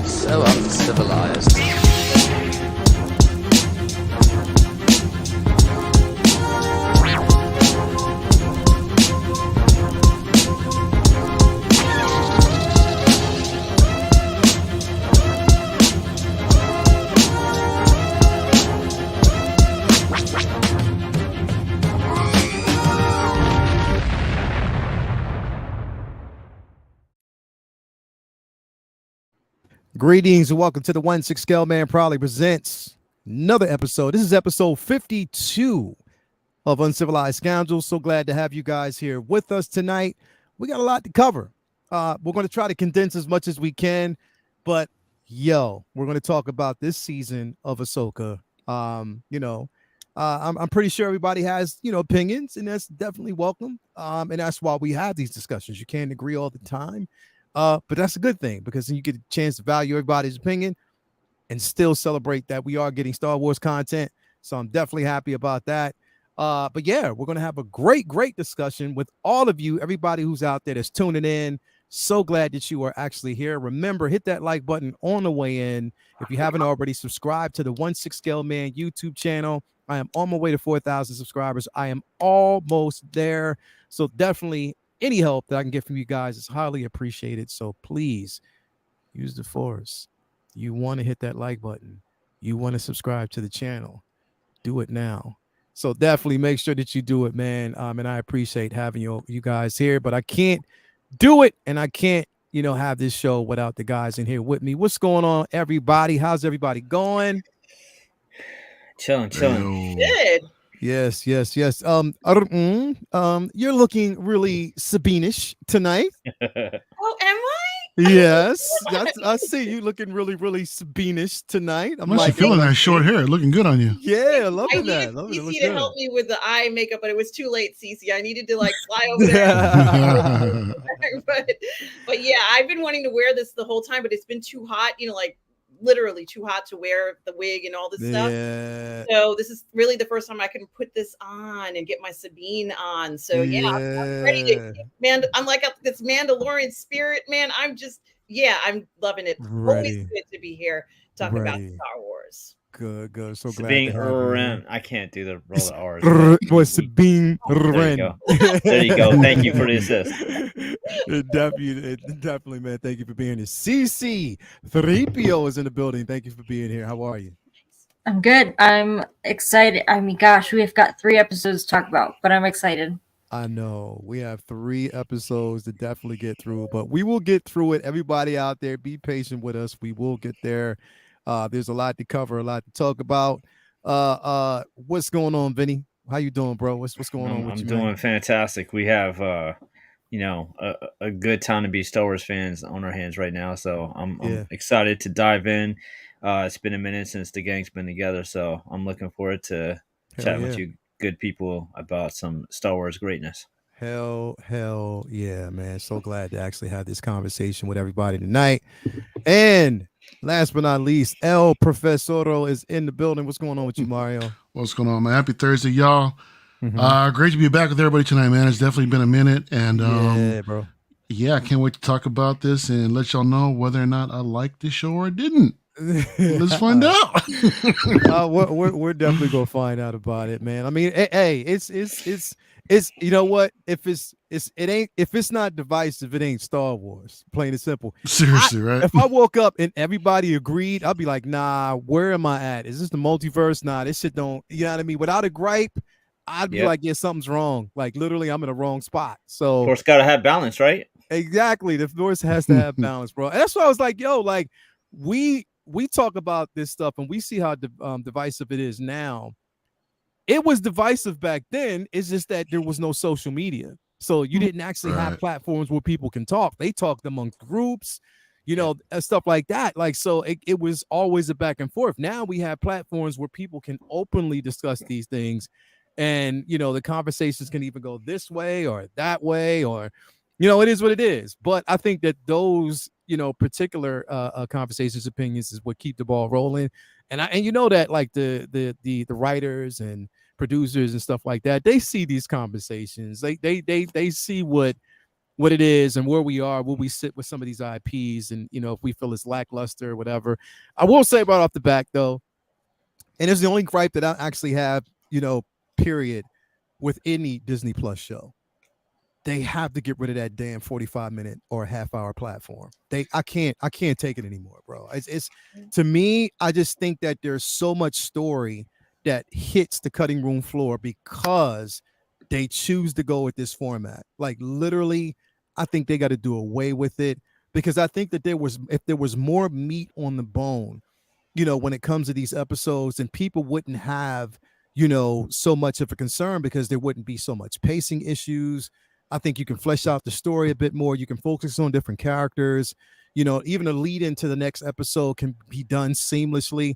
So uncivilized. Greetings and welcome to the 1/6 Scale Man proudly presents another episode. This is episode 52 of Uncivilized Scoundrels. So glad to have you guys here with us tonight. We got a lot to cover. We're going to try to condense as much as we can, but we're going to talk about this season of Ahsoka. I'm pretty sure everybody has, opinions, and that's definitely welcome. And that's why we have these discussions. You can't agree all the time. But that's a good thing because then you get a chance to value everybody's opinion and still celebrate that we are getting Star Wars content. So I'm definitely happy about that. But yeah, we're going to have a great discussion with all of you, everybody who's out there that's tuning in. So glad that you are actually here. Remember, hit that like button on the way in. If you haven't already, subscribe to the 1/6 Scale Man YouTube channel. I am on my way to 4,000 subscribers. I am almost there. So definitely any help that I can get from you guys is highly appreciated. So please use the force. You want to hit that like button. You want to subscribe to the channel. Do it now. So definitely make sure that you do it, man. And I appreciate having you guys here, but I can't do it. And I can't, have this show without the guys in here with me. What's going on, everybody? How's everybody going? Chilling. Good. Yes. You're looking really Sabine-ish tonight. Oh, am I? Yes, I see you looking really Sabine-ish tonight. I'm like, feeling that short hair, looking good on you. Yeah, loving that. I needed Cece to help me with the eye makeup, but it was too late, Cece. I needed to fly over there. but yeah, I've been wanting to wear this the whole time, but it's been too hot. Literally too hot to wear the wig and all this stuff. So this is really the first time I can put this on and get my Sabine on. So I'm ready to, man. I'm like this Mandalorian spirit, man. I'm loving it. Always good to be here talking about Star Wars. Good. So Sabine glad to have Wren. I can't do the roll of R's. Was Sabine Wren. There you go. Thank you for the assist. Definitely, man. Thank you for being here. CC 3PO is in the building. Thank you for being here. How are you? I'm good. I'm excited. I mean, gosh, we've got 3 episodes to talk about, but I'm excited. I know we have 3 episodes to definitely get through, but we will get through it. Everybody out there, be patient with us. We will get there. There's a lot to cover, a lot to talk about. What's going on, Vinny? How you doing, bro? What's going on with you? I'm doing man? fantastic. We have a good time to be Star Wars fans on our hands right now. So I'm excited to dive in. It's been a minute since the gang's been together, so I'm looking forward to chatting with you good people about some Star Wars greatness. Hell yeah, man. So glad to actually have this conversation with everybody tonight. And last but not least, El Profesoro is in the building. What's going on with you, Mario? What's going on, man? Happy Thursday, y'all. Great to be back with everybody tonight, man. It's definitely been a minute. And yeah, bro. Yeah, I can't wait to talk about this and let y'all know whether or not I liked the show or didn't. Let's find out. We're definitely gonna find out about it, man. I mean, hey, it's you know what? If it's not divisive, it ain't Star Wars. Plain and simple. Seriously, right? If I woke up and everybody agreed, I'd be like, nah, where am I at? Is this the multiverse? Nah, this shit don't. You know what I mean? Without a gripe, I'd be like, yeah, something's wrong. Like literally, I'm in the wrong spot. So of course, gotta have balance, right? Exactly. The Force has to have balance, bro. And that's why I was like, yo, like we talk about this stuff and we see how divisive it is now. It was divisive back then. It's just that there was no social media. So you didn't actually have platforms where people can talk. They talked amongst groups, stuff like that. Like, so it was always a back and forth. Now we have platforms where people can openly discuss these things. And, the conversations can even go this way or that way, or, it is what it is. But I think that those, particular conversations, opinions is what keep the ball rolling. And that like the writers and producers and stuff like that, they see these conversations. They see what what it is and where we are, where we sit with some of these IPs, and if we feel it's lackluster or whatever. I will say right off the back though, and it's the only gripe that I actually have, period, with any Disney Plus show. They have to get rid of that damn 45-minute or half-hour platform. I can't take it anymore, bro. It's to me, I just think that there's so much story that hits the cutting room floor because they choose to go with this format. Like literally, I think they got to do away with it, because I think that if there was more meat on the bone, when it comes to these episodes, and people wouldn't have, so much of a concern, because there wouldn't be so much pacing issues. I think you can flesh out the story a bit more. You can focus on different characters. Even a lead into the next episode can be done seamlessly.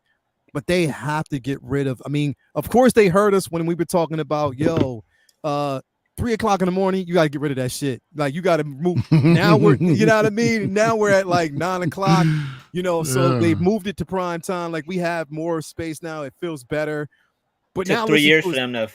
But they have to get rid of. I mean, of course, they heard us when we were talking about 3 o'clock in the morning. You got to get rid of that shit. Like you got to move. Now we're, you know what I mean. Now we're at like 9 o'clock. So they've moved it to prime time. Like we have more space now. It feels better. But it took now 3 years for them to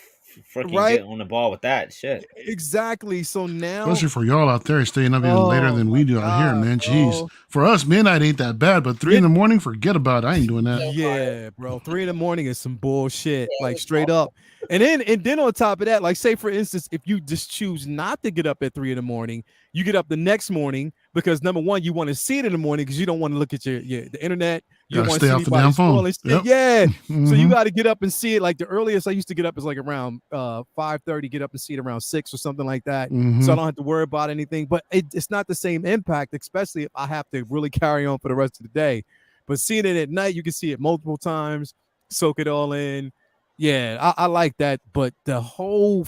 freaking right? get on the ball with that shit. Exactly. So now, especially for y'all out there staying up even later than we do out here, man. Jeez, for us, midnight ain't that bad, but 3 in the morning, forget about it. I ain't doing that. Yeah, bro. 3 in the morning is some bullshit, like straight up. And then on top of that, like say for instance, if you just choose not to get up at 3 in the morning, you get up the next morning because number one, you want to see it in the morning because you don't want to look at the internet. You don't want to see off the damn phone. Yep. Yeah. So you got to get up and see it. Like the earliest I used to get up is like around 5:30, get up and see it around 6 or something like that. So I don't have to worry about anything. But it's not the same impact, especially if I have to really carry on for the rest of the day. But seeing it at night, you can see it multiple times, soak it all in. Yeah, I like that. But the whole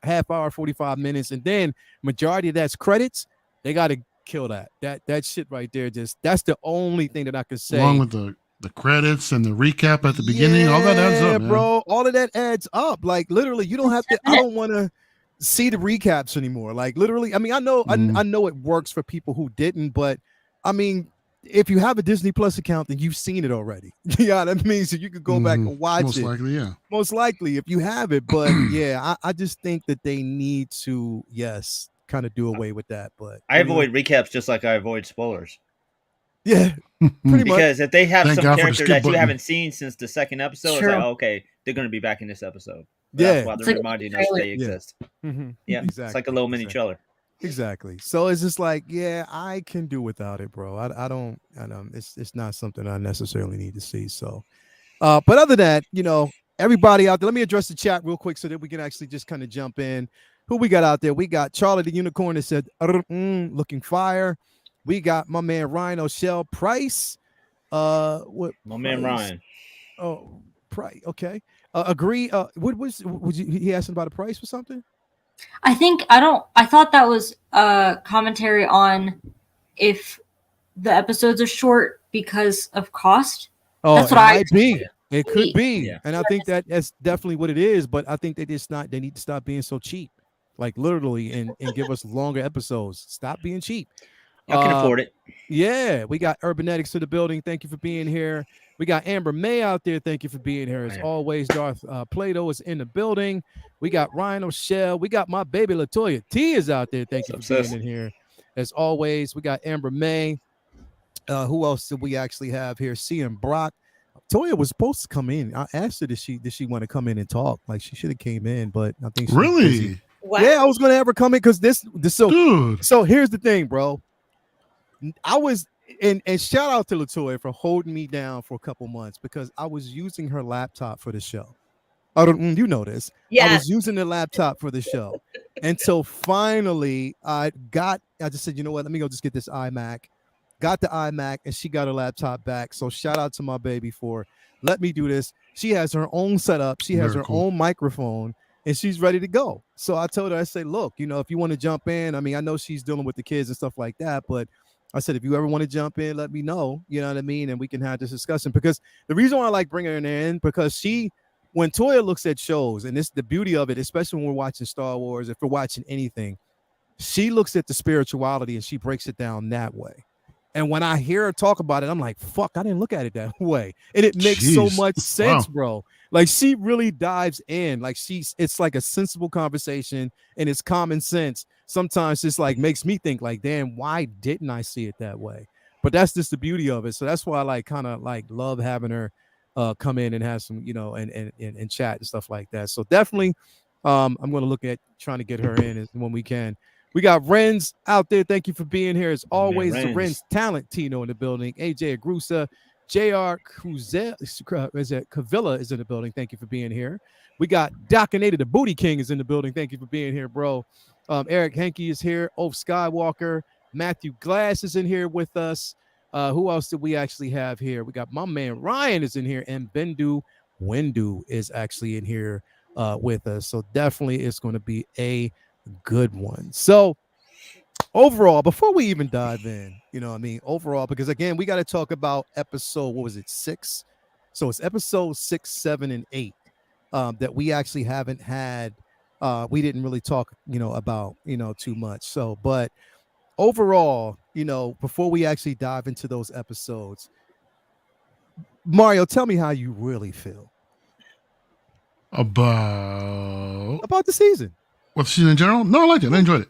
half hour, 45 minutes, and then majority of that's credits, they got to kill that shit right there. That's the only thing that I could say. Along with the credits and the recap at the beginning, all that adds up, man. Bro. All of that adds up. Like literally, you don't have to. I don't want to see the recaps anymore. Like literally, I mean, I know it works for people who didn't, but I mean, if you have a Disney Plus account, then you've seen it already. You know what I mean? So you could go back and watch Most it. likely, yeah. Most likely, if you have it. But yeah, I just think that they need to, kind of do away with that. But I avoid recaps just like I avoid spoilers. Yeah, pretty much. Because if they have some character that you button. haven't seen since the second episode, it's like, okay, they're going to be back in this episode. That's why they're reminding us they exist. Yeah, exactly. It's like a little mini trailer. Exactly. So it's just like, I can do without it, bro. I don't. It's not something I necessarily need to see. So, but other than that, everybody out there, let me address the chat real quick so that we can actually just kind of jump in. Who we got out there? We got Charlie the Unicorn that said, looking fire. We got my man Ryan O'Shell Price. What? My man Ryan. Oh, Price. Okay. Agree. What was he asking about a price or something? I thought that was a commentary on if the episodes are short because of cost. Oh, that's what might be. It could be. Yeah. And I think that's definitely what it is. But I think they need to stop being so cheap. Like literally, and give us longer episodes. Stop being cheap. I can afford it. Yeah, we got Urbanetics to the building. Thank you for being here. We got Amber May out there. Thank you for being here. As always, Darth Plato is in the building. We got Ryan O'Shell. We got my baby Latoya T is out there. Thank you for being in here. As always, we got Amber May. Who else did we actually have here? CM Brock. Toya was supposed to come in. I asked her, did she want to come in and talk? Like she should have came in, but I think she was busy. Wow. Yeah, I was gonna have her come in because this so here's the thing, bro. I was and shout out to Latoya for holding me down for a couple months because I was using her laptop for the show. You know this. Yeah. I was using the laptop for the show. Until finally I just said, you know what, let me go just get this iMac. Got the iMac and she got her laptop back. So shout out to my baby for let me do this. She has her own setup. She has her own microphone. And she's ready to go. So I told her, I say, look, if you want to jump in, I mean, I know she's dealing with the kids and stuff like that, but I said, if you ever want to jump in, let me know, you know what I mean? And we can have this discussion because the reason why I like bringing her in, because when Toya looks at shows, and this the beauty of it, especially when we're watching Star Wars, if we're watching anything, she looks at the spirituality and she breaks it down that way. And when I hear her talk about it, I'm like, fuck, I didn't look at it that way. And it makes so much sense, bro. Like she really dives in. Like it's like a sensible conversation and it's common sense. Sometimes it's like makes me think like, damn, why didn't I see it that way? But that's just the beauty of it. So that's why I like kind of like love having her come in and have some, and chat and stuff like that. So definitely I'm going to look at trying to get her in when we can. We got Renz out there. Thank you for being here. As always, the Renz talent Tino in the building. AJ Agrusa, JR Cavilla is in the building. Thank you for being here. We got Docinated, the Booty King is in the building. Thank you for being here, bro. Eric Henke is here. Oaf Skywalker. Matthew Glass is in here with us. Who else did we actually have here? We got my man Ryan is in here, and Bendu Windu is actually in here with us. So definitely it's going to be a good one. So overall, before we even dive in, overall, because again, we got to talk about episode, 6? So it's episode 6, 7, and 8 that we actually haven't had. We didn't really talk, about, too much. So, but overall, before we actually dive into those episodes, Mario, tell me how you really feel about the season. What, the season in general? No, I liked it. I enjoyed it.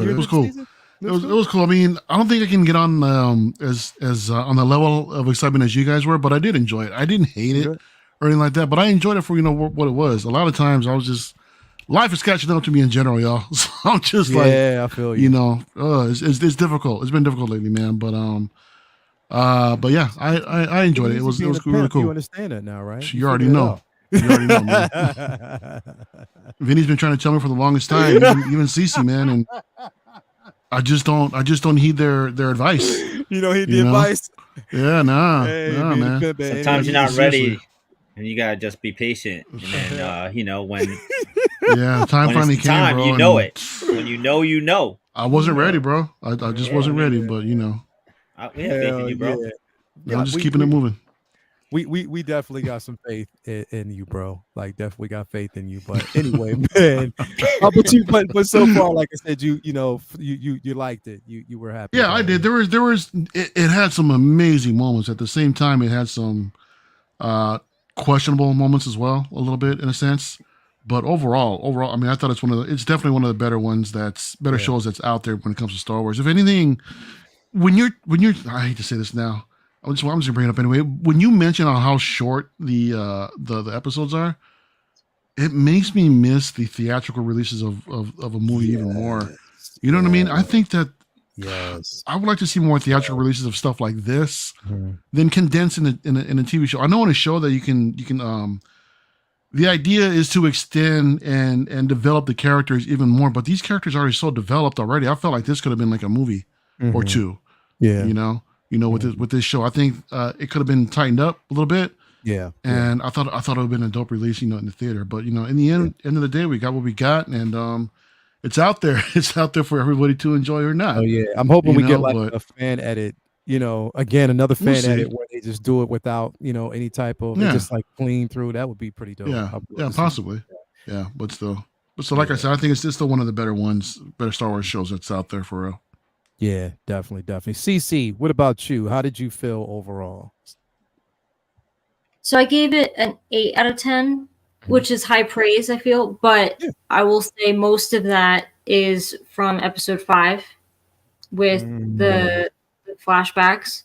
It was cool. It was cool. I mean, I don't think I can get on as on the level of excitement as you guys were, but I did enjoy it. I didn't hate it or anything like that, but I enjoyed it for what it was. A lot of times I was just life is catching up to me in general, y'all. So I'm just I feel you. It's difficult. It's been difficult lately, man. But yeah, I enjoyed it. It was really cool. You understand that now, right? You already know. You already know, man. Vinny's been trying to tell me for the longest time, even Cece, man, and I just don't heed their advice. You don't heed the advice? Yeah, man. Sometimes you're not ready, and you gotta just be patient. And then, when time finally came, bro, you know it. When you know. I wasn't ready, bro. I just wasn't ready, but we have faith in you, bro. I'm just keeping it moving. We definitely got some faith in you, bro. Like definitely got faith in you. But anyway, man, how about you? But so far, like I said, you liked it. You were happy. Yeah, I did. It had some amazing moments. At the same time, it had some questionable moments as well, a little bit in a sense. But overall, I mean, I thought it's definitely one of the better ones. That's better shows that's out there when it comes to Star Wars. If anything, when you're, I hate to say this now. I'm just gonna bring it up anyway. When you mention on how short the episodes are, it makes me miss the theatrical releases of a movie even more. You know what I mean? I think that I would like to see more theatrical releases of stuff like this than condensed in a TV show. I know in a show that you can the idea is to extend and develop the characters even more, but these characters are already so developed already. I felt like this could have been like a movie or two. Yeah. With this show, I think it could have been tightened up a little bit. Yeah. And I thought it would have been a dope release, in the theater. But in the end of the day, we got what we got, and it's out there. It's out there for everybody to enjoy or not. Oh yeah, I'm hoping we get like a fan edit. Again, another fan edit where they just do it without any type of just like clean through. That would be pretty dope. Yeah, possibly. Yeah, but still. So like I said, I think it's still one of the better Star Wars shows that's out there for real. Yeah, definitely. CC, what about you? How did you feel overall? So I gave it an 8 out of 10, which is high praise, I feel. But I will say most of that is from episode 5 with the flashbacks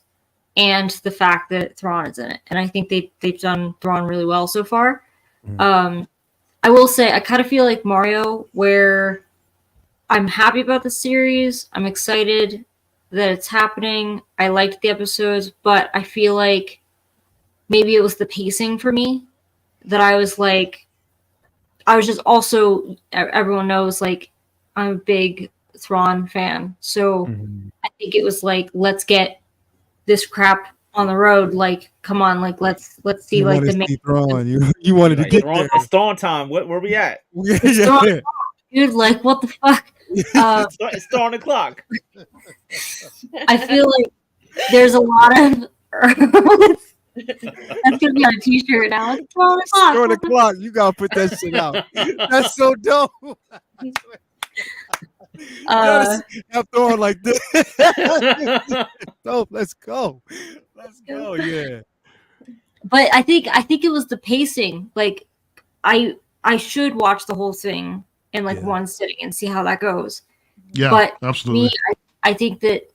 and the fact that Thrawn is in it. And I think they've done Thrawn really well so far. I will say I kind of feel like Mario, where I'm happy about the series. I'm excited that it's happening. I liked the episodes, but I feel like maybe it was the pacing for me that I was just also, everyone knows, like, I'm a big Thrawn fan. So I think it was like, let's get this crap on the road. Like, come on, like, let's see, like, the main Thrawn. You wanted to get there. Thrawn time. Where we at? Dude, like, what the fuck? It's Thrawn the clock. I feel like there's a lot of that's gonna be on a t-shirt now. It's Thrawn the clock. You gotta put that shit out. That's so dope. I'm throwing like this. Dope. Let's go. Yeah. but I think it was the pacing. Like I should watch the whole thing in like one sitting and see how that goes. Yeah, but absolutely. I think that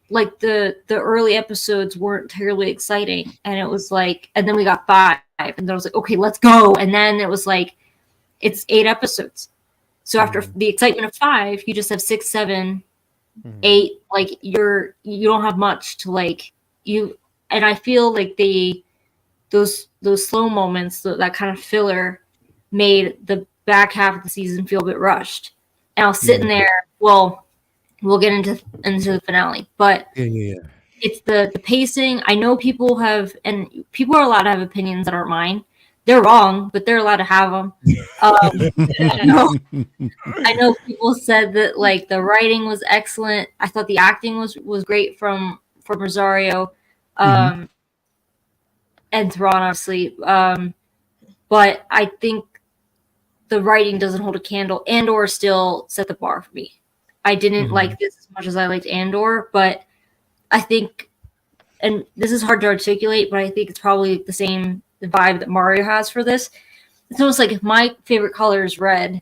like the early episodes weren't terribly exciting, and it was like, and then we got 5, and then I was like, okay, let's go, and then it was like, it's 8 episodes. So after the excitement of 5, you just have 6, 7, 8. Like you don't have much to like you. And I feel like those slow moments, that kind of filler, made the back half of the season feel a bit rushed. And I was sitting there. Well, we'll get into the finale, but it's the pacing. I know people are allowed to have opinions that aren't mine. They're wrong, but they're allowed to have them. I know people said that like the writing was excellent. I thought the acting was great from Rosario, and Thrawn, obviously. But I think the writing doesn't hold a candle. Andor still set the bar for me. I didn't like this as much as I liked Andor, but I think, and this is hard to articulate, but I think it's probably the same vibe that Mario has for this. It's almost like if my favorite color is red,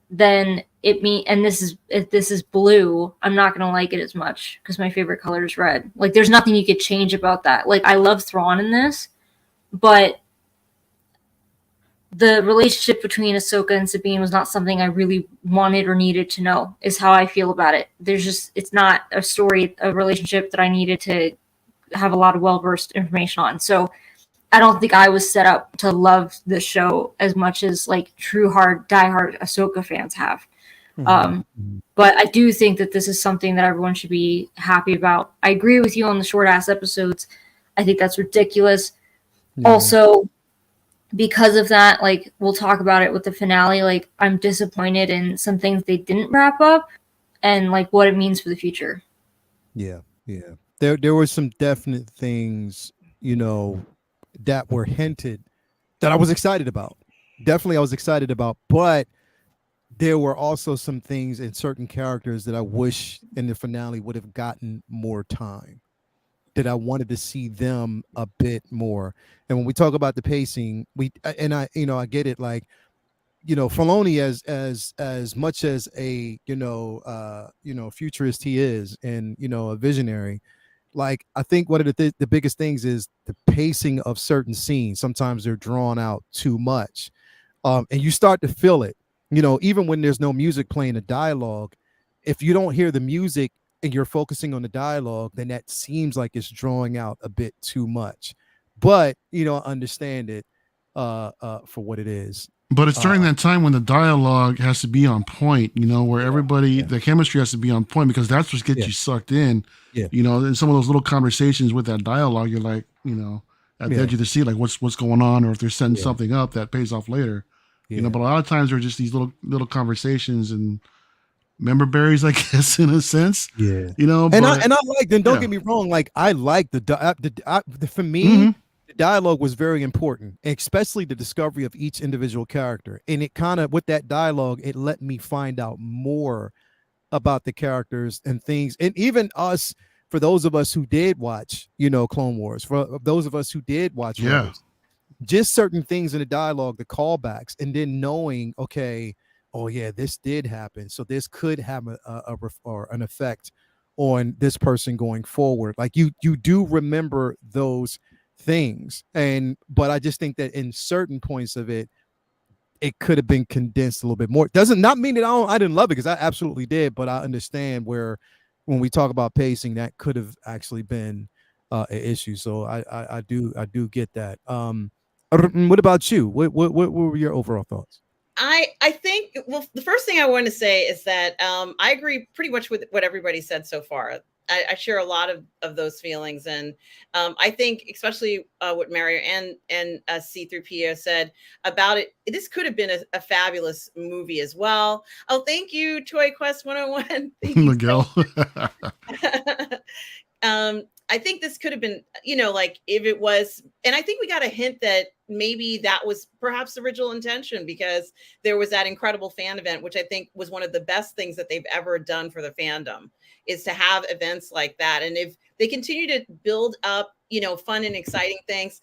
then if this is blue, I'm not gonna like it as much because my favorite color is red. Like there's nothing you could change about that. Like I love Thrawn in this, but the relationship between Ahsoka and Sabine was not something I really wanted or needed to know, is how I feel about it. It's not a relationship that I needed to have a lot of well-versed information on. So I don't think I was set up to love the show as much as like diehard Ahsoka fans have. But I do think that this is something that everyone should be happy about. I agree with you on the short ass episodes. I think that's ridiculous. Also, because of that, like we'll talk about it with the finale, like I'm disappointed in some things they didn't wrap up and like what it means for the future. There were some definite things, that were hinted that I was excited about. Definitely I was excited about, but there were also some things in certain characters that I wish in the finale would have gotten more time, that I wanted to see them a bit more. And when we talk about the pacing, I get it. Like, Filoni, as much as a, futurist he is, and, a visionary, like, I think one of the biggest things is the pacing of certain scenes. Sometimes they're drawn out too much. And you start to feel it, even when there's no music playing, the dialogue, if you don't hear the music and you're focusing on the dialogue, then that seems like it's drawing out a bit too much. But, I understand it for what it is. But it's during that time when the dialogue has to be on point, where everybody, the chemistry has to be on point, because that's what gets you sucked in. In some of those little conversations with that dialogue, you're like, at the edge of the seat, like what's going on, or if they're setting something up that pays off later. But a lot of times they're just these little conversations and member berries, I guess, in a sense. And I like them. Don't get me wrong. Like I like for me, the dialogue was very important, especially the discovery of each individual character. And it kind of, with that dialogue, it let me find out more about the characters and things. And even us, for those of us who did watch, Clone Wars, for those of us who did watch Rebels, just certain things in the dialogue, the callbacks, and then knowing, okay, oh yeah, this did happen, so this could have an effect on this person going forward. Like you do remember those things, but I just think that in certain points of it could have been condensed a little bit more. Doesn't not mean that I didn't love it, because I absolutely did, but I understand where when we talk about pacing, that could have actually been an issue. So I do get that. What about you? What were your overall thoughts? I think, well, the first thing I want to say is that I agree pretty much with what everybody said so far. I share a lot of those feelings, and I think especially what Mario and C3PO said about it. This could have been a fabulous movie as well. Oh, thank you, Toy Quest 101. Thank you, Miguel. I think this could have been, like if it was, and I think we got a hint that maybe that was perhaps the original intention, because there was that incredible fan event, which I think was one of the best things that they've ever done for the fandom, is to have events like that. And if they continue to build up, fun and exciting things,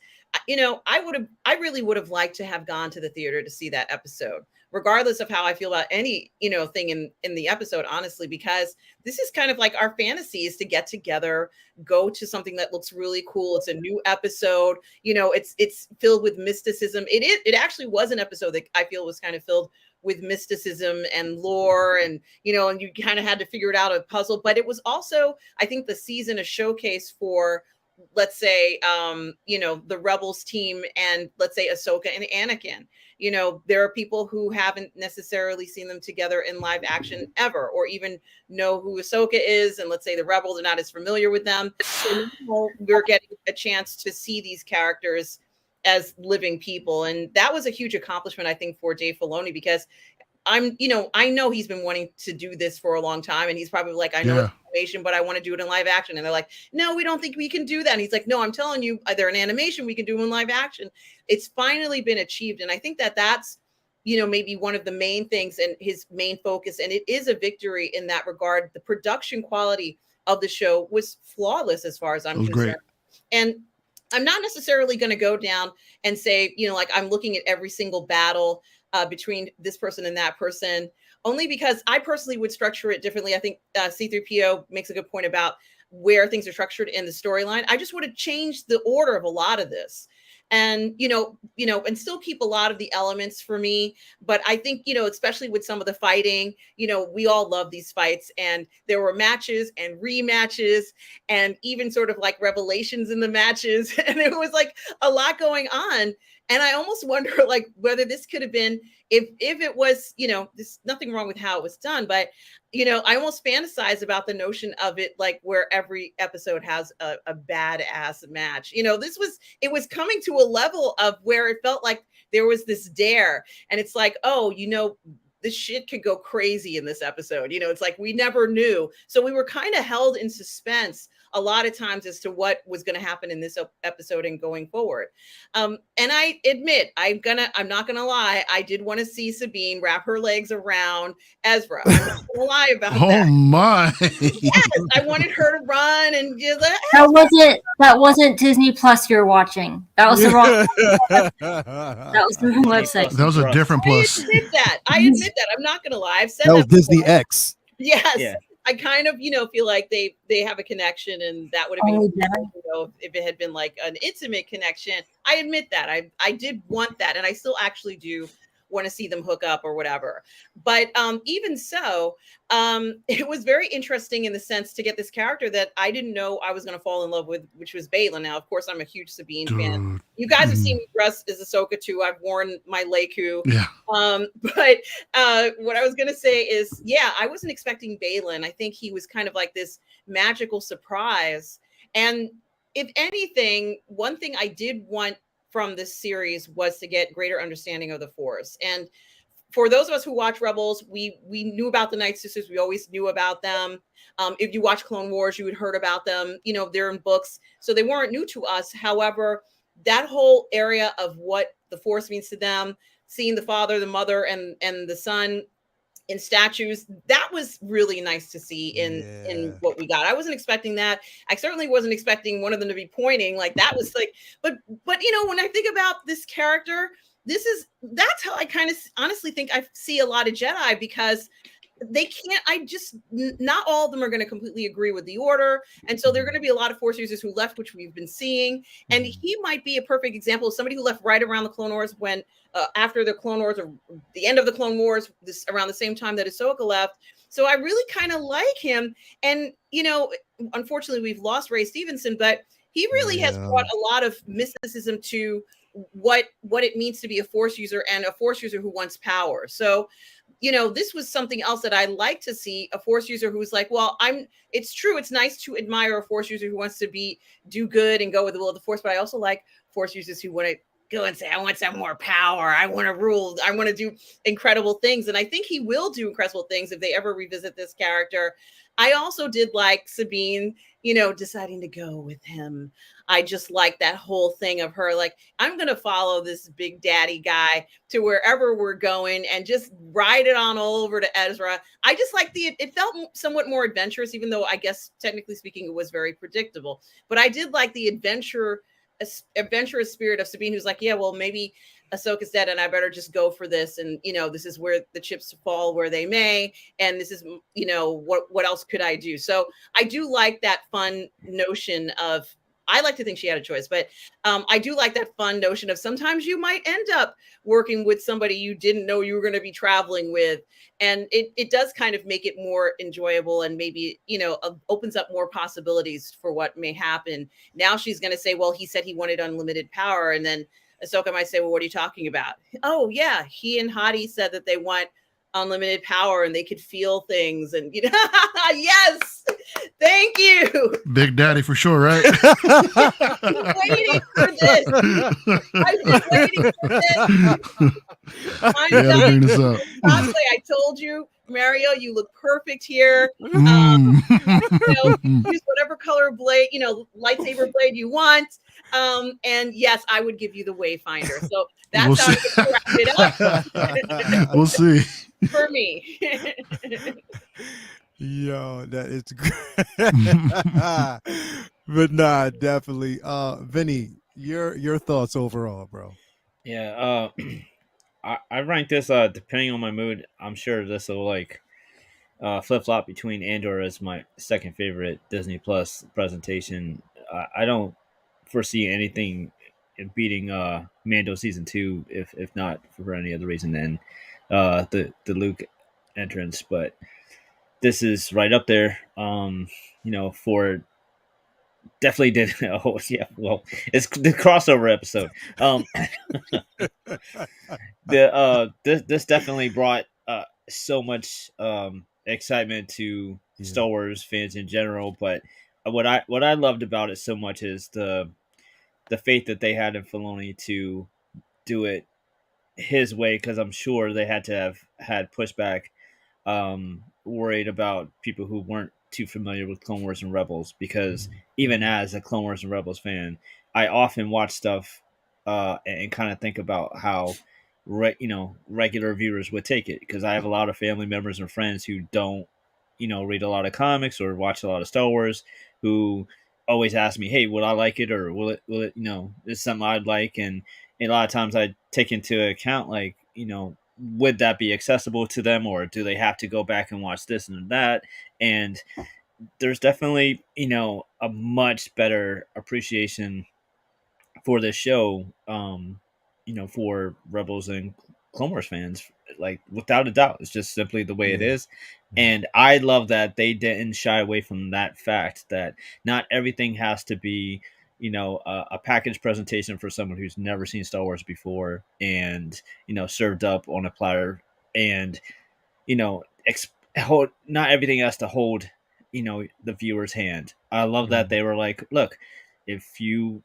I really would have liked to have gone to the theater to see that episode, regardless of how I feel about any, thing in the episode, honestly, because this is kind of like our fantasy, is to get together, go to something that looks really cool. It's a new episode, it's filled with mysticism. It actually was an episode that I feel was kind of filled with mysticism and lore, and and you kind of had to figure it out, a puzzle. But it was also, I think, the season a showcase for, let's say, the Rebels team, and let's say Ahsoka and Anakin. There are people who haven't necessarily seen them together in live action ever, or even know who Ahsoka is, and let's say the Rebels are not as familiar with them. So now we're getting a chance to see these characters as living people, and that was a huge accomplishment, I think, for Dave Filoni, because I know he's been wanting to do this for a long time, and he's probably like, I know it's animation, but I want to do it in live action. And they're like, no, we don't think we can do that. And he's like, no, I'm telling you, they're an animation, we can do them in live action. It's finally been achieved. And I think that that's, maybe one of the main things and his main focus. And it is a victory in that regard. The production quality of the show was flawless as far as I'm concerned. Great. And I'm not necessarily going to go down and say, like I'm looking at every single battle between this person and that person, only because I personally would structure it differently. I think C-3PO makes a good point about where things are structured in the storyline. I just would have changed the order of a lot of this, and and still keep a lot of the elements for me. But I think, especially with some of the fighting, we all love these fights, and there were matches and rematches, and even sort of like revelations in the matches, and it was like a lot going on. And I almost wonder, like, whether this could have been, if it was, there's nothing wrong with how it was done, but, I almost fantasize about the notion of it, like where every episode has a badass match. It was coming to a level of where it felt like there was this dare, and it's like, oh, this shit could go crazy in this episode. It's like we never knew. So we were kind of held in suspense a lot of times as to what was going to happen in this episode and going forward. And I admit, I'm not gonna lie, I did want to see Sabine wrap her legs around Ezra. I'm not gonna lie about that. Oh my! Yes, I wanted her to run and just like, that wasn't Disney Plus you're watching. That was the wrong. That was the wrong website. That was a different plus. I admit that. I'm not gonna lie. I've said that was Disney before. X. Yes. Yeah. I kind of, feel like they have a connection, and that would have been, if it had been like an intimate connection. I admit that I did want that, and I still actually do want to see them hook up or whatever. But even so, it was very interesting in the sense to get this character that I didn't know I was going to fall in love with, which was Baylan. Now, of course, I'm a huge Sabine fan. You guys have seen me dress as Ahsoka too. I've worn my Leiku. Yeah. But what I was going to say is, I wasn't expecting Baylan. I think he was kind of like this magical surprise. And if anything, one thing I did want from this series was to get greater understanding of the Force. And for those of us who watch Rebels, we knew about the Night Sisters. We always knew about them. If you watch Clone Wars, you had heard about them. They're in books, so they weren't new to us. However, that whole area of what the Force means to them, seeing the father, the mother, and the son in statues, that was really nice to see in what we got. I wasn't expecting that. I certainly wasn't expecting one of them to be pointing like that. Was like, but when I think about this character, that's how I kind of honestly think I see a lot of Jedi, because they can't, not all of them are going to completely agree with the Order. And so there are going to be a lot of Force users who left, which we've been seeing. And he might be a perfect example of somebody who left right around the Clone Wars, when after the Clone Wars, or the end of the Clone Wars, around the same time that Ahsoka left. So I really kind of like him. And, unfortunately we've lost Ray Stevenson, but he really has brought a lot of mysticism to what it means to be a Force user, and a Force user who wants power. So, this was something else that I like to see, a Force user who's like, well, it's true, it's nice to admire a Force user who wants to do good and go with the will of the Force, but I also like Force users who want to go and say, I want some more power. I want to rule. I want to do incredible things. And I think he will do incredible things if they ever revisit this character. I also did like Sabine, deciding to go with him. I just like that whole thing of her, like, I'm going to follow this big daddy guy to wherever we're going and just ride it on all over to Ezra. I just like it felt somewhat more adventurous, even though I guess technically speaking, it was very predictable. But I did like the adventurous spirit of Sabine, who's like, yeah, well, maybe Ahsoka's dead and I better just go for this. And, this is where the chips fall where they may. And this is, what else could I do? So I do like that fun notion of, I like to think she had a choice, but I do like that fun notion of sometimes you might end up working with somebody you didn't know you were going to be traveling with. And it does kind of make it more enjoyable and maybe, opens up more possibilities for what may happen. Now she's going to say, well, he said he wanted unlimited power. And then Ahsoka might say, well, what are you talking about? Oh, yeah. He and Hottie said that they want unlimited power and they could feel things. And, yes, thank you. Big Daddy for sure, right? I've been waiting for this. I've been waiting for this. I'm done. Honestly, I told you, Mario, you look perfect here. Use whatever color blade, lightsaber blade you want. And yes, I would give you the Wayfinder. So that's how I can wrap it up. We'll see. For me. Yo, that is great. But nah, definitely. Vinny, your thoughts overall, bro. Yeah, I rank this depending on my mood. I'm sure this will flip flop between Andor as my second favorite Disney Plus presentation. I don't foresee anything beating Mando season 2, if not for any other reason than the Luke entrance. But this is right up there. For definitely did. Oh yeah, well, it's the crossover episode. This definitely brought so much excitement to Star Wars fans in general. But what I loved about it so much is the faith that they had in Filoni to do it his way, because I'm sure they had to have had pushback, worried about people who weren't too familiar with Clone Wars and Rebels, because even as a Clone Wars and Rebels fan, I often watch stuff and kind of think about how regular viewers would take it, because I have a lot of family members and friends who don't read a lot of comics or watch a lot of Star Wars, who always ask me, hey, will I like it, or will it is something I'd like? And a lot of times I take into account, like, would that be accessible to them, or do they have to go back and watch this and that? And there's definitely, a much better appreciation for this show, for Rebels and Clone Wars fans, like, without a doubt. It's just simply the way it is. And I love that they didn't shy away from that fact that not everything has to be, a package presentation for someone who's never seen Star Wars before, and, served up on a platter, and, not everything has to hold, the viewer's hand. I love that they were like, look, if you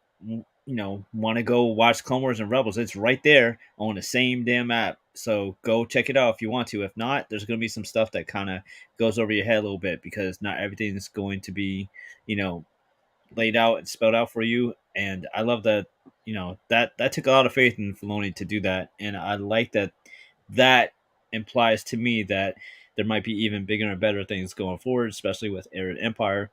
want to go watch Clone Wars and Rebels, it's right there on the same damn app. So go check it out if you want to. If not, there's going to be some stuff that kind of goes over your head a little bit, because not everything is going to be, laid out and spelled out for you. And I love that, that took a lot of faith in Filoni to do that. And I like that implies to me that there might be even bigger and better things going forward, especially with Arid Empire.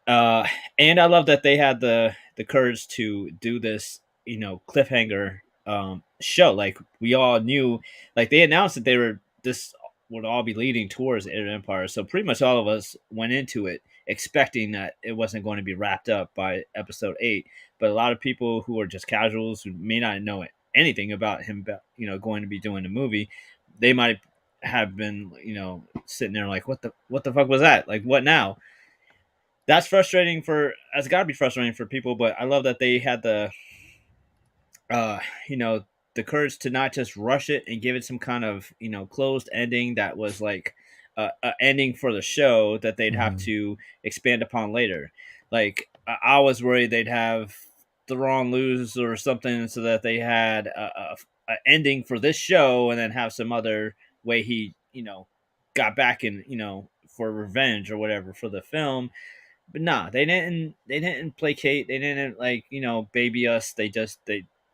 And I love that they had the courage to do this, cliffhanger show. Like, we all knew, like, they announced that this would all be leading towards Arid Empire. So pretty much all of us went into it expecting that it wasn't going to be wrapped up by episode 8. But a lot of people who are just casuals, who may not know anything about him, going to be doing the movie, they might have been, sitting there like, what the fuck was that? Like, what now? That's frustrating it's got to be frustrating for people, but I love that they had the courage to not just rush it and give it some kind of, closed ending that was like a ending for the show that they'd have to expand upon later. Like, I was worried they'd have, Thrawn lose or something, so that they had a ending for this show, and then have some other way he got back and for revenge or whatever for the film. But nah, they didn't placate. They didn't baby us. They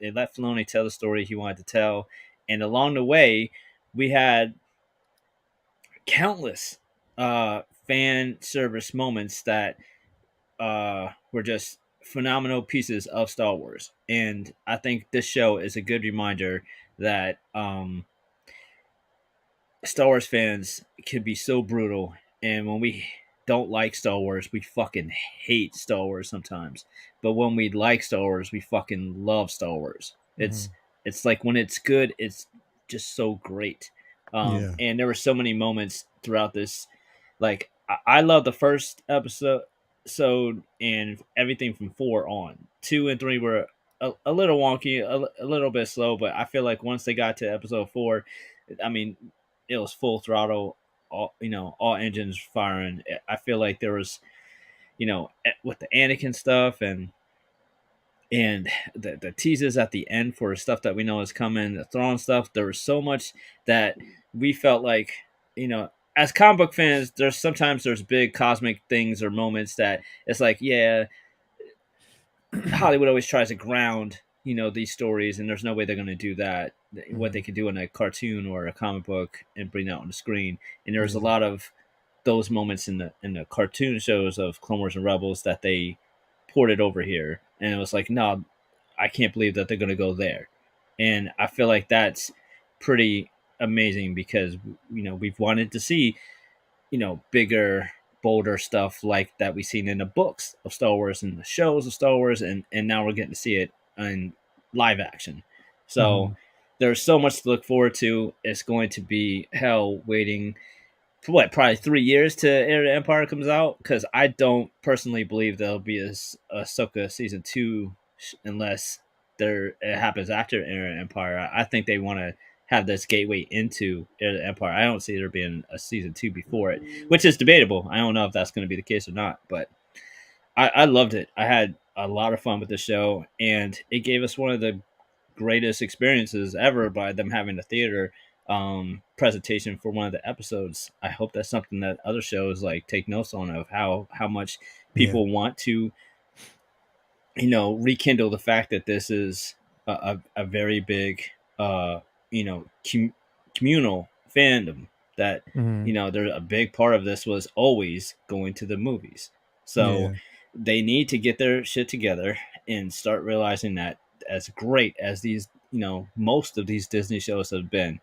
let Filoni tell the story he wanted to tell, and along the way, we had countless fan service moments that were just phenomenal pieces of Star Wars. And I think this show is a good reminder that Star Wars fans can be so brutal, and when we don't like Star Wars, we fucking hate Star Wars sometimes. But when we like Star Wars, we fucking love Star Wars. It's like when it's good, it's just so great. And there were so many moments throughout this. Like I love the first episode, and everything from 4 on. 2 and 3 were a little wonky, a little bit slow, but I feel like once they got to episode 4, I mean, it was full throttle, all engines firing. I feel like there was, with the Anakin stuff and the teases at the end for stuff that we know is coming, the Thrawn stuff. There was so much that we felt like, as comic book fans, there's big cosmic things or moments that it's like, yeah, Hollywood always tries to ground, these stories, and there's no way they're going to do that. What they could do in a cartoon or a comic book and bring that on the screen. And there's a lot of those moments in the cartoon shows of Clone Wars and Rebels that they ported over here, and it was like, no, I can't believe that they're going to go there. And I feel like that's pretty amazing because we've wanted to see bigger, bolder stuff like that we've seen in the books of Star Wars and the shows of Star Wars, and now we're getting to see it in live action. So there's so much to look forward to. It's going to be hell waiting for probably 3 years to Heir to Empire comes out, because I don't personally believe there'll be a Ahsoka season 2 unless it happens after Heir to Empire. I think they want to have this gateway into Heir to Empire. I don't see there being a season 2 before it, which is debatable. I don't know if that's going to be the case or not, but I loved it. I had a lot of fun with the show, and it gave us one of the greatest experiences ever by them having a theater presentation for one of the episodes. I hope that's something that other shows take notes on, of how much people want to rekindle the fact that this is a very big communal fandom, that there's a big part of this was always going to the movies. So they need to get their shit together and start realizing that, as great as these most of these Disney shows have been,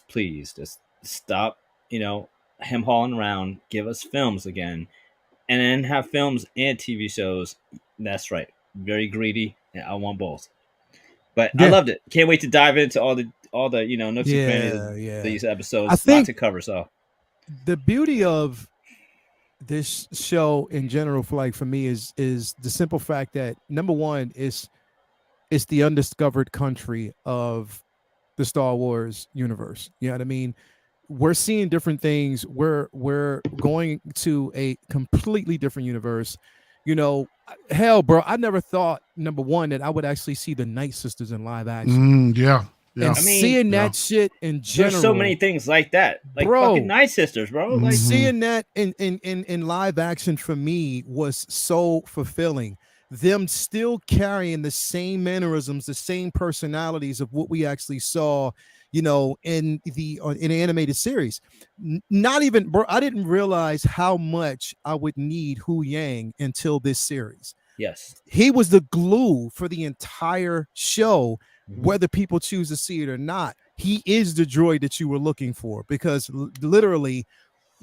please just stop him hauling around, give us films again, and then have films and TV shows. That's right, very greedy, and I want both. But I loved it. Can't wait to dive into all the nooks and crannies of these episodes. I think lot to cover. So the beauty of this show in general, for me, is the simple fact that, number one, it's the undiscovered country of the Star Wars universe. You know what I mean? We're seeing different things. We're going to a completely different universe. Hell, bro, I never thought, number one, that I would actually see the Night Sisters in live action. And seeing that shit in general. There's so many things like that. Bro, fucking Night Sisters, bro. Seeing that in live action for me was so fulfilling. Them still carrying the same mannerisms, the same personalities of what we actually saw, in the animated series. Not even, bro, I didn't realize how much I would need Hu Yang until this series. Yes. He was the glue for the entire show, whether people choose to see it or not. He is the droid that you were looking for, because literally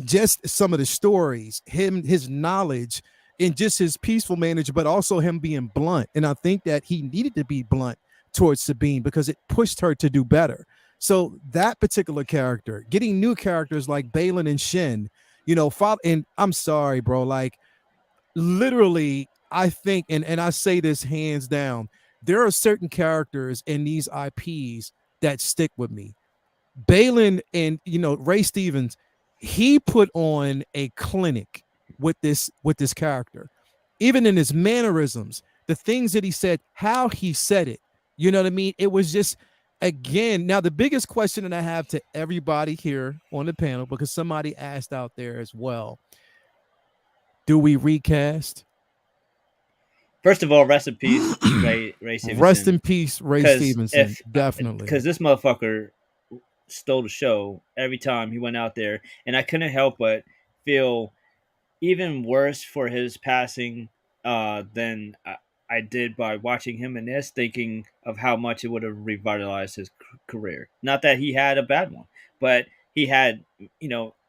just some of the stories, his knowledge, and just his peaceful manage, but also him being blunt. And I think that he needed to be blunt towards Sabine because it pushed her to do better. So that particular character, getting new characters like Balin and Shin, and I'm sorry, bro, literally, I think, and I say this hands down, there are certain characters in these IPs that stick with me. Balin and, Ray Stevens, he put on a clinic with this character, even in his mannerisms, the things that he said, how he said it. You know what I mean? It was just, again, now the biggest question that I have to everybody here on the panel, because somebody asked out there as well, do we recast? First of all, rest in peace, Ray Stevenson. Rest in peace, Ray Stevenson. Definitely. Because this motherfucker stole the show every time he went out there, and I couldn't help but feel even worse for his passing than I did by watching him in this, thinking of how much it would have revitalized his career. Not that he had a bad one, but he had,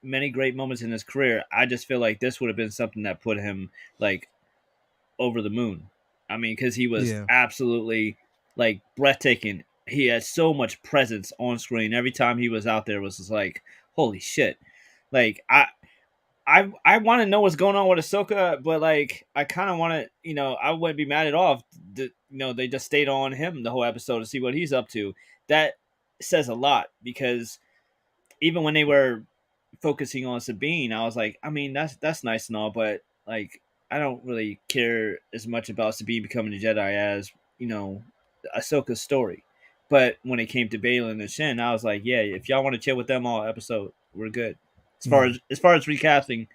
many great moments in his career. I just feel like this would have been something that put him like over the moon. I mean, because he was absolutely like breathtaking. He had so much presence on screen. Every time he was out there was just like, holy shit. Like I want to know what's going on with Ahsoka, but like I kind of want to, I wouldn't be mad at all if they just stayed on him the whole episode to see what he's up to. That says a lot, because even when they were focusing on Sabine, I was like, I mean, that's nice and all, but like I don't really care as much about Sabine becoming a Jedi as Ahsoka's story. But when it came to Baylan and Shin, I was like, yeah, if y'all want to chill with them all episode, we're good. As far as recasting,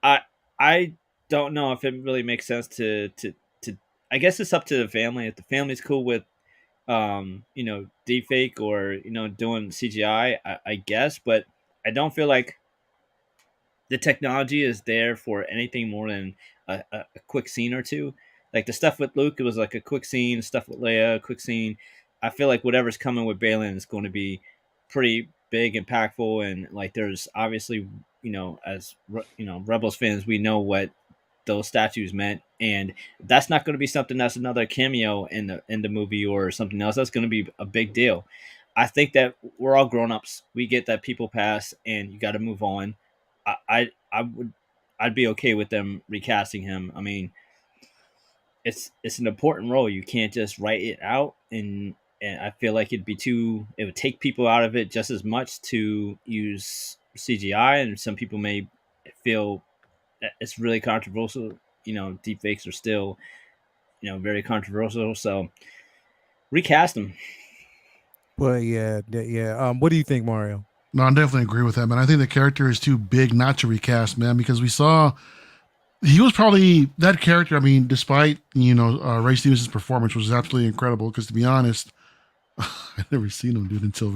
I don't know if it really makes sense to I guess it's up to the family. If the family's cool with deepfake or doing CGI, I guess, but I don't feel like the technology is there for anything more than a quick scene or two. Like the stuff with Luke, it was like a quick scene. Stuff with Leia, a quick scene. I feel like whatever's coming with Baylan is going to be pretty big, impactful, and like there's obviously, as Rebels fans, we know what those statues meant, and that's not going to be something that's another cameo in the movie or something else. That's going to be a big deal. I think that we're all grown-ups. We get that people pass, and you got to move on. I'd be okay with them recasting him. I mean, it's an important role. You can't just write it out, and I feel like it would take people out of it just as much to use CGI, and some people may feel that it's really controversial. Deepfakes are still, very controversial. So recast them. Well, yeah. What do you think, Mario? No, I definitely agree with that, man. I think the character is too big not to recast, man, because we saw he was probably that character. I mean, despite Ray Stevens' performance was absolutely incredible. Because to be honest, I'd never seen him, dude, until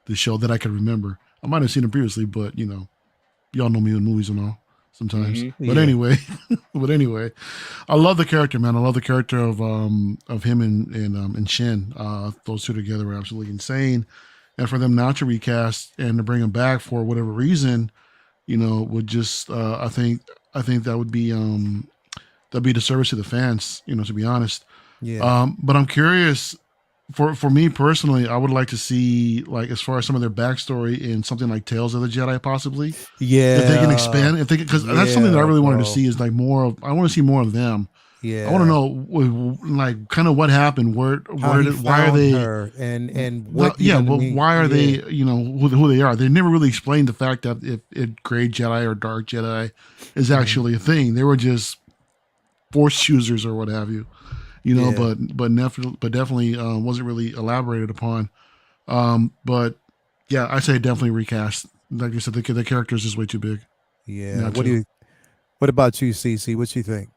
the show that I could remember. I might have seen him previously, but y'all know me in movies and all sometimes. Mm-hmm. But anyway, I love the character, man. I love the character of him and Shin. Those two together were absolutely insane. And for them not to recast and to bring him back for whatever reason, would just I think that would be that'd be a disservice to the fans, to be honest. Yeah. But I'm curious. For me personally, I would like to see, like, as far as some of their backstory in something like Tales of the Jedi, possibly. Yeah. If they can expand, because that's something that I really wanted to see is like more of. I want to see more of them. Yeah. I want to know, like, kind of what happened. Why are they? Her and what? Why are they? Who they are? They never really explained the fact that if gray Jedi or dark Jedi is actually a thing. They were just Force users or what have you. But definitely wasn't really elaborated upon. But yeah, I say definitely recast. Like you said, the character is just way too big. Yeah. What about you, Cece? What you think?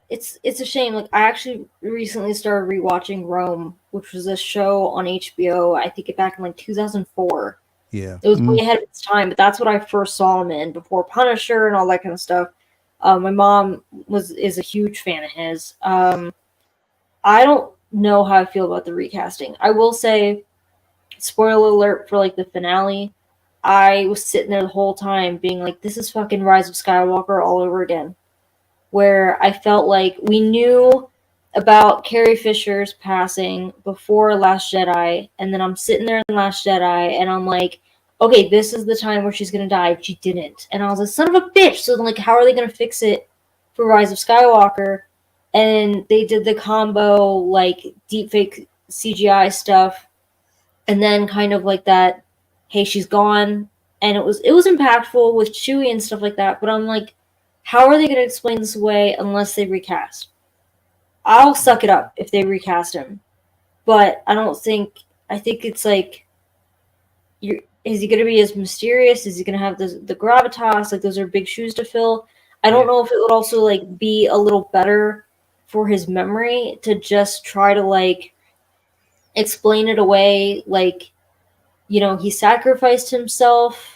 It's a shame. Like, I actually recently started rewatching Rome, which was a show on HBO. I think back in like 2004. Yeah, it was way ahead of its time, but that's what I first saw him in before Punisher and all that kind of stuff. My mom is a huge fan of his. I don't know how I feel about the recasting. I will say, spoiler alert for like the finale, I was sitting there the whole time being like, this is fucking Rise of Skywalker all over again. Where I felt like we knew about Carrie Fisher's passing before Last Jedi, and then I'm sitting there in Last Jedi, and I'm like, okay, this is the time where she's gonna die. She didn't. And I was like, son of a bitch. So like, how are they gonna fix it for Rise of Skywalker? And they did the combo, like, deepfake CGI stuff, and then kind of like that, hey, she's gone. And it was impactful with Chewie and stuff like that, but I'm like, how are they going to explain this away unless they recast? I'll suck it up if they recast him, but I think it's like, is he going to be as mysterious? Is he going to have the gravitas? Like, those are big shoes to fill. I don't know if it would also like be a little better for his memory to just try to like explain it away, like, he sacrificed himself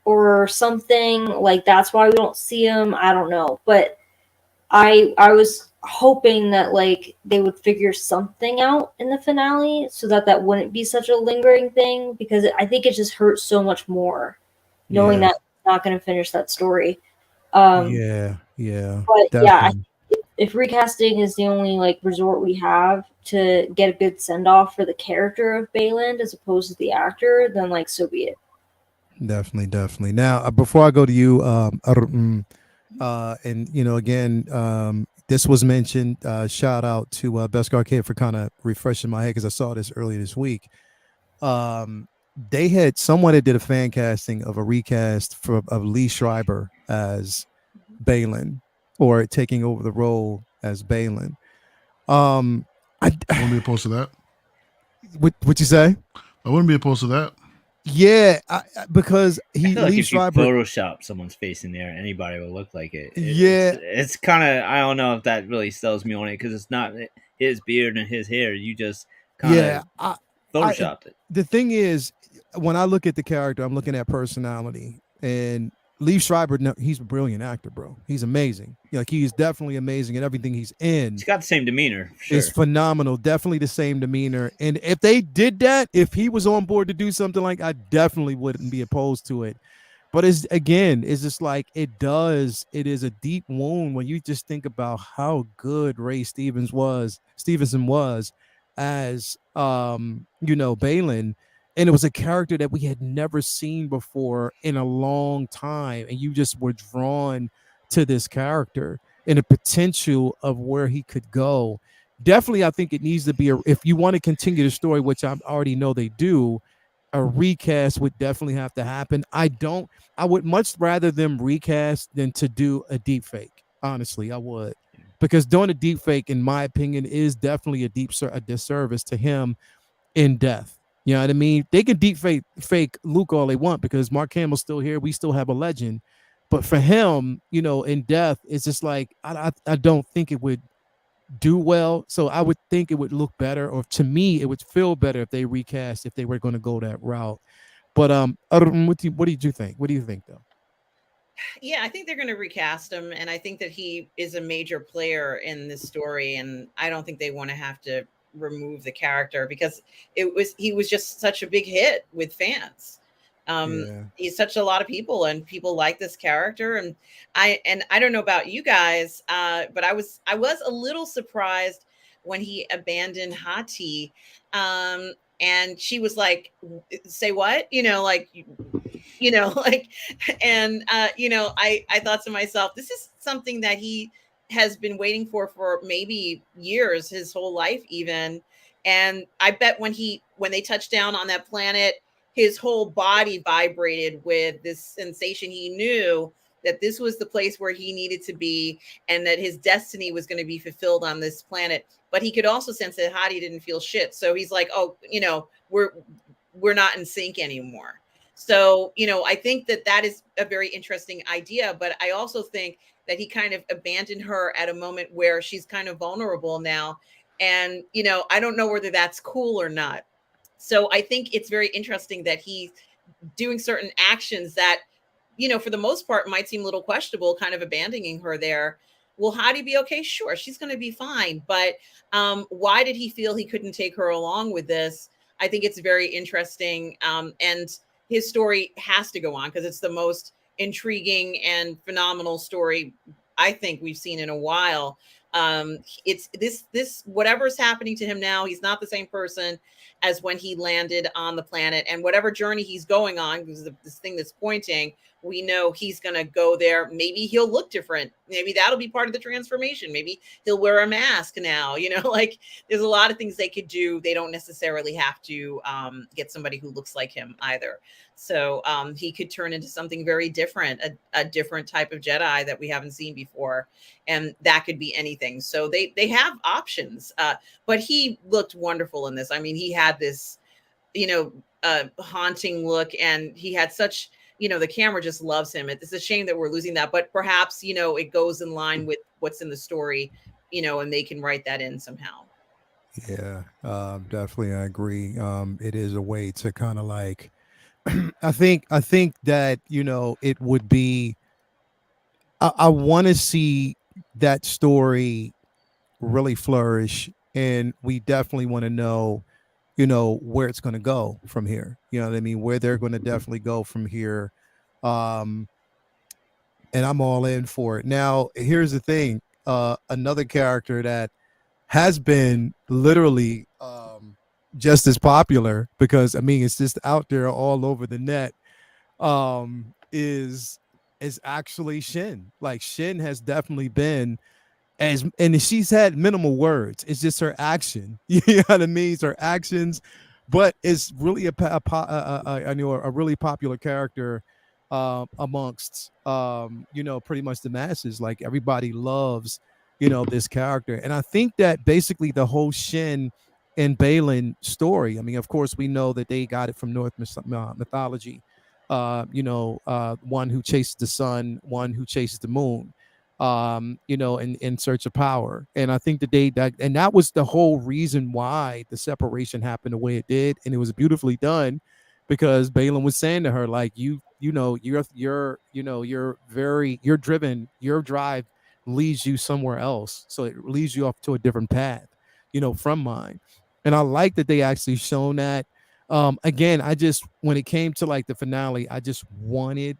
or something, like that's why we don't see him. I don't know, but I was hoping that like they would figure something out in the finale so that wouldn't be such a lingering thing, because I think it just hurts so much more knowing that it's not going to finish that story. Yeah, but definitely. yeah, if recasting is the only like resort we have to get a good send off for the character of Bayland as opposed to the actor, then like so be it. Definitely. Now, before I go to you, and again, this was mentioned. Shout out to Best Arcade for kind of refreshing my head because I saw this earlier this week. They had someone that did a fan casting of a recast of Lee Schreiber as Baylan, or taking over the role as Baylan. I wouldn't be opposed to that. What you say? I wouldn't be opposed to that. Yeah, because I feel like Lee if Schreiber you Photoshop someone's face in there, anybody will look like it. Yeah. It's kind of, I don't know if that really sells me on it because it's not his beard and his hair. You just kind of photoshopped it. The thing is, when I look at the character, I'm looking at personality, and Lee Schreiber, he's a brilliant actor, bro. He's amazing. Like, he's definitely amazing in everything he's in. He's got the same demeanor. Sure. It's phenomenal. Definitely the same demeanor. And if they did that, if he was on board to do something like, I definitely wouldn't be opposed to it. But it's just like it is a deep wound when you just think about how good Ray Stevenson was as Baylan. And it was a character that we had never seen before in a long time. And you just were drawn to this character and the potential of where he could go. Definitely, I think it needs to be, if you want to continue the story, which I already know they do, a recast would definitely have to happen. I would much rather them recast than to do a deep fake. Honestly, I would. Because doing a deep fake, in my opinion, is definitely a disservice to him in death. You know what I mean? They can deep fake Luke all they want because Mark Hamill's still here. We still have a legend. But for him, in death, it's just like, I don't think it would do well. So I would think it would look better, or to me, it would feel better if they recast, if they were going to go that route. But what did you think? What do you think, though? Yeah, I think they're going to recast him, and I think that he is a major player in this story, and I don't think they want to have to remove the character because he was just such a big hit with fans. He's touched a lot of people, and people like this character. And I don't know about you guys, but I was a little surprised when he abandoned Hati, and she was like, "Say what?" Like, and I thought to myself, this is something that he has been waiting for maybe years, his whole life even. And I bet when they touched down on that planet, his whole body vibrated with this sensation. He knew that this was the place where he needed to be and that his destiny was going to be fulfilled on this planet. But he could also sense that Hati didn't feel shit. So he's like, oh, we're not in sync anymore. So, I think that is a very interesting idea, but I also think that he kind of abandoned her at a moment where she's kind of vulnerable now. And, I don't know whether that's cool or not. So I think it's very interesting that he's doing certain actions that, for the most part might seem a little questionable, kind of abandoning her there. Will Hati be okay? Sure, she's going to be fine. But why did he feel he couldn't take her along with this? I think it's very interesting. And his story has to go on because it's the most intriguing and phenomenal story I think we've seen in a while. It's this whatever's happening to him now, he's not the same person as when he landed on the planet, and whatever journey he's going on, because this thing that's pointing, we know he's going to go there. Maybe he'll look different. Maybe that'll be part of the transformation. Maybe he'll wear a mask now. Like there's a lot of things they could do. They don't necessarily have to get somebody who looks like him either. So he could turn into something very different, a different type of Jedi that we haven't seen before. And that could be anything. So they have options. But he looked wonderful in this. I mean, he had this, haunting look, and he had such, the camera just loves him. It's a shame that we're losing that, but perhaps, it goes in line with what's in the story, and they can write that in somehow. Yeah, definitely. I agree. It is a way to kind of like, I think that, it would be, I want to see that story really flourish, and we definitely want to know, where it's going to go from here. You know what I mean? Where they're going to definitely go from here. And I'm all in for it. Now, here's the thing. Another character that has been literally just as popular, because I mean it's just out there all over the net, is actually Shin. Like Shin has definitely been and she's had minimal words. It's just her action. You know what I mean? It's her actions, but it's really a really popular character amongst pretty much the masses. Like everybody loves this character, and I think that basically the whole Shin and Balin story. I mean, of course, we know that they got it from Norse mythology. One who chases the sun, one who chases the moon. In search of power. And I think that was the whole reason why the separation happened the way it did. And it was beautifully done, because Balin was saying to her, like, you're driven, your drive leads you somewhere else. So it leads you off to a different path, from mine. And I like that they actually shown that. Again, when it came to like the finale, I just wanted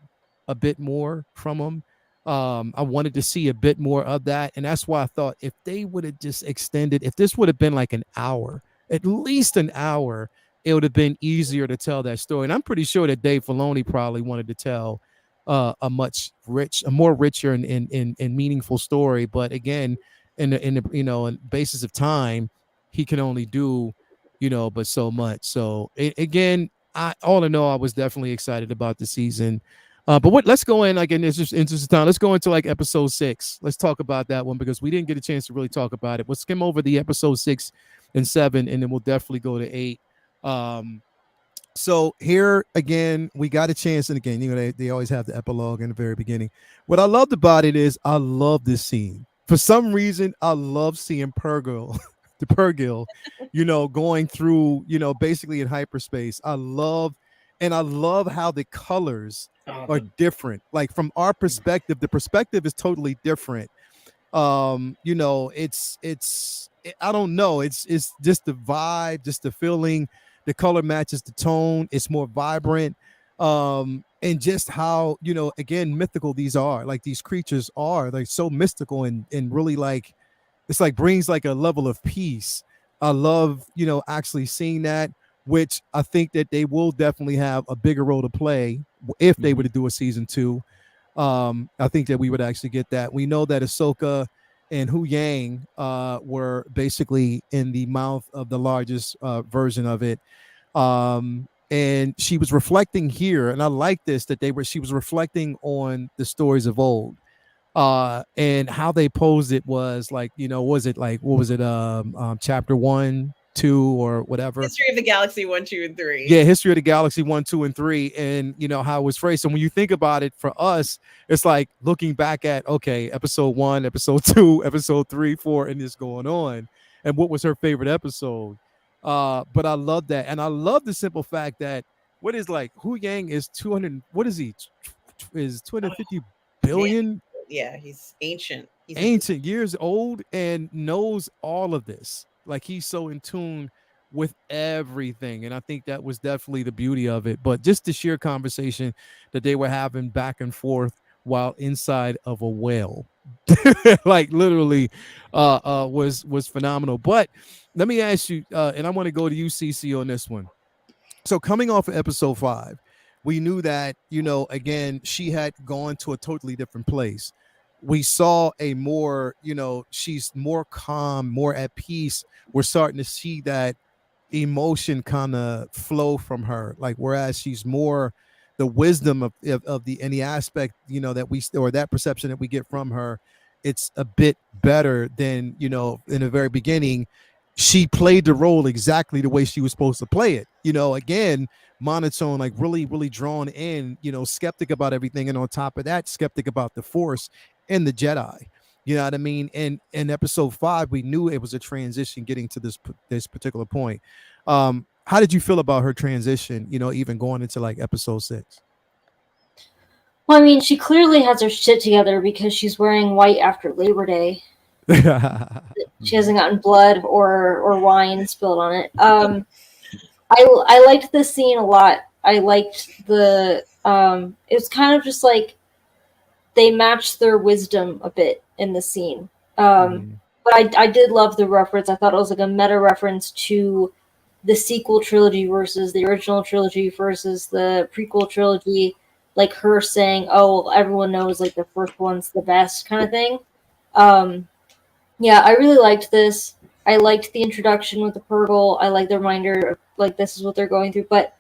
a bit more from them. I wanted to see a bit more of that. And that's why I thought if they would have just extended, if this would have been like an hour, at least an hour, it would have been easier to tell that story. And I'm pretty sure that Dave Filoni probably wanted to tell a more richer and meaningful story. But again, in the basis of time, he can only do, but so much. So again, all in all, I was definitely excited about the season. But let's go in, like, in this interest of time, let's go into like episode 6. Let's talk about that one, because we didn't get a chance to really talk about it. We'll skim over the episode 6 and 7, and then we'll definitely go to 8. So here again, we got a chance, and again, they always have the epilogue in the very beginning. What I loved about it is I love this scene. For some reason, I love seeing Purrgil, the Purrgil, going through, basically in hyperspace. I love how the colors are different. Like from our perspective, the perspective is totally different. I don't know. It's just the vibe, just the feeling. The color matches the tone. It's more vibrant. And just how, again, mythical these are. Like these creatures are like so mystical and really like, it's like brings like a level of peace. I love, actually seeing that, which I think that they will definitely have a bigger role to play if they were to do a season 2. I think that we would actually get that. We know that Ahsoka and Hu Yang were basically in the mouth of the largest version of it. And she was reflecting here, and I like this, that she was reflecting on the stories of old. And how they posed it was like, was it like, what was it? Chapter 1, 2, or whatever. History of the Galaxy 1, 2, and 3. Yeah, History of the Galaxy 1, 2, and 3, and how it was phrased. So when you think about it, for us, it's like looking back at, okay, episode 1, episode 2, episode 3, 4, and this going on, and what was her favorite episode. But I love that, and I love the simple fact that what is like Hu Yang is 200. What is he? Is 250 billion? Yeah, he's ancient. He's ancient, years old, and knows all of this. Like he's so in tune with everything. And I think that was definitely the beauty of it. But just the sheer conversation that they were having back and forth while inside of a whale. Like literally was phenomenal. But let me ask you, and I want to go to you, CC, on this one. So coming off of episode 5, we knew that, again, she had gone to a totally different place. We saw a more, she's more calm, more at peace. We're starting to see that emotion kind of flow from her, like whereas she's more the wisdom of the any aspect, that we, or that perception that we get from her, it's a bit better than, in the very beginning. She played the role exactly the way she was supposed to play it, again, monotone, like really really drawn in, skeptic about everything, and on top of that, skeptic about the Force and the Jedi. You know what I mean? And in episode 5, we knew it was a transition getting to this particular point. How did you feel about her transition, even going into like episode 6? Well, I mean, she clearly has her shit together because she's wearing white after Labor Day. She hasn't gotten blood or wine spilled on it. I liked this scene a lot. I liked the it was kind of just like they matched their wisdom a bit in the scene. But I did love the reference. I thought it was like a meta reference to the sequel trilogy versus the original trilogy versus the prequel trilogy. Like her saying, "Oh, everyone knows like the first one's the best," kind of thing. Yeah, I really liked this. I liked the introduction with the Purgle. I like the reminder of, like, this is what they're going through. But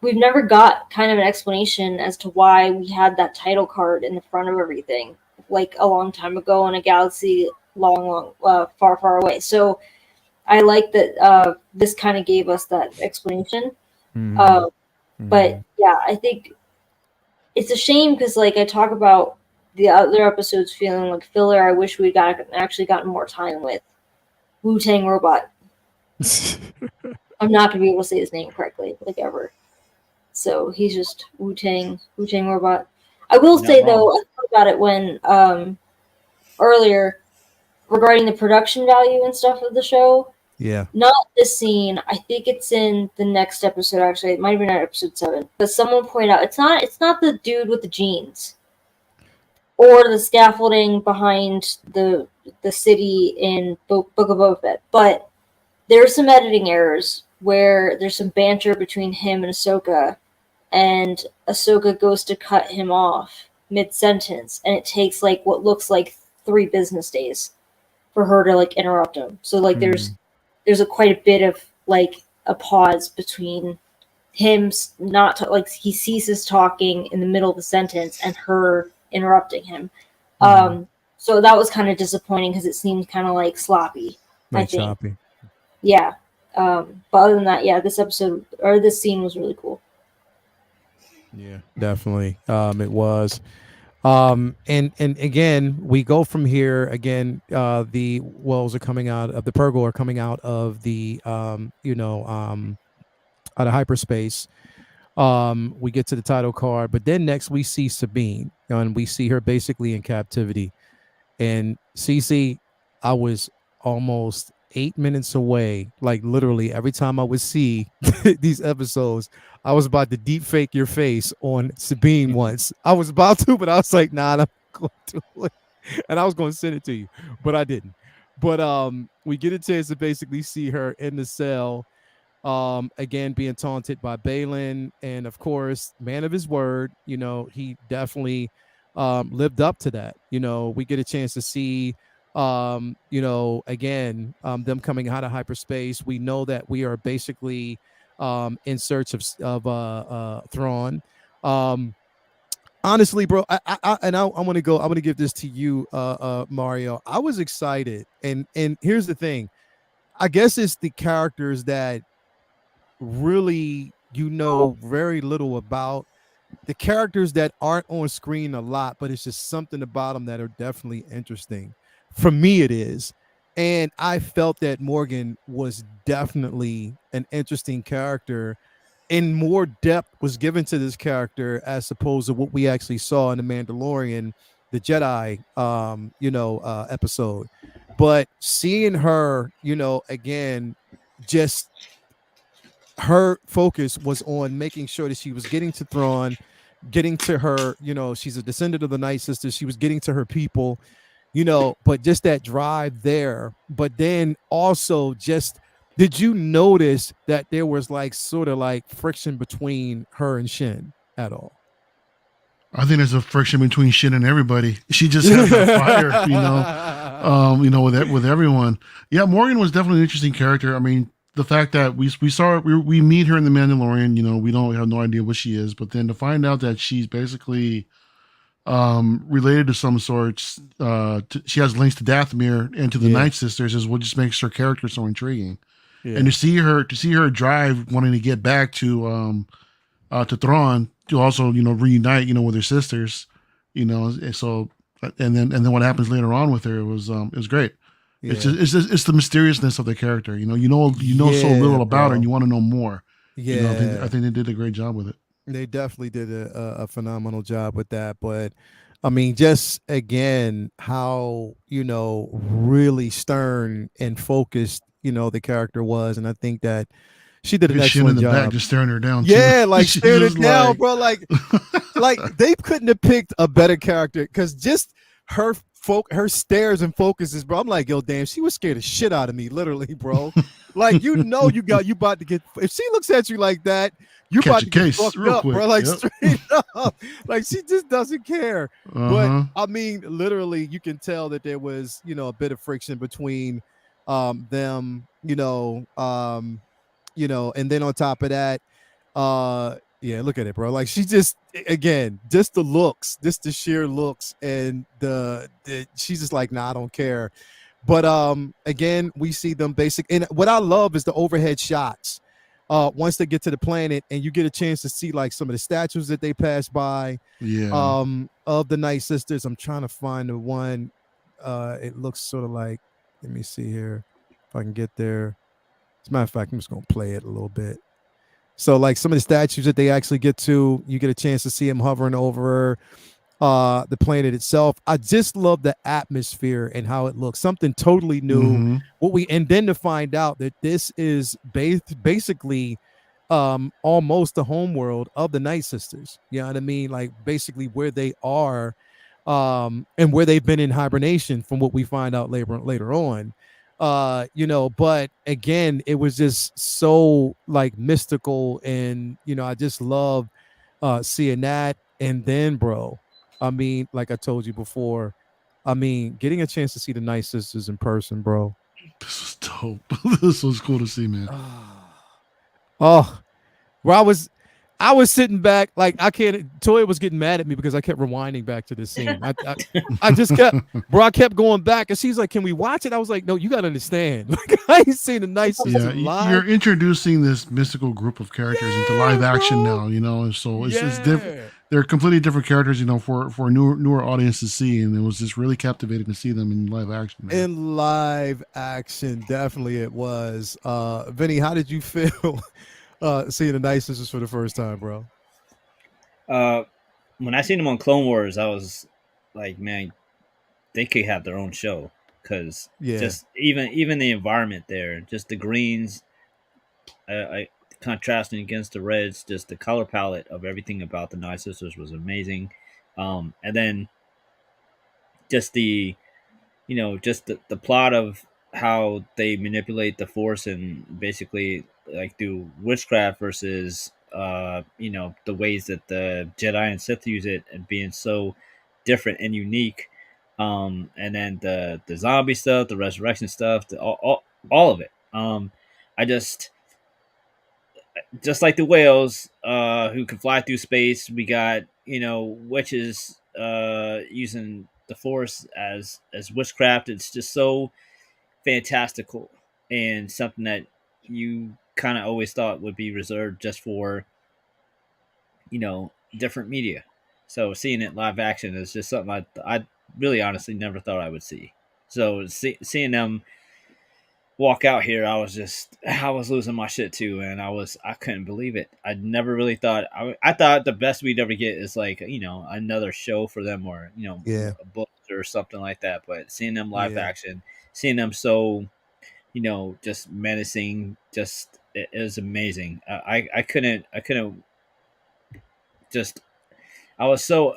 we've never got kind of an explanation as to why we had that title card in the front of everything, like a long time ago in a galaxy long, far, far away. So I like that this kind of gave us that explanation. But yeah, I think it's a shame because, like, I talk about the other episodes feeling like filler. I wish we actually gotten more time with Wu-Tang Robot. I'm not gonna be able to say his name correctly, like, ever. So he's just Wu-Tang Robot. I will say though, I thought about it when earlier regarding the production value and stuff of the show. Yeah. Not this scene. I think it's in the next episode. Actually, it might have been at episode 7. But someone pointed out it's not the dude with the jeans or the scaffolding behind the city in Book of Boba Fett. But there's some editing errors where there's some banter between him and Ahsoka, and Ahsoka goes to cut him off mid-sentence, and it takes like what looks like 3 business days for her to like interrupt him. So like there's quite a bit of like a pause between him like he ceases talking in the middle of the sentence and her interrupting him. So that was kind of disappointing because it seemed kind of like sloppy. Like I think. choppy. Yeah. But other than that, yeah, this scene was really cool. Yeah, definitely. It was. And again, we go from here again. The wells are coming out of the Purgle are coming out of the out of hyperspace. We get to the title card, but then next we see Sabine, and we see her basically in captivity. And CC, I was almost 8 minutes away. Like literally every time I would see these episodes, I was about to deep fake your face on Sabine once. I was about to, but I was like, nah, I'm going to do it. And I was going to send it to you, but I didn't. But we get a chance to basically see her in the cell, again being taunted by Balin, and of course, man of his word, he definitely lived up to that. We get a chance to see again, them coming out of hyperspace. We know that we are basically in search of Thrawn. Honestly, bro, I want to go. I want to give this to you, Mario. I was excited, and here's the thing. I guess it's the characters that really very little about. The characters that aren't on screen a lot, but it's just something about them that are definitely interesting. For me, it is. And I felt that Morgan was definitely an interesting character, and more depth was given to this character as opposed to what we actually saw in The Mandalorian, the Jedi, episode. But seeing her, again, just her focus was on making sure that she was getting to Thrawn, getting to her, she's a descendant of the Night Sisters. She was getting to her people, but just that drive there. But then also just, did you notice that there was like sort of like friction between her and Shin at all? I think there's a friction between Shin and everybody. She just has that fire, with everyone. Yeah, Morgan was definitely an interesting character. I mean, the fact that we meet her in the Mandalorian, we don't have no idea what she is, but then to find out that she's basically related to some sorts, she has links to Dathomir and to the Night Sisters, is what just makes her character so intriguing. Yeah. And to see her drive, wanting to get back to Thrawn, to also reunite with her sisters, so and then what happens later on with her, it was great. Yeah. It's the mysteriousness of the character, so little about her, and you want to know more. Yeah, I think they did a great job with it. They definitely did a phenomenal job with that. But I mean, just again, how really stern and focused the character was, and I think that she did an excellent in the job. Back just staring her down. Yeah, too. like staring her down, bro. Like they couldn't have picked a better character, because just her stares and focuses, bro. I'm like, yo, damn, she was scared the shit out of me, literally, bro. Like, you about to get, if she looks at you like that, you about to get fucked up, quick. Bro. Like, straight up. Like, she just doesn't care. But I mean, literally, you can tell that there was, a bit of friction between them, and then on top of that, yeah, look at it, bro. Like, she just, again, just the looks, just the sheer looks, and she's just like, nah, I don't care. But again, we see them and what I love is the overhead shots. Once they get to the planet, and you get a chance to see like some of the statues that they pass by, of the Night Sisters. I'm trying to find the one. It looks sort of like, let me see here if I can get there. As a matter of fact, I'm just gonna play it a little bit. So, like, some of the statues that they actually get to, you get a chance to see them hovering over the planet itself. I just love the atmosphere and how it looks. Something totally new. And then to find out that this is basically almost the home world of the Night Sisters. You know what I mean? Like, basically where they are, and where they've been in hibernation, from what we find out later on. But again, it was just so like mystical, and I just love seeing that. And then, bro, I mean, like I told you before, I mean, getting a chance to see the Night Sisters in person, bro. This was dope. This was cool to see, man. Oh, where I was sitting back, like, I can't. Toya was getting mad at me because I kept rewinding back to this scene. I just kept, bro. I kept going back, and she's like, "Can we watch it?" I was like, "No, you gotta understand. Like, I ain't seen the Night Sisters live." You're introducing this mystical group of characters into live action now, and so it's different. They're completely different characters, for a newer audience to see, and it was just really captivating to see them in live action. Man. In live action, definitely it was. Vinny, how did you feel? Seeing the Night Sisters for the first time, bro? When I seen them on Clone Wars, I was like, man, they could have their own show, because just even the environment there, just the greens, contrasting against the reds, just the color palette of everything about the Night Sisters was amazing. And then just the plot of how they manipulate the Force, and basically like do witchcraft versus the ways that the Jedi and Sith use it, and being so different and unique. And then the zombie stuff, the resurrection stuff, all of it. I just like the whales who can fly through space. We got witches using the Force as witchcraft. It's just so fantastical, and something that you kind of always thought would be reserved just for different media. So seeing it live action is just something I really honestly never thought I would see. So seeing them walk out here, I was losing my shit too, and I couldn't believe it. I never really thought I thought the best we'd ever get is like another show for them, or a book or something like that. But seeing them live action, seeing them so just menacing, it is amazing. I couldn't just I was so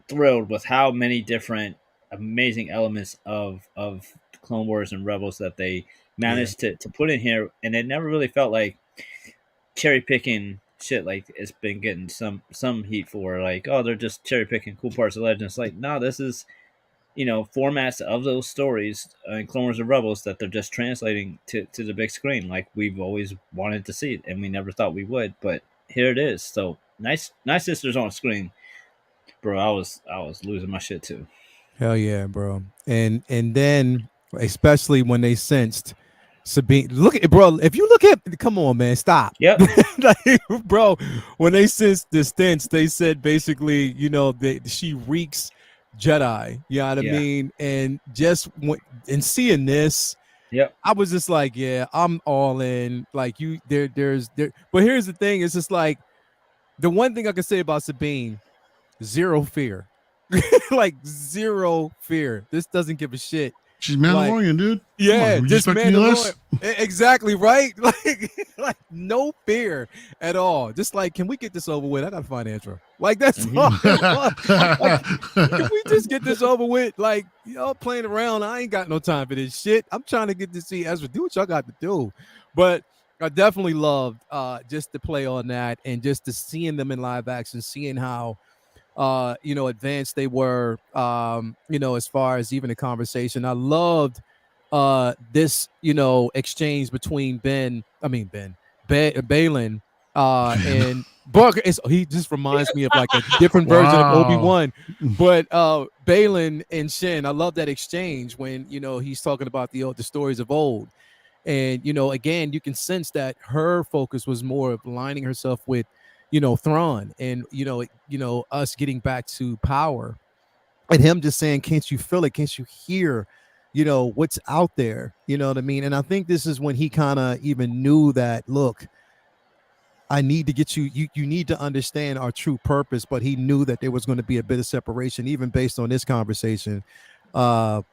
thrilled with how many different amazing elements of Clone Wars and Rebels that they managed to put in here, and it never really felt like cherry picking shit like it's been getting some heat for, like, oh, they're just cherry picking cool parts of Legends. Like, no, this is, formats of those stories in Clone Wars and Rebels that they're just translating to the big screen like we've always wanted to see it, and we never thought we would, but here it is. So nice sisters on screen, bro. I was losing my shit too. Hell yeah, bro. And then especially when they sensed Sabine. Look at, bro. If you look at, come on, man, stop. Yep. Like, bro, when they sensed the stench, they said basically, she reeks Jedi. You know what I mean? And just and seeing this, Yep. I was just like, yeah, I'm all in. Like there's. But here's the thing: it's just like the one thing I can say about Sabine, zero fear. Like zero fear. This doesn't give a shit. She's Mandalorian, like, dude. Yeah, on, just Mandalorian. Less? Exactly, right? Like no fear at all. Just like, can we get this over with? I gotta find Andrew. Like that's all. Like, can we just get this over with? Like, y'all playing around. I ain't got no time for this shit. I'm trying to get to see Ezra do what y'all got to do. But I definitely loved just to play on that and just to seeing them in live action, seeing how advanced they were, as far as even the conversation. I loved this, exchange between Balin and Buck. He just reminds me of like a different version of Obi-Wan, but Balin and Shin. I love that exchange when he's talking about the stories of old, and again you can sense that her focus was more of aligning herself with Thrawn and us getting back to power, and him just saying, can't you feel it, can't you hear what's out there, you know what I mean? And I think this is when he kind of even knew that, look, I need to get you need to understand our true purpose. But he knew that there was going to be a bit of separation even based on this conversation. But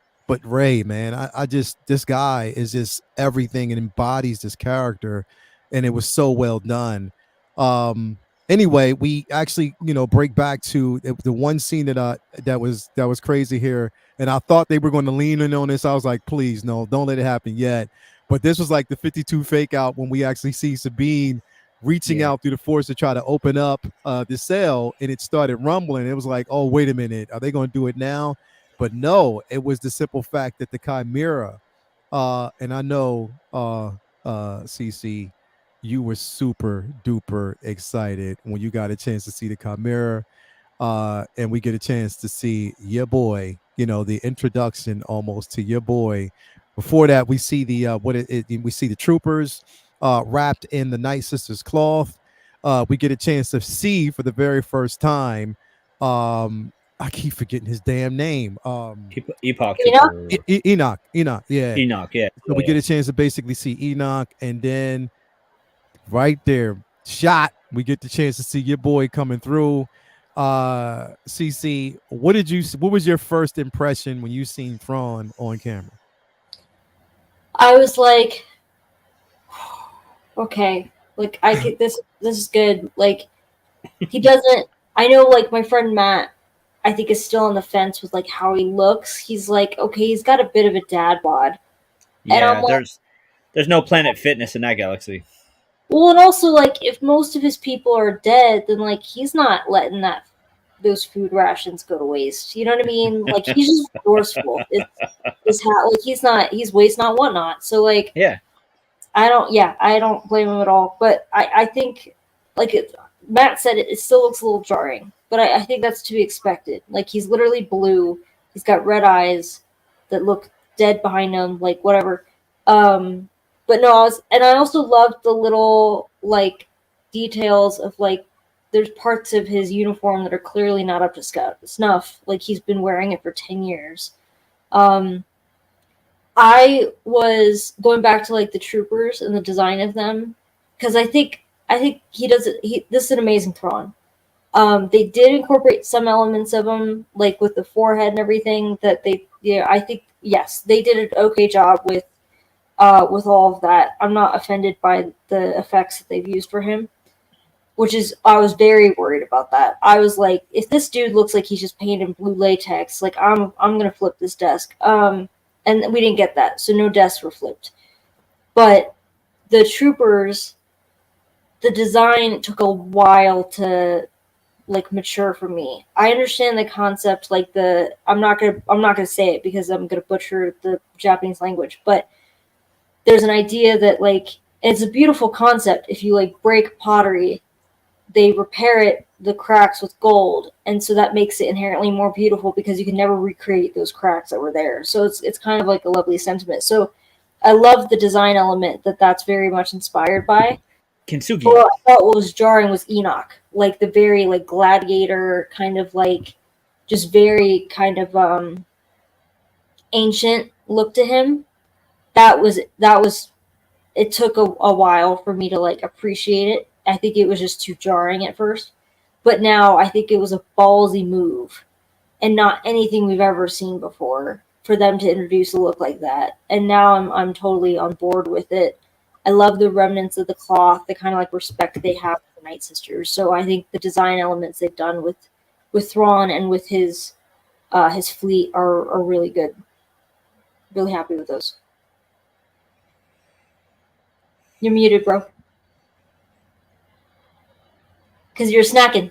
Rey, man, I just, this guy is just everything and embodies this character, and it was so well done. Anyway, we actually, break back to the one scene that was crazy here, and I thought they were going to lean in on this. I was like, please, no, don't let it happen yet. But this was like the 52 fake out when we actually see Sabine reaching out through the force to try to open up the cell, and it started rumbling. It was like, oh, wait a minute, are they going to do it now? But no, it was the simple fact that the Chimera, and I know, CC, you were super duper excited when you got a chance to see the Chimera, and we get a chance to see your boy, the introduction almost to your boy. Before that, we see we see the troopers wrapped in the Night Sisters cloth. We get a chance to see for the very first time, I keep forgetting his damn name. Epoch. Enoch. Yeah. Enoch. Yeah. So we get a chance to basically see Enoch, and then right there, shot. We get the chance to see your boy coming through. CC, what was your first impression when you seen Thrawn on camera? I was like, okay, like I get this is good. Like, he doesn't, I know, like, my friend Matt, I think, is still on the fence with like how he looks. He's like, okay, he's got a bit of a dad bod. Yeah, there's no Planet Fitness in that galaxy. Well, and also, like, if most of his people are dead, then like he's not letting those food rations go to waste. You know what I mean? Like, he's just resourceful. It's how, like, he's waste not, want not. So like, yeah, I don't blame him at all. But I think, like Matt said, it still looks a little jarring. But I think that's to be expected. Like, he's literally blue. He's got red eyes that look dead behind him, like, whatever. But no, I also loved the little, like, details of, like, there's parts of his uniform that are clearly not up to snuff. Like, he's been wearing it for 10 years. I was going back to, like, the troopers and the design of them, because I think this is an amazing Thrawn. They did incorporate some elements of them, like with the forehead and everything. I think, yes, they did an okay job with all of that. I'm not offended by the effects that they've used for him. which is, I was very worried about that. I was like, if this dude looks like he's just painted in blue latex, like I'm gonna flip this desk. And we didn't get that, so no desks were flipped. But the troopers, the design took a while to like mature for me. I understand the concept, like I'm not gonna say it because I'm gonna butcher the Japanese language, but there's an idea that like it's a beautiful concept. If you like break pottery, they repair it, the cracks, with gold, and so that makes it inherently more beautiful because you can never recreate those cracks that were there. So it's kind of like a lovely sentiment. So I love the design element that's very much inspired by. Kintsugi. But what I thought was jarring was Enoch, like the very like gladiator kind of like, just very kind of ancient look to him. That was it took a while for me to like appreciate it. I think it was just too jarring at first, but now I think it was a ballsy move and not anything we've ever seen before for them to introduce a look like that. And now I'm totally on board with it. I love the remnants of the cloth, the kind of like respect they have for the Night Sisters. So I think the design elements they've done with Thrawn and with his fleet are really good. Really happy with those. You're muted, bro. Because you're snacking.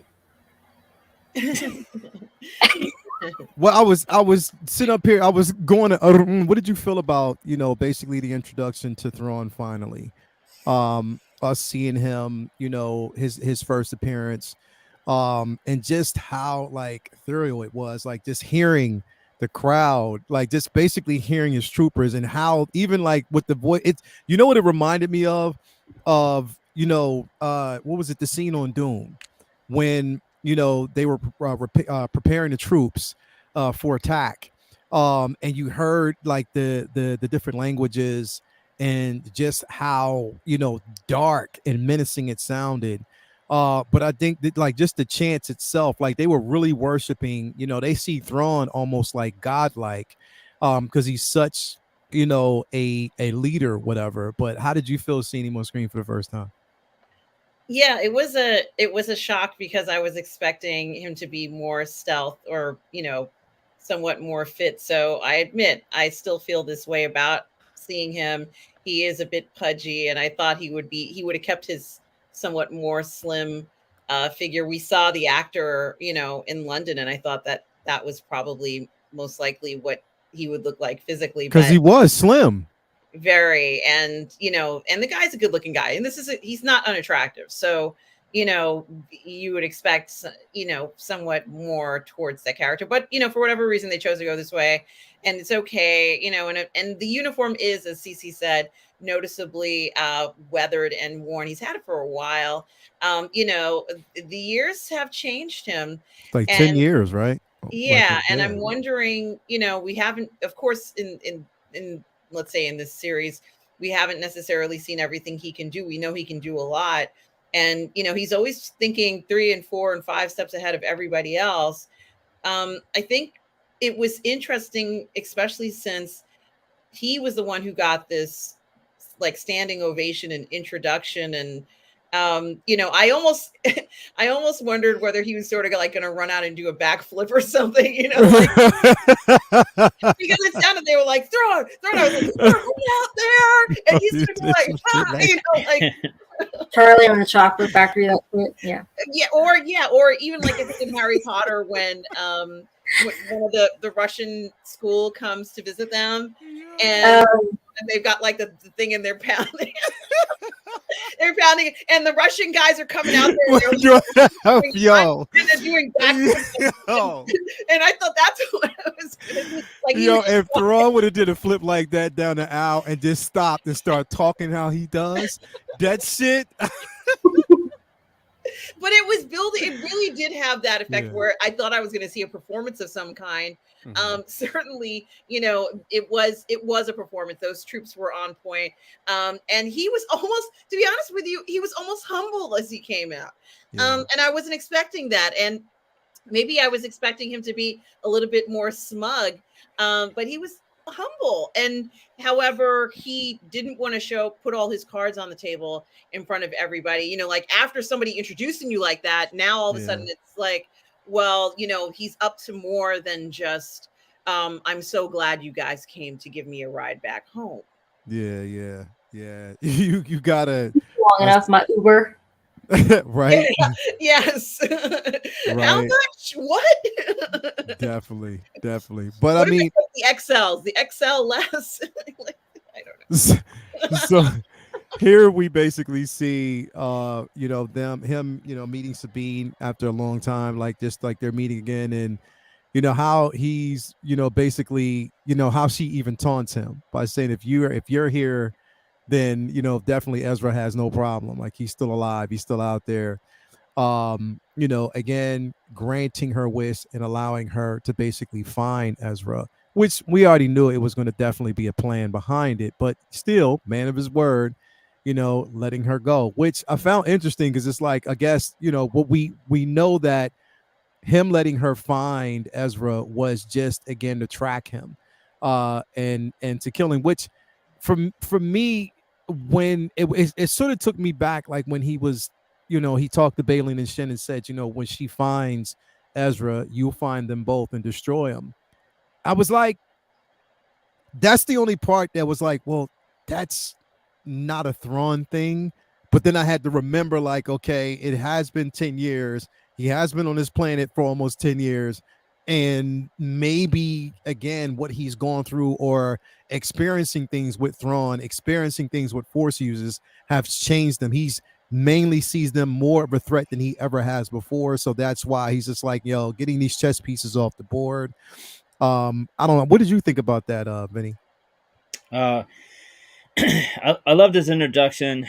Well, I was sitting up here. I was going to. What did you feel about basically the introduction to Thrawn finally? Us seeing him, his first appearance, and just how like thorough it was, like just hearing the crowd, like just basically hearing his troopers, and how even like with the voice, it's what it reminded me of what was it, the scene on Doom when they were preparing the troops for attack, and you heard like the different languages and just how dark and menacing it sounded. But I think that like just the chants itself, like they were really worshiping, they see Thrawn almost like godlike, because he's such a leader, whatever. But how did you feel seeing him on screen for the first time? Yeah, it was a shock because I was expecting him to be more stealth or, somewhat more fit. So I admit I still feel this way about seeing him. He is a bit pudgy, and I thought he would have kept his somewhat more slim figure. We saw the actor, in London, and I thought that was probably most likely what he would look like physically, Because but he was slim. very, and and the guy's a good looking guy, and he's not unattractive, so you would expect somewhat more towards that character, but for whatever reason they chose to go this way, and it's okay, and the uniform is, as Cece said, noticeably weathered and worn. He's had it for a while. The years have changed him, It's like 10 and years, right? yeah, and I'm wondering, we haven't, of course, in let's say in this series, we haven't necessarily seen everything he can do. We know he can do a lot, and he's always thinking 3 and 4 and 5 steps ahead of everybody else. I think it was interesting, especially since he was the one who got this like standing ovation and introduction, and I almost I almost wondered whether he was sort of like going to run out and do a backflip or something, like, because it sounded, they were like Thrawn. I was like, Thrawn out there, and he's going to be like, like Charlie on the Chocolate Factory. That yeah, or even like if it's in Harry Potter when one of the Russian school comes to visit them, and they've got like the thing in their pounding. They're pounding, and the Russian guys are coming out there. And they're doing backflips. And I thought that's what it was going to be. Like, if Thrawn would have did a flip like that down the aisle and just stopped and start talking how he does, that shit. But it was building. It really did have that effect where I thought I was going to see a performance of some kind. Certainly, it was a performance. Those troops were on point. And he was almost, to be honest with you, he was almost humble as he came out. And I wasn't expecting that. And maybe I was expecting him to be a little bit more smug. But he was humble. And however, he didn't want to put all his cards on the table in front of everybody. You know, like after somebody introducing you like that, now all of a sudden it's like, well, you know, he's up to more than just, I'm so glad you guys came to give me a ride back home. Yeah. You gotta long enough, my Uber. right? Yeah, yes. Right. How much? What? Definitely. But What I mean, the XLs? The XL less? Like, I don't know. so here we basically see you know him you know meeting Sabine after a long time, like just like they're meeting again, and you know how he's you know basically you know how she even taunts him by saying if you're here, then you know definitely Ezra has no problem, like he's still alive, he's still out there. You know, again, granting her wish and allowing her to basically find Ezra, which we already knew it was going to definitely be a plan behind it, but still, man of his word, you know, letting her go, which I found interesting because it's like, I guess, you know, what we know that him letting her find Ezra was just again to track him, and to kill him, which for me, when it sort of took me back, like when he was, you know, he talked to Balin and Shen and said, you know, when she finds Ezra, you'll find them both and destroy them. I was like, that's the only part that was like, well, that's not a Thrawn thing. But then I had to remember, like, okay, it has been 10 years. He has been on this planet for almost 10 years. And maybe, again, what he's gone through or experiencing things with Thrawn, experiencing things with Force users have changed them. He's mainly sees them more of a threat than he ever has before. So that's why he's just like, yo, getting these chess pieces off the board. I don't know. What did you think about that, Vinny? I loved his introduction.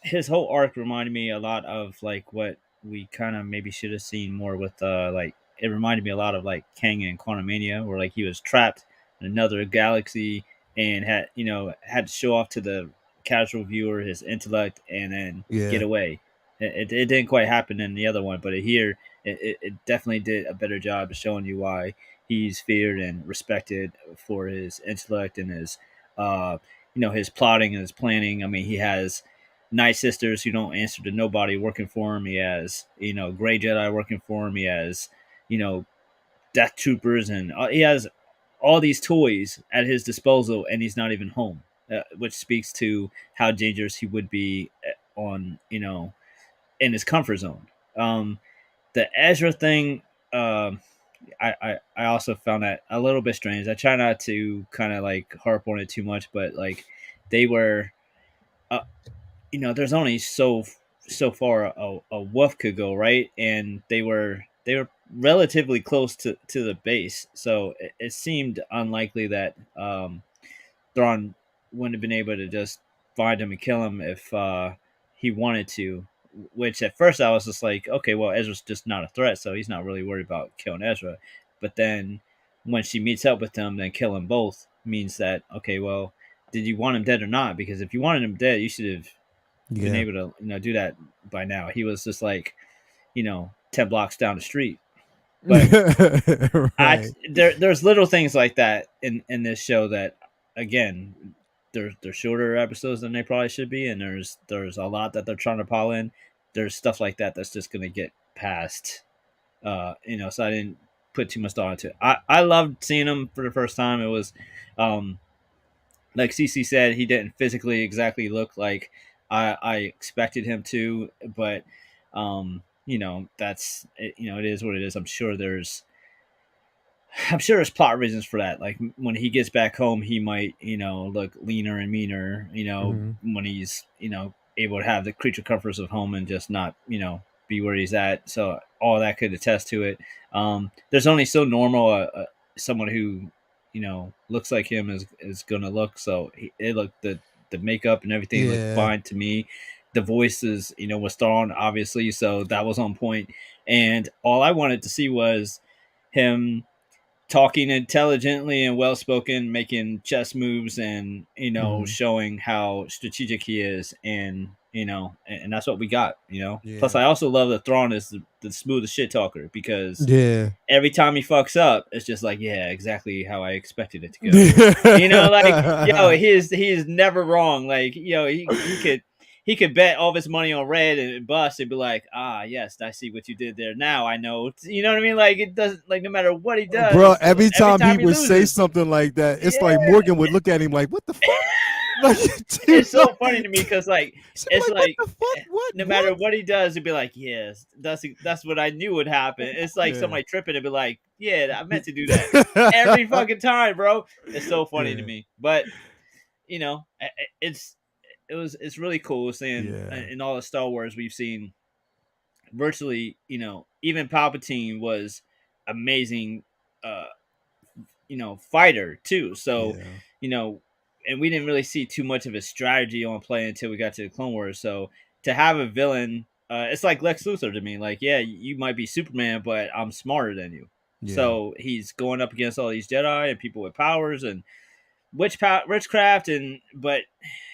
His whole arc reminded me a lot of like what we kind of maybe should have seen more with like it reminded me a lot of like Kang and Quantumania, where like he was trapped in another galaxy and had to show off to the casual viewer his intellect and then get away. It didn't quite happen in the other one, but here it definitely did a better job of showing you why he's feared and respected for his intellect and his his plotting and his planning. I mean, he has Night Sisters who don't answer to nobody working for him. He has, Gray Jedi working for him. He has, Death Troopers, and he has all these toys at his disposal, and he's not even home, which speaks to how dangerous he would be in his comfort zone. The Ezra thing, I also found that a little bit strange. I try not to kind of like harp on it too much, but like they were, there's only so far a wolf could go, right? And they were relatively close to the base, so it seemed unlikely that Thrawn wouldn't have been able to just find him and kill him if he wanted to. Which at first I was just like, okay, well, Ezra's just not a threat, so he's not really worried about killing Ezra. But then when she meets up with them, then killing both means that, okay, well, did you want him dead or not? Because if you wanted him dead, you should have been able to do that by now. He was just like 10 blocks down the street. But right. There's little things like that in this show that, again, they're shorter episodes than they probably should be, and there's a lot that they're trying to pile in. There's stuff like that that's just gonna get past, so I didn't put too much thought into it. I loved seeing him for the first time. It was, like CC said, he didn't physically exactly look like I expected him to, but that's it, it is what it is. I'm sure there's plot reasons for that. Like when he gets back home, he might, look leaner and meaner, when he's, able to have the creature comforts of home and just not, be where he's at. So all that could attest to it. There's only so normal someone who, looks like him is going to look. So it looked the makeup and everything looked fine to me. The voices, was Thrawn, obviously. So that was on point. And all I wanted to see was him talking intelligently and well spoken, making chess moves, and showing how strategic he is, and and that's what we got. Yeah. Plus, I also love that Thrawn is the smoothest shit talker because Yeah. every time he fucks up, it's just like, yeah, exactly how I expected it to go. Like, he is never wrong. Like, he could bet all of his money on red and bust and be like, yes, I see what you did there. Now I know. You know what I mean? Like, it doesn't, like, no matter what he does, bro. Every time he would loses, say something like that, it's like Morgan would look at him like, "What the fuck?" Like, it's so funny to me because like it's like what the fuck? What? no matter what he does, he'd be like, yes, that's what I knew would happen. It's like somebody tripping and be like, yeah, I meant to do that every fucking time, bro. It's so funny to me, but it's really cool seeing in all the Star Wars we've seen. Virtually, even Palpatine was amazing, fighter too. So, and we didn't really see too much of his strategy on play until we got to the Clone Wars. So to have a villain, it's like Lex Luthor to me. Like, yeah, you might be Superman, but I'm smarter than you. Yeah. So he's going up against all these Jedi and people with powers and witchcraft, but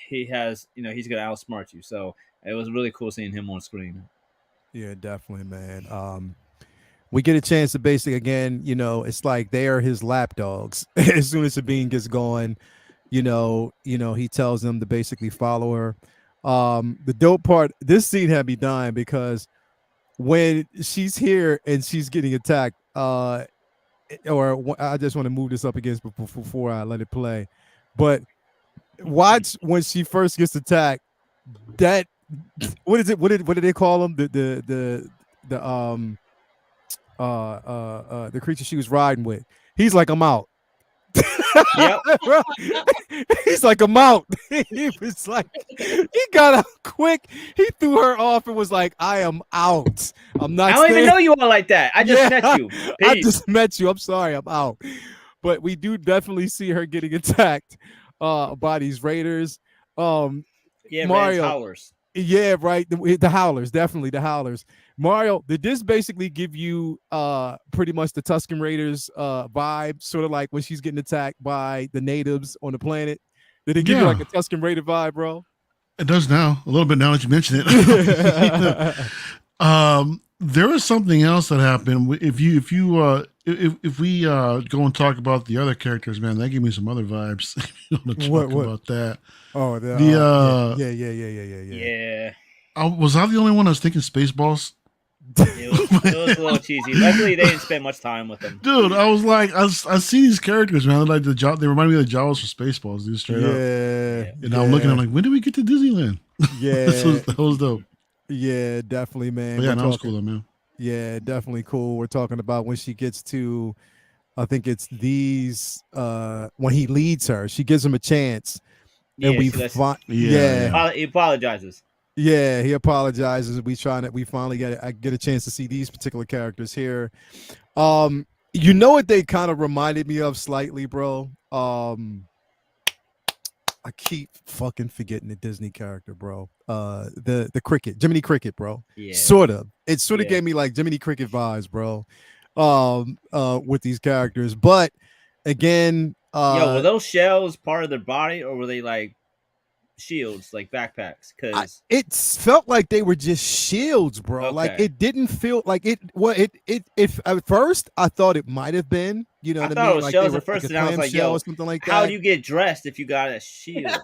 he has, he's gonna outsmart you. So it was really cool seeing him on screen. Yeah, definitely, man. We get a chance to basically, again, it's like they are his lapdogs. As soon as Sabine gets going, he tells them to basically follow her. The dope part, this scene had me dying because when she's here and she's getting attacked, or I just want to move this up against before I let it play. But watch when she first gets attacked. That what is it? What did they call him? The creature she was riding with. He's like, I'm out. Yep. He's like, I'm out. He was like, he got out quick. He threw her off and was like, I am out. I'm not. I don't even know you all like that. I just met you. Peace. I just met you. I'm sorry. I'm out. But we do definitely see her getting attacked by these raiders. Mario. Howlers. Yeah, right. The Howlers, definitely the Howlers. Mario, did this basically give you pretty much the Tusken Raiders vibe, sort of like when she's getting attacked by the natives on the planet? Did it give you like a Tusken Raider vibe, bro? It does now, a little bit now that you mention it. There was something else that happened. If we go and talk about the other characters, man, that gave me some other vibes. You want to talk about that? Oh, yeah. Was I the only one that was thinking Spaceballs? It was a little cheesy. Luckily, they didn't spend much time with them. Dude, I was like, I see these characters, man. They're like they remind me of the Jawas for Spaceballs, dude, straight up. And I'm looking, I'm like, when did we get to Disneyland? Yeah. that was dope. Yeah, definitely, man. But yeah, that was cool, though, man. Yeah, definitely cool. We're talking about when she gets to, I think it's these, when he leads her, she gives him a chance. And he apologizes. Yeah, he apologizes. We finally get a chance to see these particular characters here. You know what they kind of reminded me of slightly, bro? I keep fucking forgetting the Disney character, bro. The Cricket, Jiminy Cricket, bro. Yeah. Sort of. It sort of gave me like Jiminy Cricket vibes, bro. With these characters, but again, were those shells part of their body, or were they like shields, like backpacks? Because it felt like they were just shields, bro. Okay. Like it didn't feel like it. Well, it at first I thought it might have been. You know what I mean? It was like shells at first, and I was like, "Yo, or something like that." How do you get dressed if you got a shield?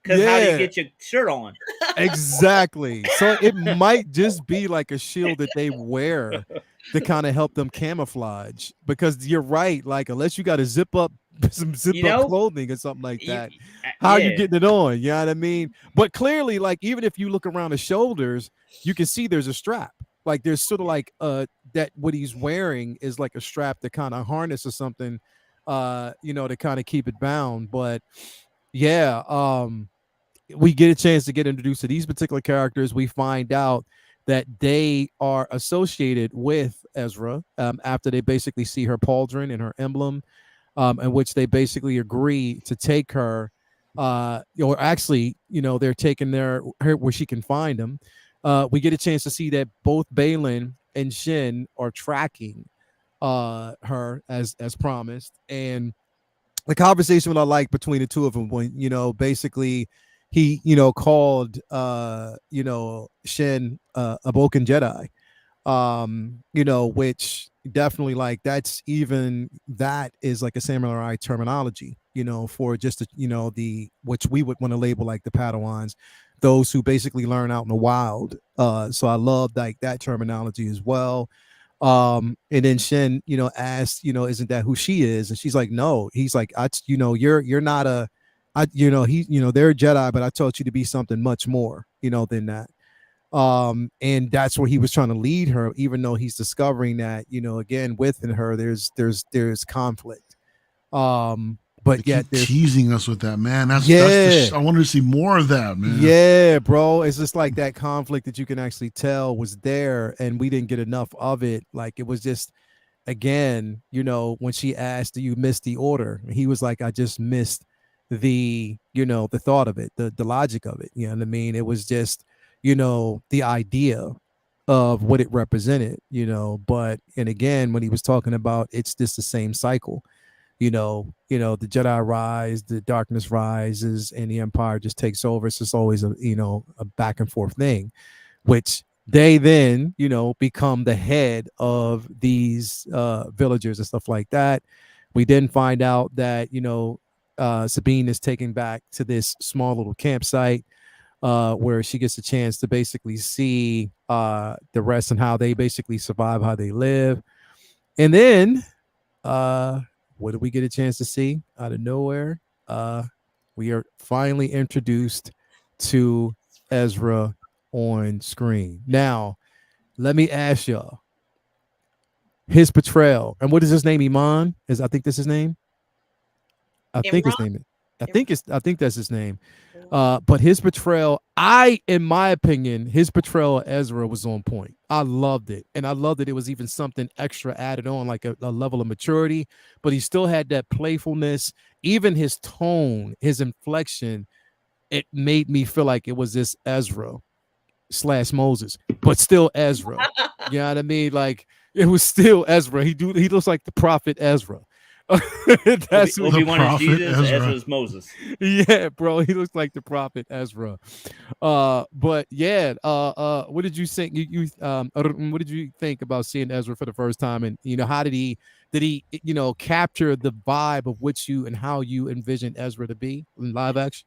Because how do you get your shirt on? Exactly. So it might just be like a shield that they wear to kind of help them camouflage. Because you're right. Like unless you got to zip up some up clothing or something like that, how are you getting it on? You know what I mean? But clearly, like even if you look around the shoulders, you can see there's a strap. Like there's sort of like that what he's wearing is like a strap to kind of harness or something, to kind of keep it bound. But yeah, we get a chance to get introduced to these particular characters. We find out that they are associated with Ezra after they basically see her pauldron and her emblem, in which they basically agree to take her, or actually, they're taking her where she can find them. We get a chance to see that both Baylan and Shin are tracking her as promised, and the conversation that I like between the two of them when basically he called Shin a broken Jedi, which definitely like that is like a samurai terminology, for just the which we would want to label like the Padawans, those who basically learn out in the wild. So I love like that terminology as well. And then Shin, asked, isn't that who she is? And she's like, no. He's like, you're not a, they're a Jedi, but I taught you to be something much more, than that. And that's where he was trying to lead her, even though he's discovering that, again, within her, there's conflict. But they yet keep teasing us with that, man. That's I wanted to see more of that, man. Yeah, bro. It's just like that conflict that you can actually tell was there, and we didn't get enough of it. Like it was just, again, when she asked, "Do you miss the order?" He was like, "I just missed the thought of it, the logic of it." You know what I mean? It was just, the idea of what it represented. But and again, when he was talking about, it's just the same cycle. The Jedi rise, the darkness rises, and the Empire just takes over. It's just always a back and forth thing, which they then, become the head of these villagers and stuff like that. We then find out that, Sabine is taken back to this small little campsite where she gets a chance to basically see the rest and how they basically survive, how they live. And then what did we get a chance to see out of nowhere? We are finally introduced to Ezra on screen. Now, let me ask y'all, his portrayal, and what is his name? Iman? I think that's his name. I think that's his name. But his portrayal, in my opinion, his portrayal of Ezra was on point. I loved it. And I loved that it was even something extra added on, like a level of maturity, but he still had that playfulness. Even his tone, his inflection, it made me feel like it was this Ezra / Moses, but still Ezra. You know what I mean? Like it was still Ezra. He looks like the prophet Ezra. That's Obi-Wan is Jesus, Ezra's Moses. Yeah, bro, he looks like the prophet Ezra. But yeah, what did you think? What did you think about seeing Ezra for the first time? And how did he capture the vibe of which you and how you envisioned Ezra to be in live action?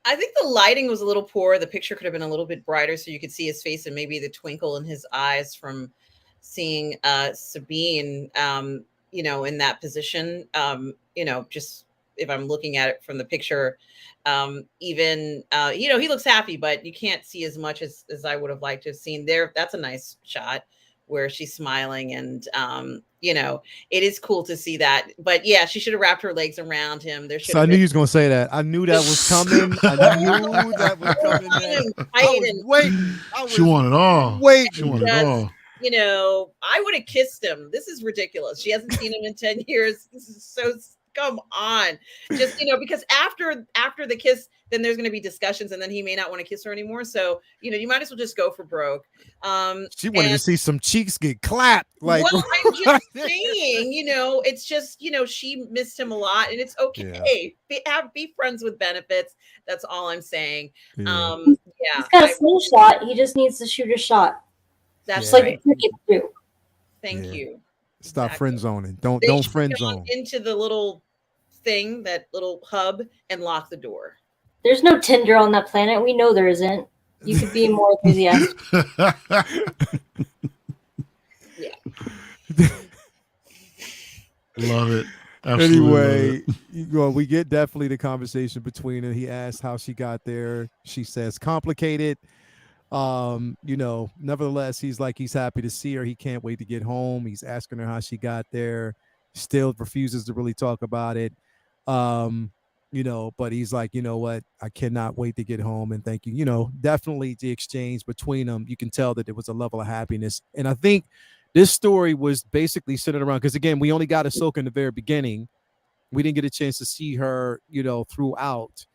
I think the lighting was a little poor. The picture could have been a little bit brighter so you could see his face and maybe the twinkle in his eyes from seeing Sabine in that position. Just if I'm looking at it from the picture, he looks happy, but you can't see as much as I would have liked to have seen there. That's a nice shot where she's smiling and it is cool to see that. But yeah, she should have wrapped her legs around him. So I knew you was gonna say that. I knew that was coming. I knew that was coming. I was waiting. She wanted all. She wanted all. I would have kissed him. This is ridiculous. She hasn't seen him in 10 years. This is so, come on. Just, because after the kiss, then there's going to be discussions and then he may not want to kiss her anymore. So, you might as well just go for broke. She wanted to see some cheeks get clapped. Like, well, I'm just saying, it's just, she missed him a lot and it's okay. Yeah. Be friends with benefits. That's all I'm saying. Yeah. He's got a slingshot. He just needs to shoot a shot. That's like a cricket do. Thank you. Stop friend zoning. Don't friend zone into the little thing, that little hub, and lock the door. There's no Tinder on that planet. We know there isn't. You could be more enthusiastic. Yeah. Love it. Absolutely anyway, we get definitely the conversation between her. He asked how she got there. She says complicated. Nevertheless, he's happy to see her. He can't wait to get home. He's asking her how she got there. Still refuses to really talk about it. But he's like, you know what? I cannot wait to get home and thank you. Definitely the exchange between them. You can tell that there was a level of happiness. And I think this story was basically centered around, because again, we only got Ahsoka in the very beginning. We didn't get a chance to see her, throughout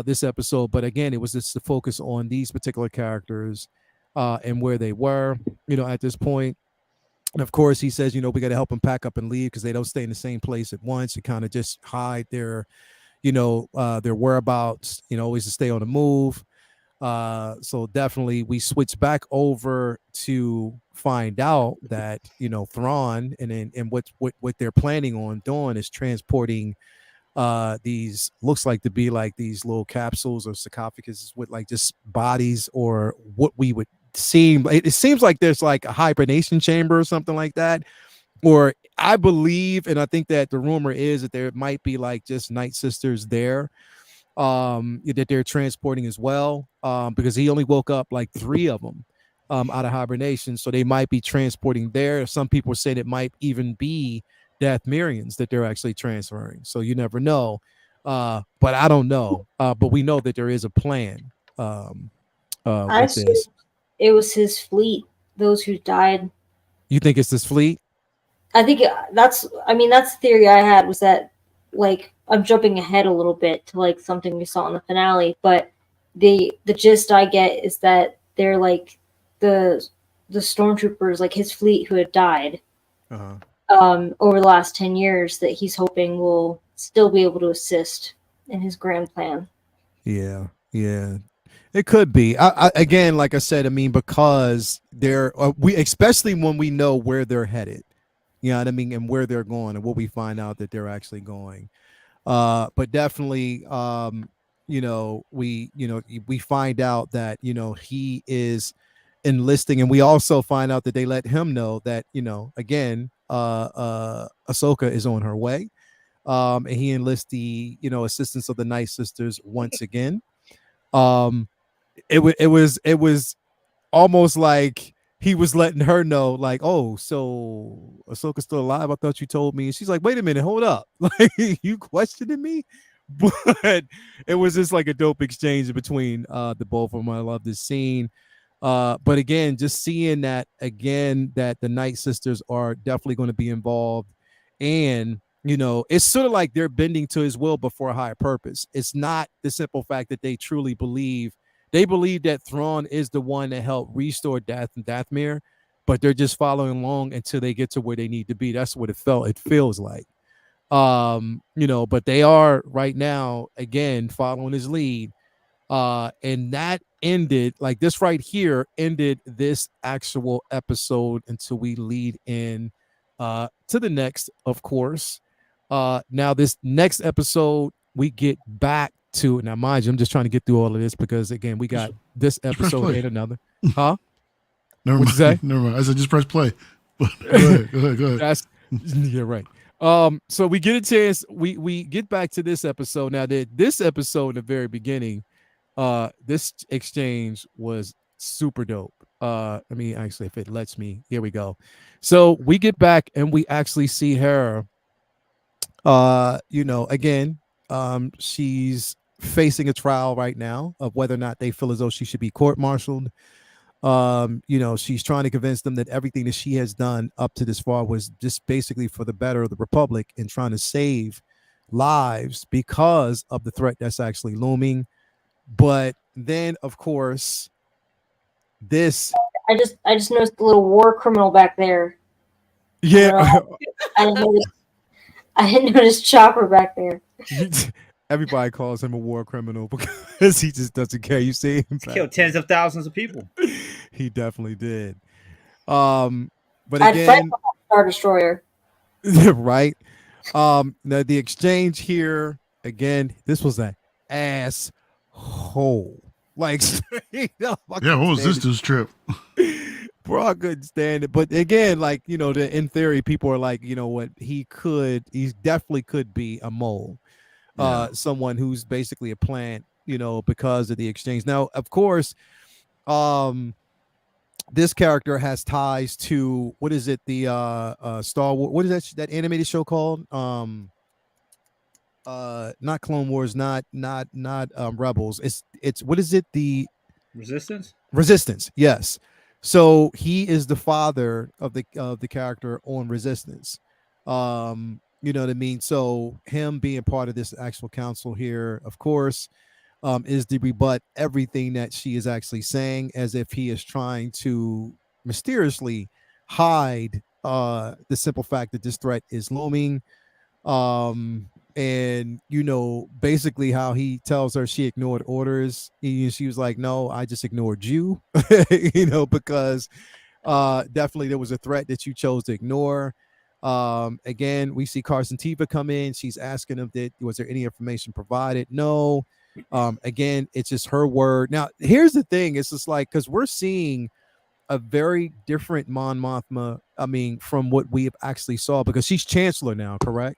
this episode, but again, it was just the focus on these particular characters and where they were, at this point. And of course, he says, we got to help them pack up and leave because they don't stay in the same place at once. You kind of just hide their, their whereabouts, always to stay on the move. So definitely we switch back over to find out that, Thrawn and what they're planning on doing is transporting these looks like to be like these little capsules or sarcophaguses with like just bodies, or what we would seem, it seems like there's like a hibernation chamber or something like that. Or I believe, and I think that the rumor is that there might be like just Night Sisters there, that they're transporting as well, because he only woke up like 3 of them out of hibernation, so they might be transporting there. Some people said it might even be Dathmerians that they're actually transferring, so you never know. But I don't know, but we know that there is a plan I with assume this. it was his fleet, those who died. You think it's this fleet? I think that's the theory I had, was that, like, I'm jumping ahead a little bit to like something we saw in the finale, but the gist I get is that they're like the stormtroopers, like his fleet who had died over the last 10 years, that he's hoping will still be able to assist in his grand plan. Yeah, it could be. Again, like I said, I mean, because they're we, especially when we know where they're headed, you know what I mean, and where they're going, and what we find out that they're actually going. But definitely, we find out that he is enlisting, and we also find out that they let him know that again, Ahsoka is on her way. And he enlists the assistance of the Night Sisters once again. It was almost like he was letting her know, like, oh, so Ahsoka's still alive? I thought you told me. And she's like, wait a minute, hold up. Like, you questioning me? But it was just like a dope exchange between the both of them. I love this scene. But again, just seeing that again, that the Night Sisters are definitely going to be involved. And it's sort of like they're bending to his will, but for a higher purpose. It's not the simple fact that they truly believe. They believe that Thrawn is the one that helped restore Dathomir, but they're just following along until they get to where they need to be. That's what it feels like. But they are right now, again, following his lead. And that ended, like, this right here ended this actual episode until we lead in to the next, of course. Now this next episode, we get back to, now mind you, I'm just trying to get through all of this because again, we got this episode and another. Huh? Never What'd you say? Never mind. I said just press play. Go ahead. That's yeah, right. So we get a chance, we get back to this episode. Now that this episode in the very beginning, this exchange was super dope. I mean, actually, if it lets me, here we go. So we get back and we actually see her. Again, she's facing a trial right now of whether or not they feel as though she should be court-martialed. She's trying to convince them that everything that she has done up to this far was just basically for the better of the Republic and trying to save lives because of the threat that's actually looming. But then, of course, this. I just noticed a little war criminal back there. Yeah. I didn't notice Chopper back there. Everybody calls him a war criminal because he just doesn't care. You see him killed tens of thousands of people. He definitely did. But I'd again, Star Destroyer. right. Now the exchange here again. This was an asshole. Like, yeah, what was this dude's trip? Bro, I couldn't stand it. But again, like, in theory, people are like, what, he definitely could be a mole. Someone who's basically a plant, because of the exchange. Now, of course, this character has ties to, what is it, the Star Wars, what is that animated show called? Not Clone Wars, not Rebels. It's what is it, the Resistance, yes. So he is the father of the character on Resistance. You know what I mean? So him being part of this actual council here, of course, is to rebut everything that she is actually saying, as if he is trying to mysteriously hide the simple fact that this threat is looming. and basically how he tells her she ignored orders. She was like, no, I just ignored you. Because definitely there was a threat that you chose to ignore. Again, we see Carson Teva come in. She's asking him, was there any information provided? No. Again, it's just her word. Now here's the thing, it's just like, because we're seeing a very different Mon Mothma, from what we have actually saw, because she's Chancellor now, correct?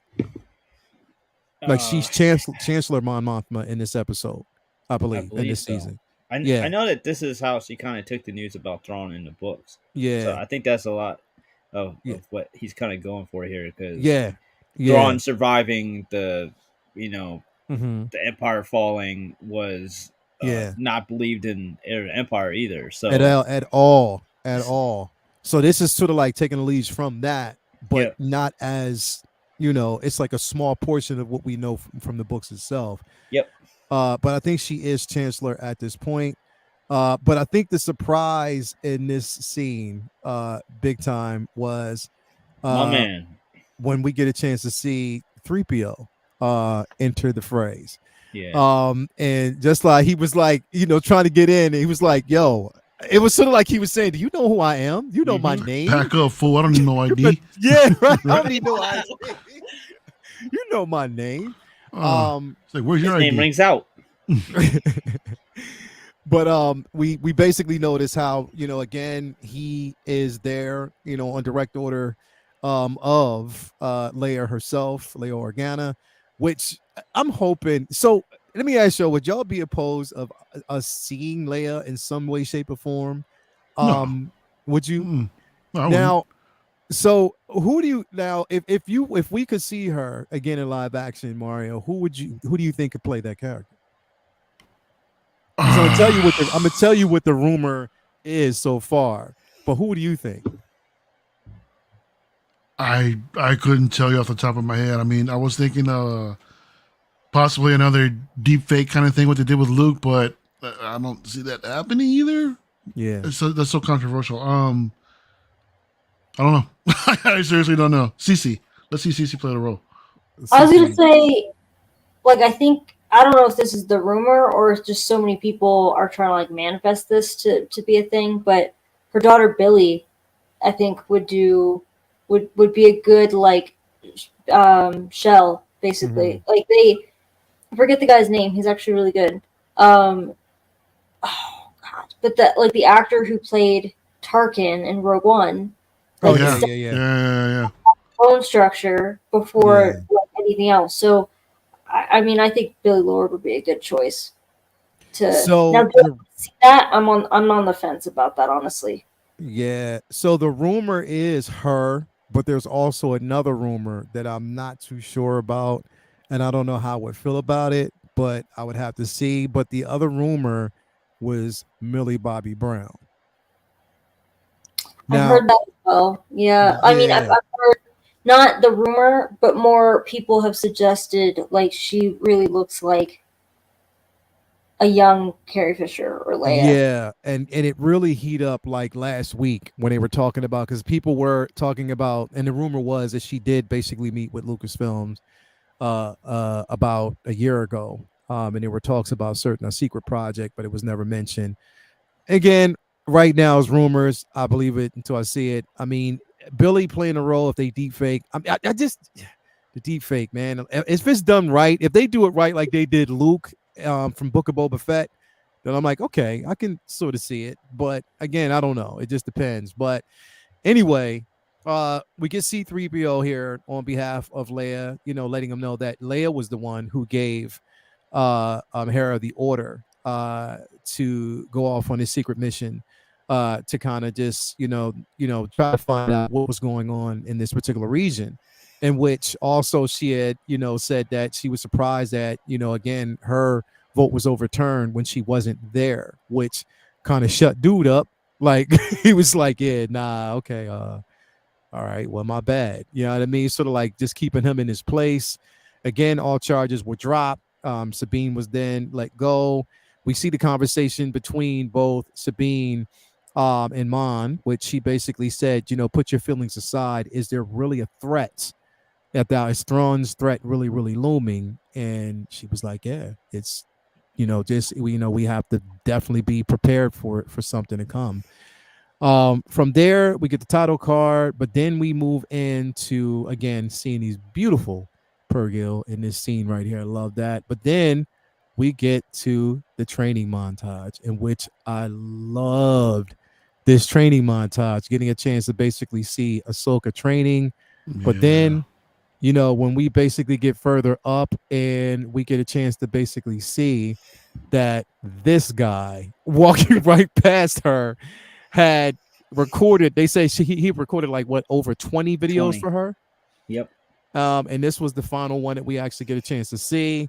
Like she's Chancellor Mon Mothma in this episode, I believe in this so. season. I know that this is how she kind of took the news about Thrawn in the books. Yeah. So I think that's a lot of what he's kind of going for here, because Thrawn surviving the mm-hmm. the Empire falling was not believed in the Empire either. So at all. So this is sort of like taking the leads from that, but not as it's like a small portion of what we know from the books itself. Yep. But I think she is Chancellor at this point. But I think the surprise in this scene, big time, was my man when we get a chance to see 3PO enter the phrase. Yeah. And just like he was like, trying to get in, and he was like, yo, it was sort of like he was saying, do you know who I am? You know my name? Pack up, fool. I don't need no ID. Yeah, right. I don't need no ID. You know my name. It's like, where's your name ID? rings out. But we basically notice how, again, he is there, on direct order of Leia herself, Leia Organa, which I'm hoping. So let me ask you, would y'all be opposed of us seeing Leia in some way, shape, or form? No. Would you? No, now, so who do you now? If we could see her again in live action, Mario, who do you think could play that character? So I'm gonna tell you what the rumor is so far. But who do you think? I couldn't tell you off the top of my head. I was thinking possibly another deep fake kind of thing, what they did with Luke, but I don't see that happening either. Yeah, that's so controversial. I don't know. I seriously don't know. Cece, let's see Cece play the role. I was gonna say, I don't know if this is the rumor or if just so many people are trying to like manifest this to be a thing, but her daughter Billy, I think would be a good like shell, basically. Mm-hmm. Like I forget the guy's name. He's actually really good. Oh God! But the actor who played Tarkin in Rogue One. Oh like, yeah. Bone structure before anything else. So, I think Billy Lord would be a good choice. Now, see that I'm on the fence about that, honestly. Yeah. So the rumor is her, but there's also another rumor that I'm not too sure about, and I don't know how I would feel about it, but I would have to see. But the other rumor was Millie Bobby Brown. I've heard that as well. Yeah. I mean, I've heard not the rumor, but more people have suggested like she really looks like a young Carrie Fisher or Leia. Yeah, and it really heat up like last week when they were talking about, because people were talking about, and the rumor was that she did basically meet with Lucasfilms about a year ago, and there were talks about a secret project, but it was never mentioned. Again, right now is rumors. I believe it until I see it. I mean, Billy playing a role, if they deep fake, I just the deep fake, man. If it's done right, if they do it right, like they did Luke from Book of Boba Fett, then I'm like, okay, I can sort of see it. But again, I don't know. It just depends. But anyway, we get C-3PO here on behalf of Leia, letting them know that Leia was the one who gave Hera the order to go off on his secret mission to kind of just, try to find out what was going on in this particular region, in which also she had, said that she was surprised that, again, her vote was overturned when she wasn't there, which kind of shut dude up. Like he was like, yeah, nah, okay, all right, well, my bad. You know what I mean? Sort of like just keeping him in his place. Again, all charges were dropped. Sabine was then let go. We see the conversation between both Sabine and Mon, which she basically said, put your feelings aside. Is there really a threat About is Thrawn's threat really, really looming? And she was like, yeah, it's, just, we have to definitely be prepared for something to come. From there, we get the title card, but then we move into, again, seeing these beautiful Purrgil in this scene right here. I love that. But then we get to the training montage, in which I loved this training montage, getting a chance to basically see Ahsoka training. But then, when we basically get further up and we get a chance to basically see that this guy walking right past her had recorded, they say he recorded like what, over 20 videos 20. for her. Yep. And this was the final one that we actually get a chance to see.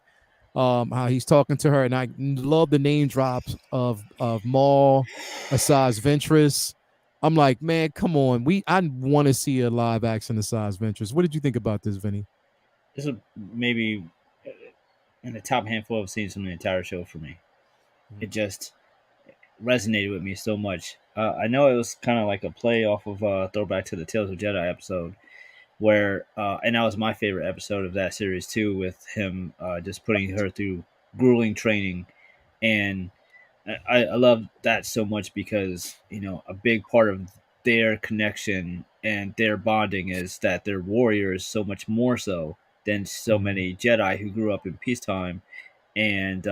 How he's talking to her, and I love the name drops of Maul, Asajj Ventress. I'm like, man, come on. I want to see a live action Asajj Ventress. What did you think about this, Vinny? This is maybe in the top handful of scenes from the entire show for me. It just resonated with me so much. I know it was kind of like a play off of throwback to the Tales of Jedi episode, where and that was my favorite episode of that series too, with him just putting her through grueling training, and I love that so much because a big part of their connection and their bonding is that they're warriors so much more so than so many Jedi who grew up in peacetime. And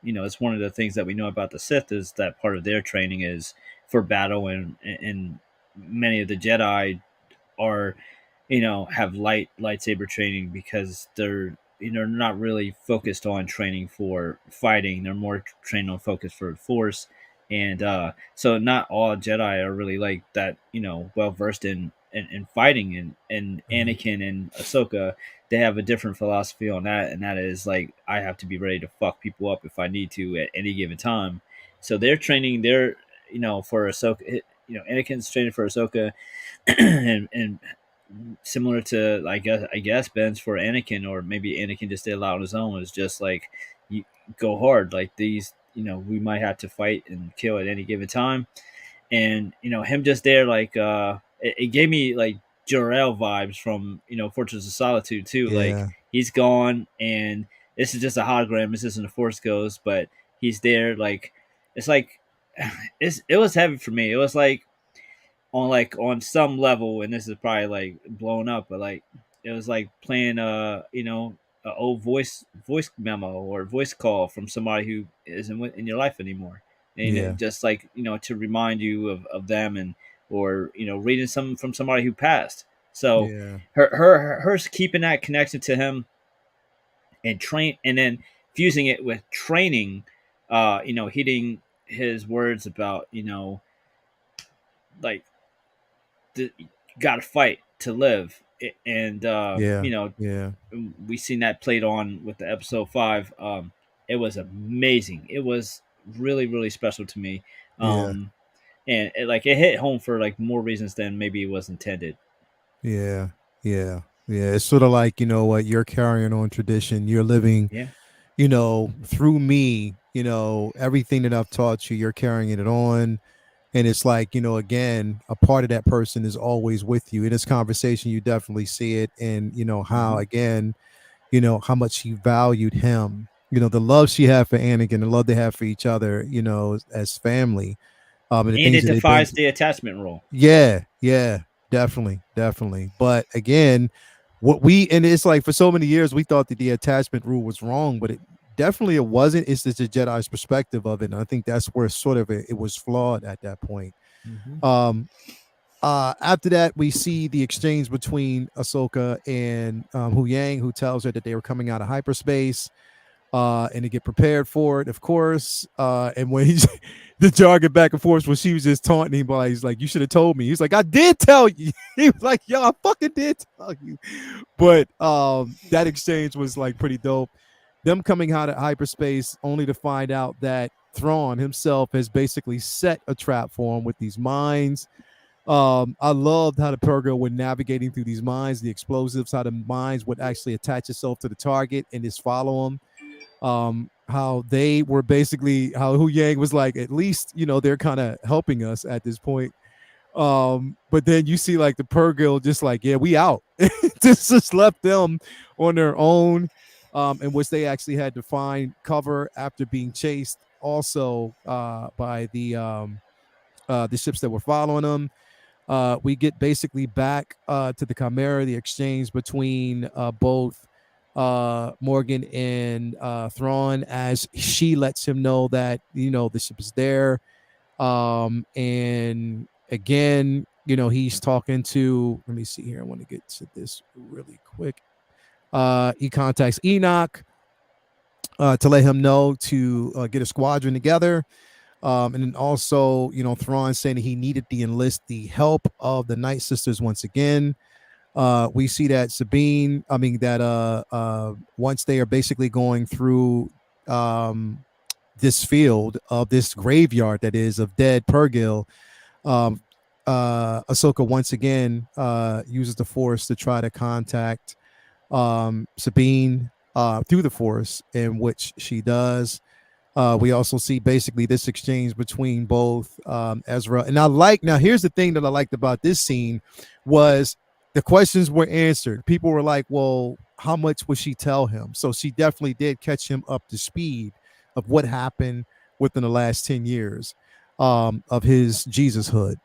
it's one of the things that we know about the Sith is that part of their training is for battle, and many of the Jedi are have lightsaber training because they're not really focused on training for fighting. They're more trained on focus for force, and so not all Jedi are really like that. Well versed in fighting, and Anakin and Ahsoka, they have a different philosophy on that, and that is like, I have to be ready to fuck people up if I need to at any given time. So they're training. They're for Ahsoka. Anakin's training for Ahsoka, and similar to I guess Ben's for Anakin, or maybe Anakin just did a lot on his own. Is just like, you go hard. Like these, we might have to fight and kill at any given time, and him just there, like it gave me like Jor-El vibes from Fortress of Solitude too. Like Yeah. he's gone, and this is just a hologram. This isn't a Force ghost, but he's there. Like it's like it was heavy for me. It was like on some level, and this is probably like blown up, but like it was like playing a old voice memo or voice call from somebody who isn't in your life anymore, and Yeah. just like to remind you of them, and or reading something from somebody who passed. So Yeah. her keeping that connection to him and then fusing it with training, hitting his words about like you got to fight to live. And Yeah. Yeah. we seen that played on with the episode 5. It was amazing. It was really, really special to me. Yeah. And it hit home for like more reasons than maybe it was intended. Yeah. Yeah. Yeah. It's sort of like, what, you're carrying on tradition. You're living, Yeah. through me, everything that I've taught you, you're carrying it on. And it's like, again, a part of that person is always with you. In this conversation, you definitely see it. And, how, again, how much she valued him, the love she had for Anakin, the love they have for each other, as family. And the And things it that they've been. defies the attachment rule. Yeah. Yeah. Definitely. Definitely. But again, and it's like for so many years, we thought that the attachment rule was wrong, but it wasn't. It's just the Jedi's perspective of it. And I think that's where sort of it was flawed at that point. After that, we see the exchange between Ahsoka and Hu Yang, who tells her that they were coming out of hyperspace, and to get prepared for it, of course. And when the jargon back and forth, when she was just taunting him, he's like, "You should have told me." He's like, "I did tell you." He was like, "Yo, I fucking did tell you." But that exchange was like pretty dope. Them coming out of hyperspace only to find out that Thrawn himself has basically set a trap for him with these mines. I loved how the Purrgil were navigating through these mines, the explosives, how the mines would actually attach itself to the target and just follow them. How they were basically, how Hu Yang was like, at least, they're kind of helping us at this point. But then you see like the Purrgil just like, yeah, we out. just left them on their own, in which they actually had to find cover after being chased also by the ships that were following them. We get basically back to the Chimera, the exchange between both Morgan and Thrawn, as she lets him know that the ship is there. And again, he's talking to. Let me see here. I want to get to this really quick. He contacts Enoch to let him know to get a squadron together. And then also, Thrawn saying he needed to enlist the help of the Night Sisters once again. We see that Sabine, once they are basically going through this field of this graveyard that is of dead Purrgil, Ahsoka once again uses the Force to try to contact Sabine through the Force, in which she does. We also see basically this exchange between both Ezra and now here's the thing that I liked about this scene was the questions were answered. People were like, well, how much would she tell him? So she definitely did catch him up to speed of what happened within the last 10 years of his Jesushood.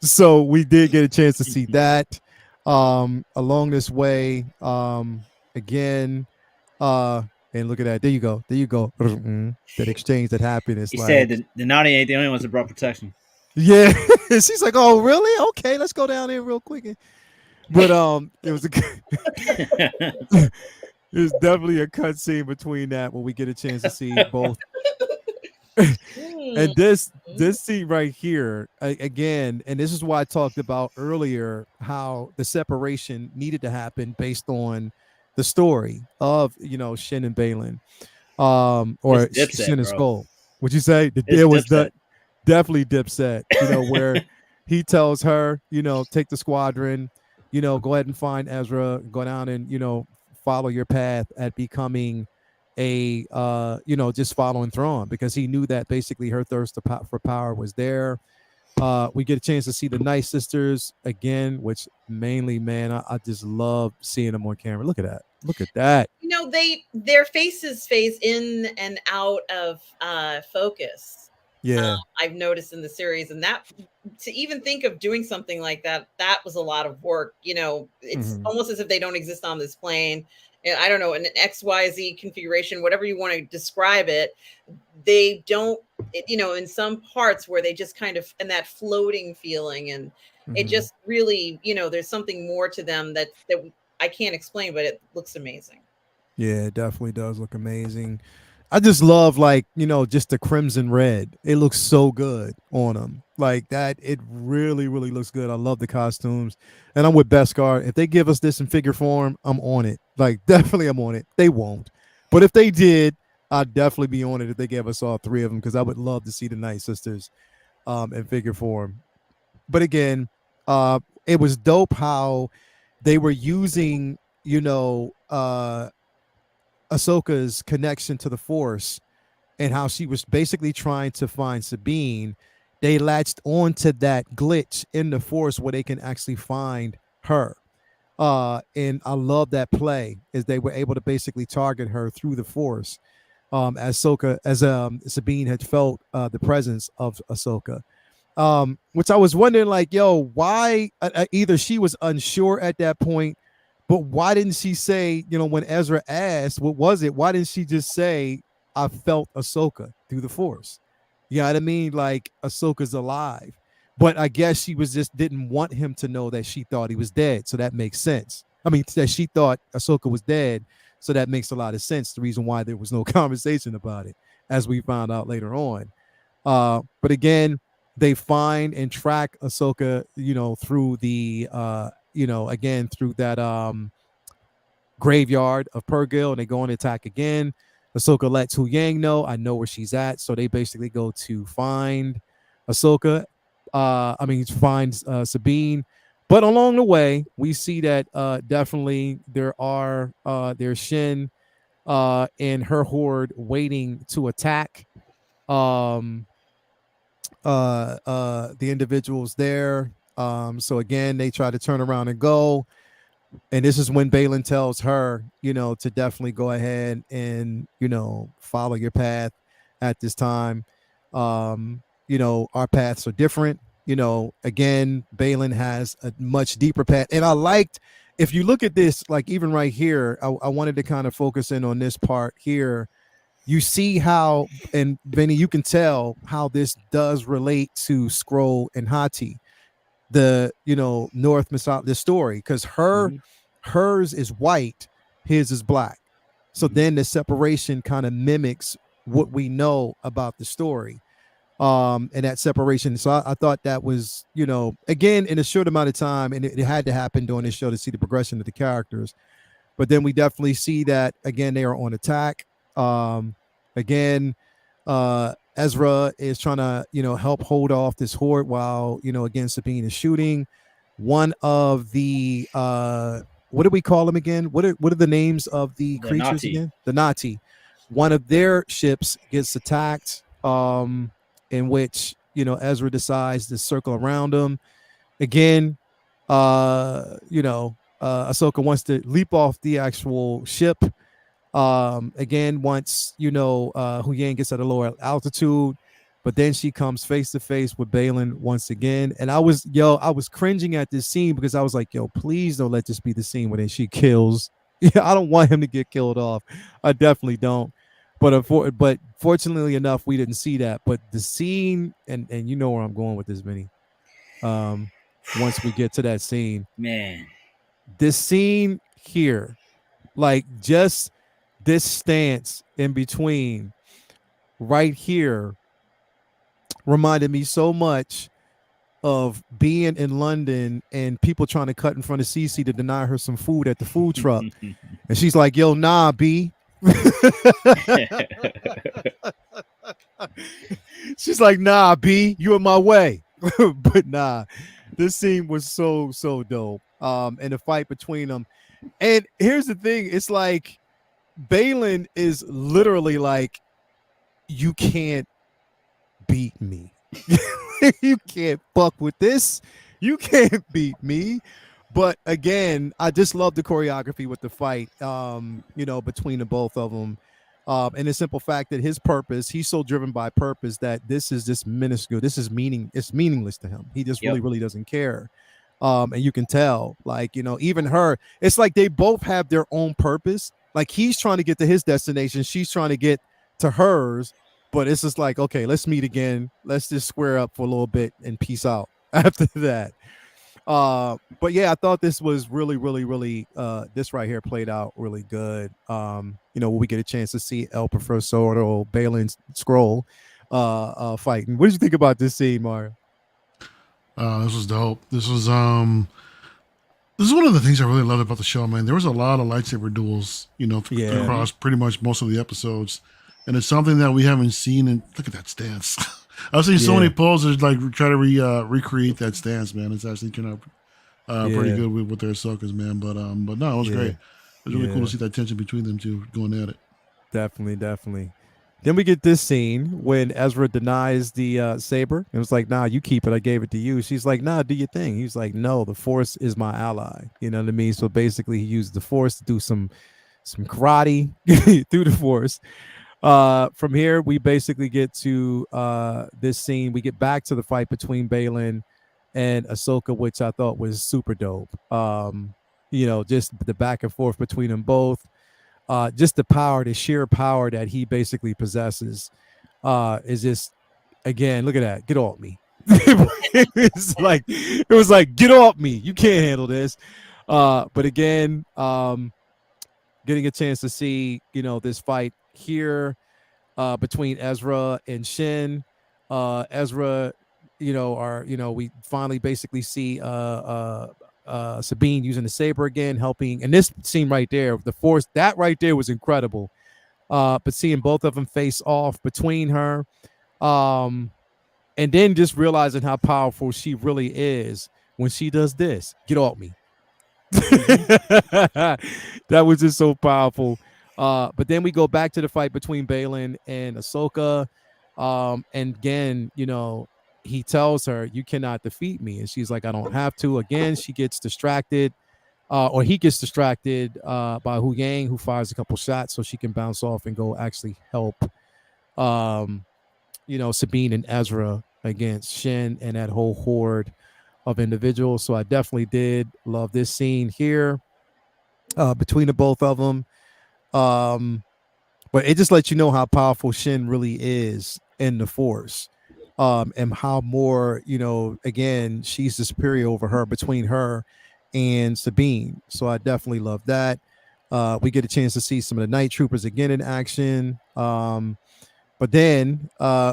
So we did get a chance to see that along this way. Again, and look at that. There you go. That exchange that happened. It's He like, said the naughty ain't the only ones that brought protection. yeah. She's like, oh, really? Okay, let's go down there real quick. But it was there's definitely a cut scene between that when we get a chance to see both. And this scene right here again, and this is why I talked about earlier how the separation needed to happen based on the story of Shin and Balin, or Shin and Skull. Would you say it was definitely Dipset? Where he tells her, take the squadron, go ahead and find Ezra, go down and follow your path at becoming a just following Thrawn, because he knew that basically her thirst for power was there. We get a chance to see the Night Sisters again, which mainly, man, I just love seeing them on camera. Look at that. Their faces phase in and out of focus. Yeah. I've noticed in the series, and that to even think of doing something like that was a lot of work. It's almost as if they don't exist on this plane. And I don't know, an XYZ configuration, whatever you want to describe it, they don't, in some parts where they just kind of, and that floating feeling, and it just really, there's something more to them that I can't explain, but it looks amazing. Yeah, it definitely does look amazing. I just love just the crimson red. It looks so good on them. Like that, it really, really looks good. I love the costumes. And I'm with Beskar. If they give us this in figure form, I'm on it. Like, definitely I'm on it. They won't. But if they did, I'd definitely be on it if they gave us all three of them, because I would love to see the Night Sisters in figure form. But again, it was dope how they were using, Ahsoka's connection to the Force and how she was basically trying to find Sabine. They latched onto that glitch in the Force where they can actually find her. And I love that play, is they were able to basically target her through the Force. As Sabine had felt the presence of Ahsoka. Which I was wondering, like, why either she was unsure at that point, but why didn't she say, when Ezra asked, what was it? Why didn't she just say, I felt Ahsoka through the Force? You know what I mean? Like, Ahsoka's alive. But I guess she didn't want him to know that she thought he was dead. So that makes sense. I mean, that she thought Ahsoka was dead. So that makes a lot of sense. The reason why there was no conversation about it, as we found out later on. But again, they find and track Ahsoka, through the again through that graveyard of Purrgil, and they go on attack again. Ahsoka lets Hu Yang know, I know where she's at. So they basically go to find Ahsoka. Finds Sabine. But along the way, we see that definitely there's Shin and her horde waiting to attack. the individuals there. So again, they try to turn around and go. And this is when Balin tells her, to definitely go ahead and, follow your path at this time. Our paths are different. Again, Balin has a much deeper path. And I liked, if you look at this, like even right here, I wanted to kind of focus in on this part here. You see how, and Benny, you can tell how this does relate to Scroll and Hati, the North Messiah, the story, because hers is white, his is black. So then the separation kind of mimics what we know about the story. And that separation. So I thought that was, again, in a short amount of time, and it had to happen during this show to see the progression of the characters. But then we definitely see that again, they are on attack. Again, Ezra is trying to, help hold off this horde while, again, Sabine is shooting. One of the what do we call them again? What are the names of the creatures Nati. again? The Nati. One of their ships gets attacked, in which, Ezra decides to circle around them. Again, Ahsoka wants to leap off the actual ship. Again, once Huyang gets at a lower altitude, but then she comes face to face with Balin once again. And I was cringing at this scene because I was like, please don't let this be the scene where then she kills. I don't want him to get killed off. I definitely don't. But fortunately enough, we didn't see that. But the scene, and you know where I'm going with this, Vinny. Once we get to that scene, man, this scene here, like just this stance in between right here reminded me so much of being in London and people trying to cut in front of Cece to deny her some food at the food truck. And she's like, yo, nah, B. She's like, nah, B, you in my way. But nah, this scene was so dope. And the fight between them. And here's the thing, it's like Balin is literally like, you can't beat me. You can't fuck with this. You can't beat me. But again, I just love the choreography with the fight, between the both of them. And the simple fact that his purpose, he's so driven by purpose that this is just minuscule. This is it's meaningless to him. He just really doesn't care. And you can tell, like, even her, it's like they both have their own purpose. Like he's trying to get to his destination. She's trying to get to hers. But it's just like, okay, let's meet again. Let's just square up for a little bit and peace out after that. But yeah, I thought this was really, this right here played out really good. When we get a chance to see El Professor or Balin's Scroll fighting. What did you think about this scene, Mario? This was dope. This was one of the things I really loved about the show, man. There was a lot of lightsaber duels, across pretty much most of the episodes. And it's something that we haven't seen. And look at that stance. I've seen so many posers like try to recreate that stance, man. It's actually turned out pretty good with their Ahsokas, man. But no, it was great. It was really cool to see that tension between them two going at it. Definitely. Then we get this scene when Ezra denies the saber. It was like, nah, you keep it. I gave it to you. She's like, nah, do your thing. He's like, no, the Force is my ally. You know what I mean? So basically, he used the Force to do some karate through the Force. From here, we basically get to this scene. We get back to the fight between Balin and Ahsoka, which I thought was super dope. Just the back and forth between them both. Just the sheer power that he basically possesses is just, again, look at that. Get off me. It was like, get off me. You can't handle this. But again, getting a chance to see, this fight here between Ezra and Shin. Ezra, we finally basically see Sabine using the saber again, helping. And this scene right there, the Force, that right there was incredible. But seeing both of them face off between her, and then just realizing how powerful she really is when she does this. Get off me. That was just so powerful. But then we go back to the fight between Balin and Ahsoka. And again, he tells her, "You cannot defeat me," and she's like, "I don't have to." Again, she gets distracted, or he gets distracted by Hu Yang, who fires a couple shots so she can bounce off and go actually help, Sabine and Ezra against Shin and that whole horde of individuals. So I definitely did love this scene here between the both of them. But it just lets you know how powerful Shin really is in the Force. And how more, again, she's the superior over her, between her and Sabine. So I definitely love that. We get a chance to see some of the night troopers again in action. But then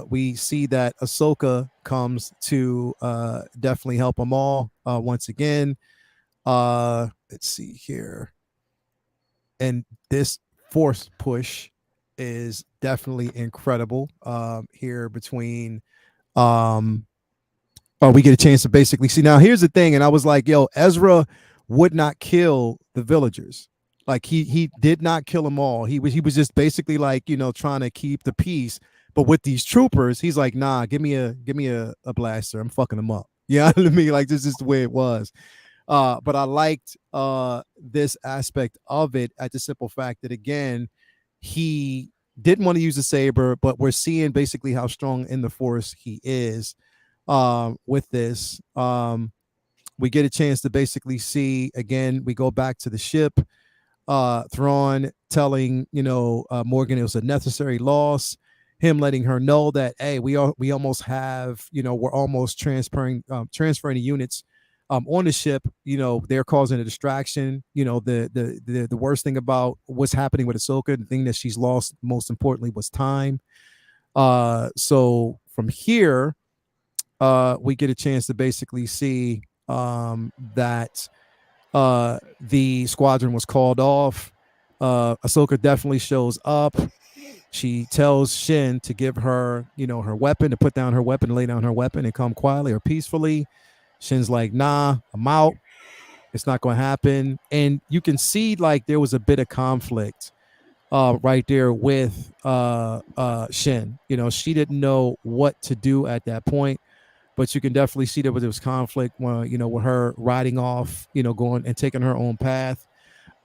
we see that Ahsoka comes to definitely help them all once again. Let's see here. And this force push is definitely incredible here between we get a chance to basically see. Now here's the thing, and I was like, yo, Ezra would not kill the villagers. Like he did not kill them all. He was just basically like, trying to keep the peace. But with these troopers, he's like, nah, give me a blaster. I'm fucking them up. You know what I mean? Like, this is the way it was. But I liked this aspect of it at the simple fact that, again, he didn't want to use the saber, but we're seeing basically how strong in the Force he is with this. We get a chance to basically see, again, we go back to the ship. Thrawn telling Morgan it was a necessary loss, him letting her know that, hey, we almost have, we're almost transferring the units on the ship. They're causing a distraction. The worst thing about what's happening with Ahsoka, the thing that she's lost most importantly, was time. So from here we get a chance to basically see that the squadron was called off. Ahsoka definitely shows up. She tells Shin to give her, her weapon, to put down her weapon, lay down her weapon and come quietly or peacefully. Shin's like, nah, I'm out. It's not going to happen. And you can see like there was a bit of conflict right there with Shin. She didn't know what to do at that point. But you can definitely see there was conflict when, with her riding off, going and taking her own path.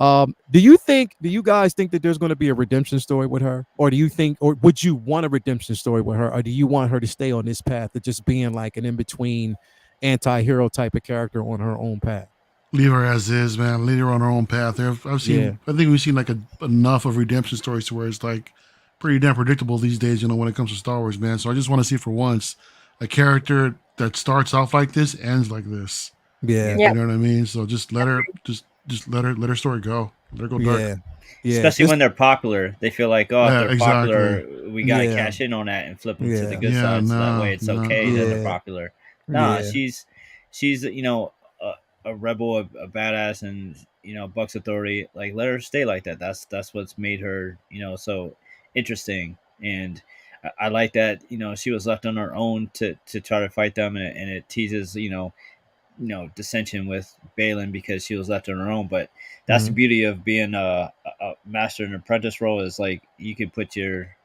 Do you guys think that there's going to be a redemption story with her? Or would you want a redemption story with her? Or do you want her to stay on this path of just being like an in-between anti-hero type of character on her own path? Leave her as is, man. Leave her on her own path. I think we've seen like enough of redemption stories to where it's like pretty damn predictable these days, when it comes to Star Wars, man. So I just want to see for once a character that starts off like this ends like this. Yeah. You know what I mean? So just let her let her story go. Let her go dark. Yeah. Especially when they're popular. They feel like, if they're popular, we gotta cash in on that and flip them to the good side. So that way it's okay that they're popular. She's a rebel, a badass, and Buck's authority. Like, let her stay like that. That's what's made her so interesting. And I like that she was left on her own to try to fight them, and it teases dissension with Balin because she was left on her own. But that's the beauty of being a master and apprentice role, is like you can put your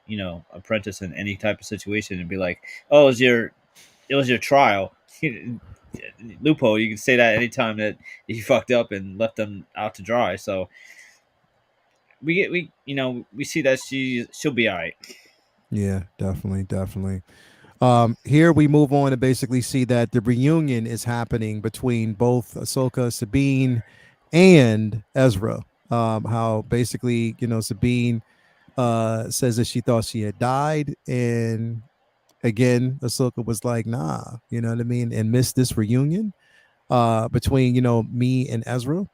apprentice in any type of situation and be like, oh, it was your trial. Loophole. You can say that anytime that you fucked up and left them out to dry. So we see that she'll be all right. Yeah, definitely. Here we move on to basically see that the reunion is happening between both Ahsoka, Sabine, and Ezra. How basically, Sabine says that she thought she had died, and again, Ahsoka was like, nah, you know what I mean, and missed this reunion between me and Ezra.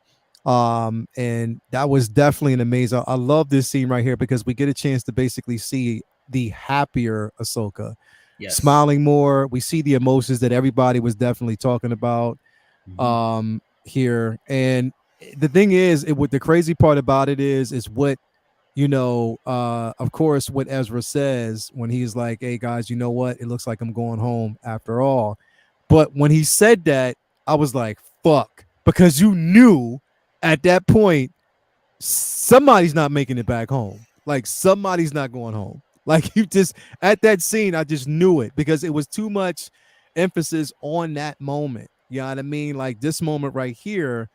And that was definitely an amazing. I love this scene right here because we get a chance to basically see the happier Ahsoka. Yes. Smiling more. We see the emotions that everybody was definitely talking about here. And the thing is, the crazy part about it is what, of course, what Ezra says when he's like, hey guys, you know what? It looks like I'm going home after all. But when he said that, I was like, fuck, because you knew at that point, somebody's not making it back home. Like, somebody's not going home. Like, you just, at that scene, I just knew it because it was too much. emphasis on that moment. You know what I mean? Like this moment right here.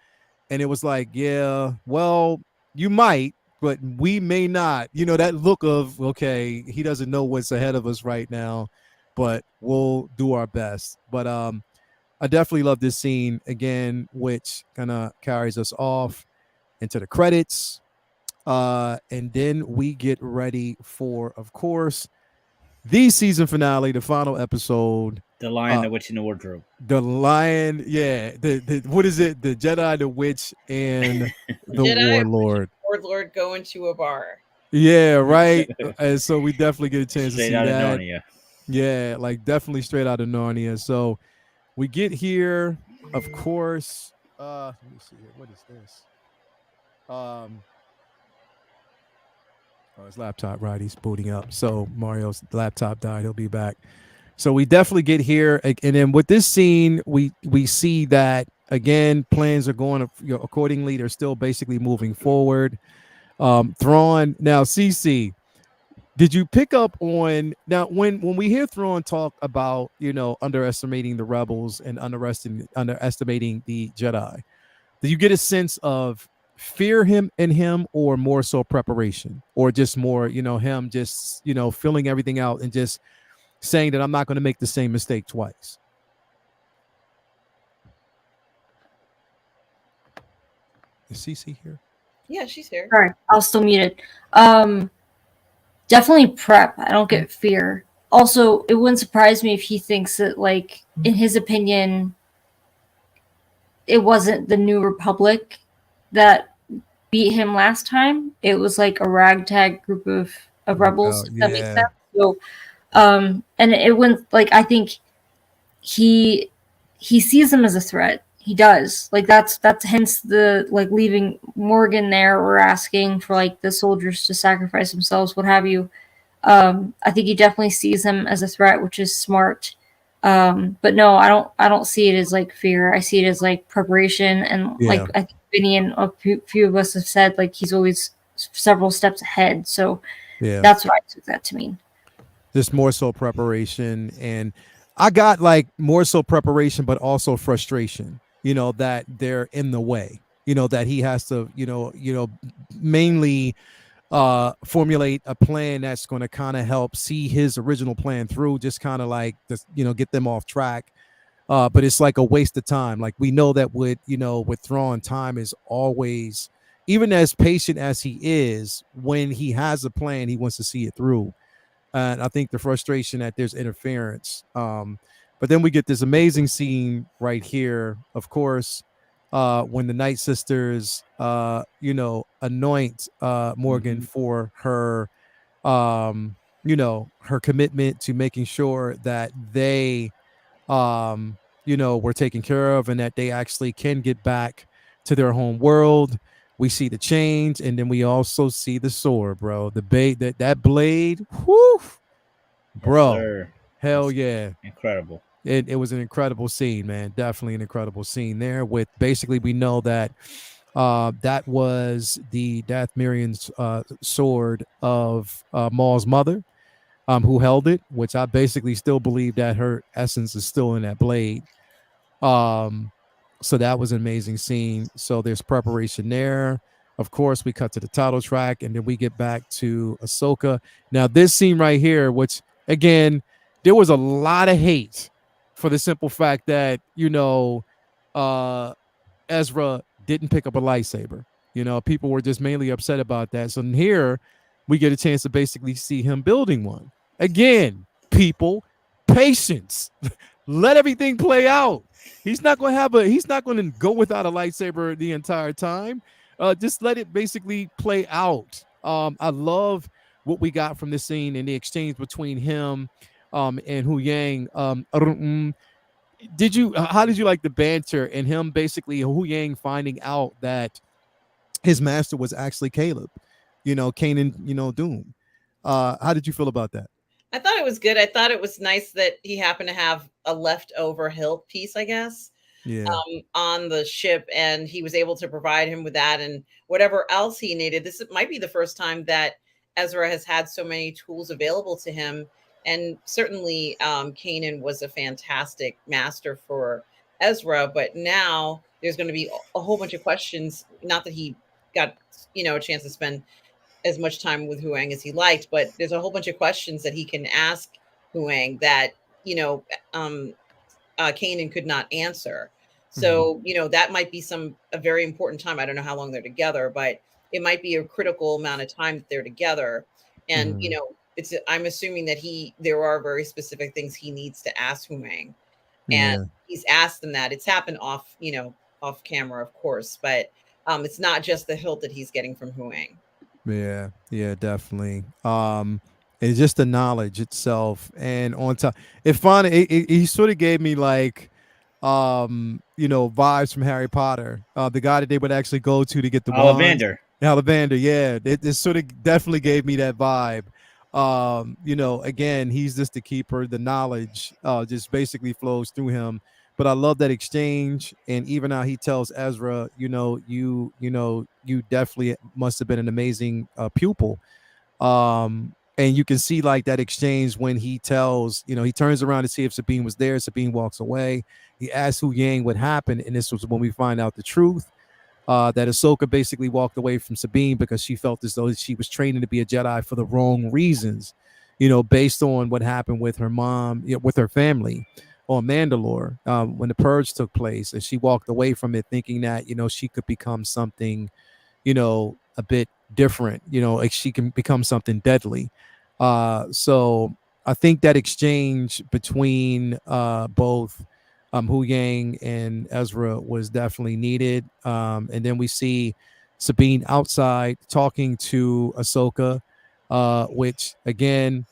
And it was like, yeah, well, you might, but we may not. You know, that look of, okay, he doesn't know what's ahead of us right now, but we'll do our best. But I definitely love this scene again, which kind of carries us off into the credits. And then we get ready for, of course, the season finale, the final episode. The Lion, the Witch, and the Wardrobe. The Lion, yeah. The what is it? The Jedi, the Witch, and the Jedi, Warlord. Warlord go into a bar. Yeah, right. And so we definitely get a chance Straight to see out that. of Narnia. Yeah, like definitely straight out of Narnia. So we get here, of course. Let me see here. What is this? Oh, his laptop, right? He's booting up. So Mario's laptop died. He'll be back. So we definitely get here, and then with this scene, we see that again plans are going accordingly. They're still basically moving forward. Thrawn now, CC, did you pick up on now when we hear Thrawn talk about underestimating the rebels and underestimating the Jedi? Do you get a sense of fear in him, or more so preparation, or just more him just filling everything out and just saying that I'm not going to make the same mistake twice? Is CC here? Yeah, she's here. Sorry, I'll still mute it. Definitely prep. I don't get fear. Also, it wouldn't surprise me if he thinks that, like, in his opinion, it wasn't the New Republic that beat him last time. It was like a ragtag group of rebels. If that makes sense. So, and it wouldn't, like, I think he sees them as a threat. He does. Like, that's hence the, like, leaving Morgan there or asking for, like, the soldiers to sacrifice themselves, what have you. I think he definitely sees them as a threat, which is smart. But no, I don't see it as like fear. I see it as like preparation, and like I think Vinny and a few of us have said, like, he's always several steps ahead. So that's what I took that to mean. Just more so preparation, and I got like more so preparation, but also frustration. That they're in the way. That he has to, mainly formulate a plan that's going to kind of help see his original plan through, just kind of like just get them off track. But it's like a waste of time. Like, we know that with Thrawn, time is always, even as patient as he is, when he has a plan, he wants to see it through. And I think the frustration that there's interference. But then we get this amazing scene right here, of course, when the Night Sisters, anoint Morgan for her, her commitment to making sure that they, were taken care of, and that they actually can get back to their home world. We see the chains, and then we also see the sword, bro. That blade, whoo, bro. Yes, hell yeah, incredible. It was an incredible scene, man. Definitely an incredible scene there. With basically, we know that that was the Dathmerian's sword of Maul's mother, who held it, which I basically still believe that her essence is still in that blade. So that was an amazing scene. So there's preparation there. Of course, we cut to the title track, and then we get back to Ahsoka. Now, this scene right here, which, again, there was a lot of hate for the simple fact that, Ezra didn't pick up a lightsaber. People were just mainly upset about that. So here we get a chance to basically see him building one. Again, people, patience. Let everything play out. He's not going to go without a lightsaber the entire time. Just let it basically play out. I love what we got from this scene and the exchange between him and Hu Yang. How did you like the banter and him basically Hu Yang finding out that his master was actually Caleb, Kanan, Doom? How did you feel about that? I thought it was good. I thought it was nice that he happened to have a leftover hilt piece, I guess, on the ship, and he was able to provide him with that and whatever else he needed. This might be the first time that Ezra has had so many tools available to him, And certainly Kanan was a fantastic master for Ezra, but now there's going to be a whole bunch of questions. Not that he got, a chance to spend as much time with Huang as he liked, but there's a whole bunch of questions that he can ask Huang that, Kanan could not answer. So, that might be a very important time. I don't know how long they're together, but it might be a critical amount of time that they're together. And, I'm assuming that there are very specific things he needs to ask Huang. And he's asked them that. It's happened off camera, of course, but it's not just the hilt that he's getting from Huang. Yeah, definitely. It's just the knowledge itself, and on top, he sort of gave me like, vibes from Harry Potter. The guy that they would actually go to get the Ollivander. Ollivander, yeah. It sort of definitely gave me that vibe. Again, he's just the keeper. The knowledge just basically flows through him. But I love that exchange, and even how he tells Ezra, you definitely must have been an amazing pupil. And you can see like that exchange when he tells, he turns around to see if Sabine was there. Sabine walks away. He asks Hu Yang what happened, and this was when we find out the truth. That Ahsoka basically walked away from Sabine because she felt as though she was training to be a Jedi for the wrong reasons, based on what happened with her mom, with her family on Mandalore when the purge took place. And she walked away from it thinking that, she could become something, a bit different, like she can become something deadly. So I think that exchange between both Hu Yang and Ezra was definitely needed. And then we see Sabine outside talking to Ahsoka, which again,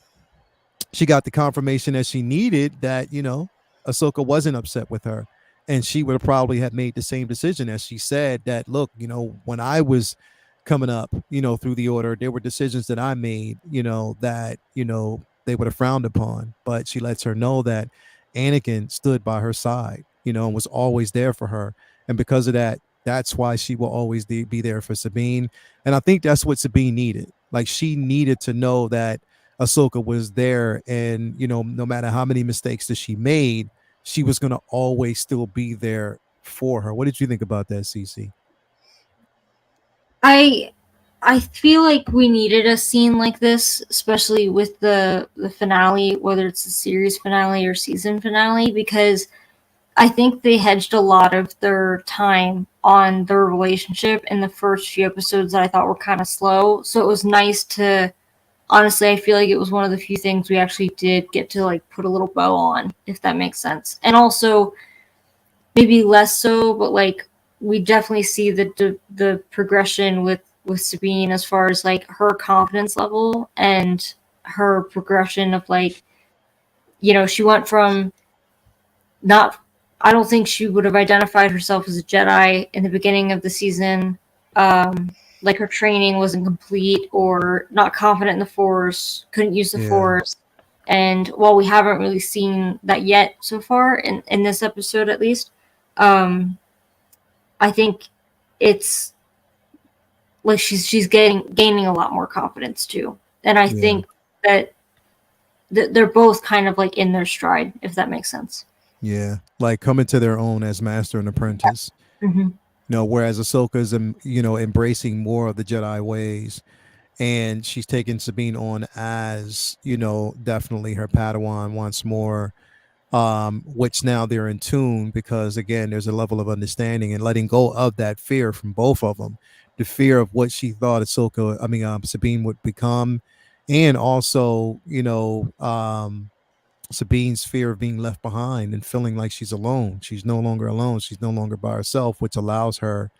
she got the confirmation that she needed that, Ahsoka wasn't upset with her. And she would have probably had made the same decision as she said that, look, when I was coming up, through the order, there were decisions that I made, that, they would have frowned upon. But she lets her know that Anakin stood by her side, and was always there for her. And because of that, that's why she will always be there for Sabine. And I think that's what Sabine needed. Like, she needed to know that Ahsoka was there, and, no matter how many mistakes that she made, she was going to always still be there for her. What did you think about that, Cece? I feel like we needed a scene like this, especially with the finale, whether it's the series finale or season finale, because I think they hedged a lot of their time on their relationship in the first few episodes that I thought were kind of slow. So it was nice to, honestly, I feel like it was one of the few things we actually did get to like put a little bow on, if that makes sense. And also, maybe less so, but like we definitely see the progression with Sabine as far as like her confidence level and her progression of like, she went from not, I don't think she would have identified herself as a Jedi in the beginning of the season. Like her training wasn't complete or not confident in the Force, couldn't use the Force. And while we haven't really seen that yet so far in this episode, at least, I think it's like she's gaining a lot more confidence too. And I think that they're both kind of like in their stride, if that makes sense. Yeah, like coming to their own as master and apprentice. Mm-hmm. Whereas Ahsoka's, embracing more of the Jedi ways, and she's taking Sabine on as, definitely her Padawan once more. Which now they're in tune because, again, there's a level of understanding and letting go of that fear from both of them. The fear of what she thought Sabine would become, and also, Sabine's fear of being left behind and feeling like she's alone. She's no longer alone. She's no longer by herself, which allows her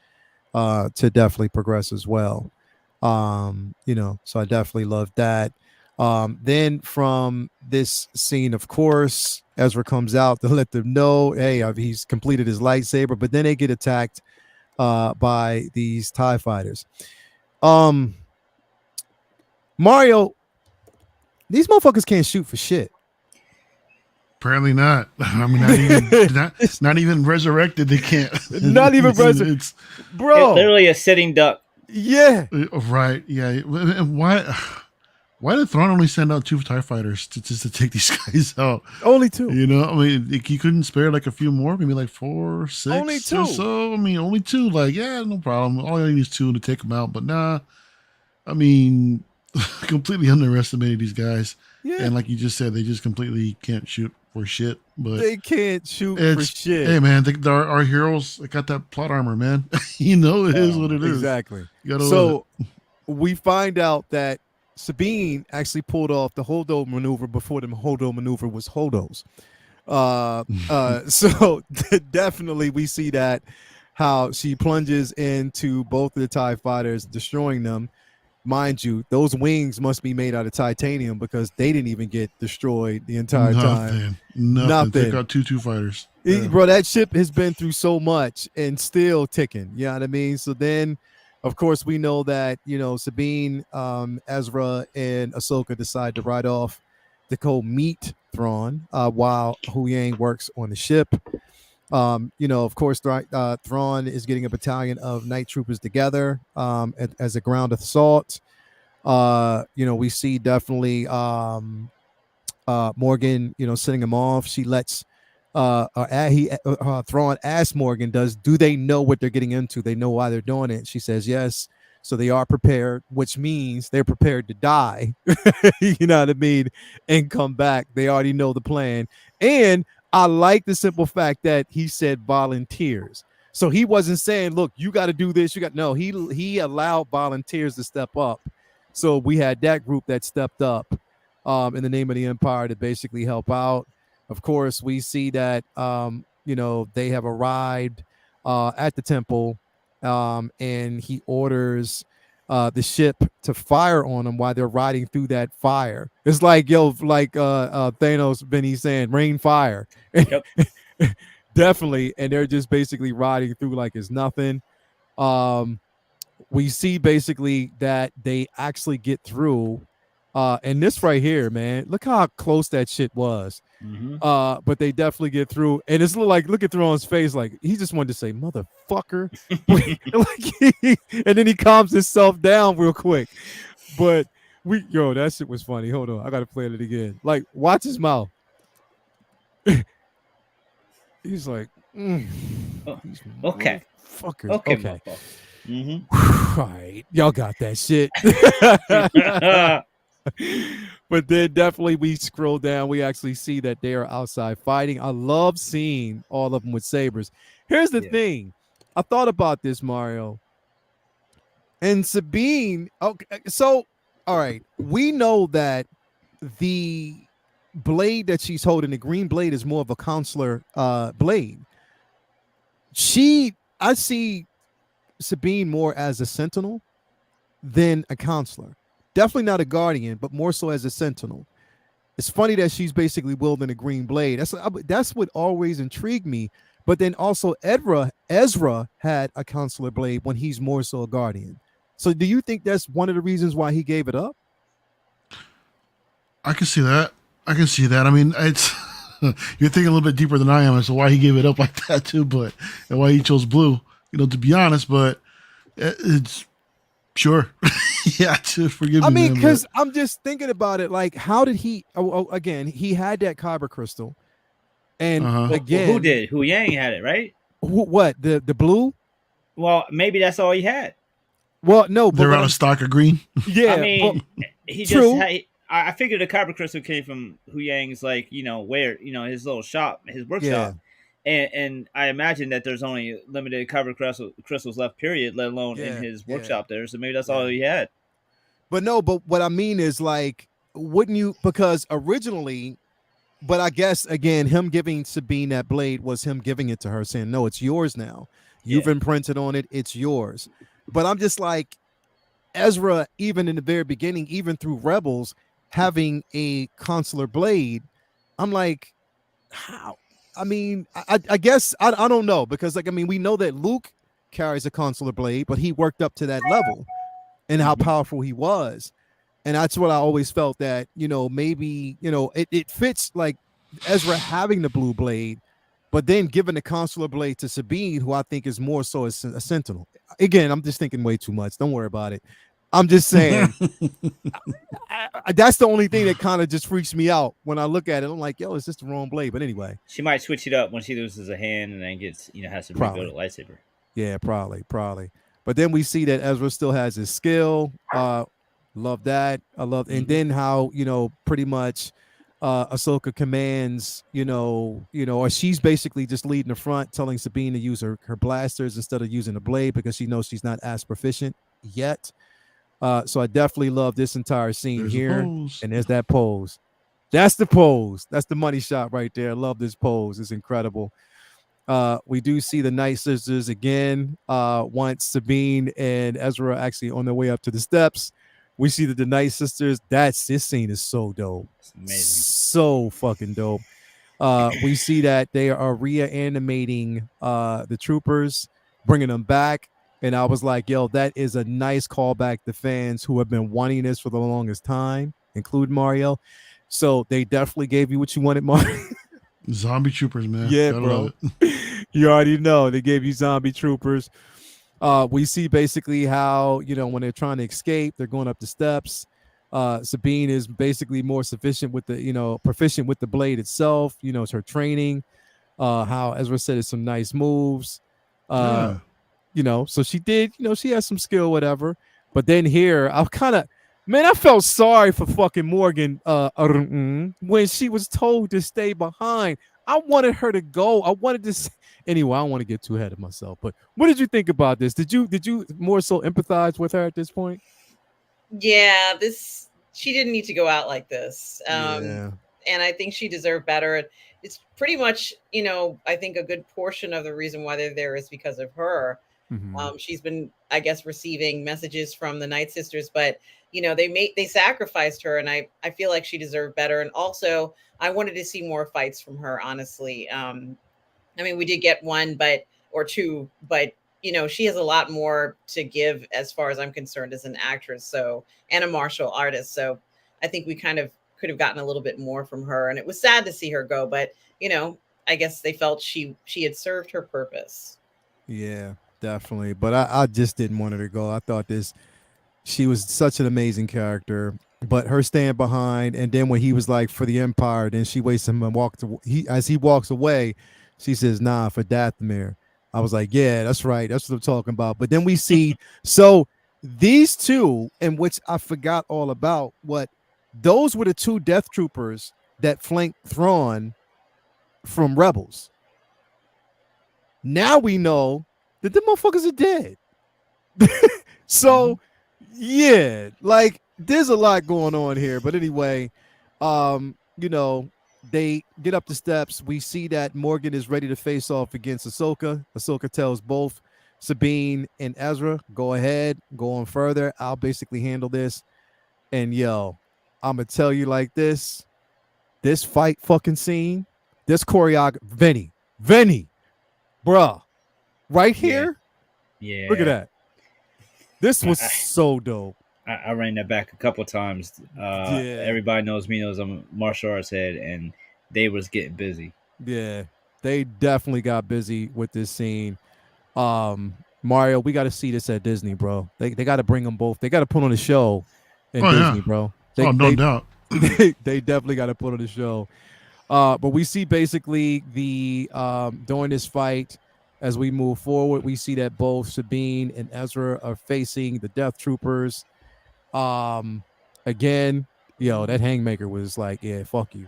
to definitely progress as well. So I definitely love that. Then from this scene, of course, Ezra comes out to let them know, hey, he's completed his lightsaber, but then they get attacked by these TIE fighters. Mario, these motherfuckers can't shoot for shit. Apparently not. I mean, not even resurrected. They can't. Not even resurrected, bro. It's literally a sitting duck. Yeah. Right. Yeah. Why why did Thrawn only send out 2 TIE fighters to take these guys out? Only 2. You know, I mean, he couldn't spare like a few more, maybe like 4, 6 Only 2. or so. I mean, only 2. Like, yeah, no problem. All I need is 2 to take them out. But nah, I mean, completely underestimated these guys. Yeah. And like you just said, they just completely can't shoot for shit. But they can't shoot for shit. Hey, man, our heroes got that plot armor, man. You know, it is what it is. Exactly. So we find out that Sabine actually pulled off the Holdo maneuver before the Holdo maneuver was Holdos. So definitely we see that how she plunges into both of the TIE fighters, destroying them. Mind you, those wings must be made out of titanium because they didn't even get destroyed the entire time. Nothing. They got 2 fighters. Bro, that ship has been through so much and still ticking. You know what I mean? So then, of course, we know that, Sabine, Ezra, and Ahsoka decide to ride off to go meet Thrawn while Huyang works on the ship. Of course, Thrawn is getting a battalion of night troopers together as a ground assault. We see definitely Morgan, sending him off. She lets Thrawn asks Morgan, do they know what they're getting into? They know why they're doing it. She says yes. So they are prepared, which means they're prepared to die. You know what I mean? And come back. They already know the plan. And I like the simple fact that he said volunteers. So he wasn't saying, look, you got to do this. He allowed volunteers to step up. So we had that group that stepped up in the name of the Empire to basically help out. Of course, we see that, they have arrived at the temple and he orders the ship to fire on them while they're riding through that fire. It's like, Thanos, Benny saying, rain fire. Yep. Definitely. And they're just basically riding through like it's nothing. We see basically that they actually get through. And this right here, man, look how close that shit was. Mm-hmm. But they definitely get through. And it's like, look at Thrawn's face. Like he just wanted to say, motherfucker. And then he calms himself down real quick. But that shit was funny. Hold on. I got to play it again. Like, watch his mouth. He's like, okay. Fuckers. Okay. Mm-hmm. All right. Y'all got that shit. But then definitely we scroll down. We actually see that they are outside fighting. I love seeing all of them with sabers. Here's the thing. I thought about this, Mario. And Sabine. Okay. So, all right. We know that the blade that she's holding, the green blade, is more of a counselor blade. I see Sabine more as a sentinel than a counselor. Definitely not a guardian, but more so as a sentinel. It's funny that she's basically wielding a green blade. That's what always intrigued me. But then also Ezra had a counselor blade when he's more so a guardian. So do you think that's one of the reasons why he gave it up? I can see that. I mean, it's you're thinking a little bit deeper than I am as to why he gave it up like that too, and why he chose blue. To be honest, but it's sure. Yeah, forgive me. I mean, because I'm just thinking about it. Like, how did he? Again, he had that kyber crystal, and again, who did? Huyang had it, right? What the blue? Well, maybe that's all he had. Well, no, they're out of stock of green. Yeah, I mean, he true. I figured the kyber crystal came from Huyang's, his little shop, his workshop. And I imagine that there's only limited kyber crystals left, period, let alone in his workshop there. So maybe that's all he had. But what I mean is, like, wouldn't you? Because originally, but I guess, again, him giving Sabine that blade was him giving it to her, saying, no, it's yours now. You've imprinted on it. It's yours. But I'm just like, Ezra, even in the very beginning, even through Rebels, having a consular blade, I'm like, how? I mean, I guess I don't know, because we know that Luke carries a consular blade, but he worked up to that level and how powerful he was. And that's what I always felt, that, maybe, it fits, like Ezra having the blue blade, but then giving the consular blade to Sabine, who I think is more so a sentinel. Again, I'm just thinking way too much. Don't worry about it. I'm just saying. That's the only thing that kind of just freaks me out when I look at it. I'm like, yo, is this the wrong blade? But anyway, She might switch it up when she loses a hand and then gets, has to rebuild a lightsaber. Yeah, probably. But then we see that Ezra still has his skill. Love that. I love, and then how pretty much Ahsoka commands, or she's basically just leading the front, telling Sabine to use her blasters instead of using the blade because she knows she's not as proficient yet. So I definitely love this entire scene here. And there's that pose. That's the pose. That's the money shot right there. I love this pose. It's incredible. We do see the Night Sisters again. Once Sabine and Ezra actually on their way up to the steps, we see that the Night Sisters. This scene is so dope. It's amazing. So fucking dope. We see that they are reanimating the troopers, bringing them back. And I was like, yo, that is a nice callback to fans who have been wanting this for the longest time, including Mario. So they definitely gave you what you wanted, Mario. Zombie troopers, man. Yeah, bro. You already know they gave you zombie troopers. We see basically how, when they're trying to escape, they're going up the steps. Sabine is basically more proficient with the blade itself. It's her training. How Ezra said it's some nice moves. So she did, she has some skill, whatever. But then here, I felt sorry for fucking Morgan when she was told to stay behind. I wanted her to go. Anyway, I don't want to get too ahead of myself. But what did you think about this? Did you more so empathize with her at this point? Yeah, she didn't need to go out like this. And I think she deserved better. It's pretty much, I think a good portion of the reason why they're there is because of her. Mm-hmm. She's been, I guess, receiving messages from the Night Sisters, but they sacrificed her, and I feel like she deserved better. And also, I wanted to see more fights from her. Honestly, we did get one, or two, but she has a lot more to give as far as I'm concerned as an actress, and a martial artist. So I think we kind of could have gotten a little bit more from her, and it was sad to see her go. But I guess they felt she had served her purpose. Yeah. Definitely, but I just didn't want her to go. I thought she was such an amazing character, but her stand behind, and then when he was like for the Empire, then she waits him and as he walks away, she says, "Nah, for Dathomir." I was like, "Yeah, that's right. That's what I'm talking about." But then we see these two, in which I forgot all about. Those were the two Death Troopers that flanked Thrawn from Rebels. Now we know that the motherfuckers are dead. So, yeah, like there's a lot going on here. But anyway, they get up the steps. We see that Morgan is ready to face off against Ahsoka. Ahsoka tells both Sabine and Ezra, go ahead, go on further. I'll basically handle this. And I'm going to tell you like this fight fucking scene, this choreography, Vinny, bruh. Right here? Yeah. Look at that. This was so dope. I ran that back a couple times. Everybody knows I'm a martial arts head, and they was getting busy. Yeah, they definitely got busy with this scene. Mario, we got to see this at Disney, bro. They got to bring them both. They got to put on a show in Disney, bro. No doubt. They definitely got to put on a show. But we see basically during this fight, as we move forward, we see that both Sabine and Ezra are facing the Death Troopers. Again, that Hangmaker was like, yeah, fuck you.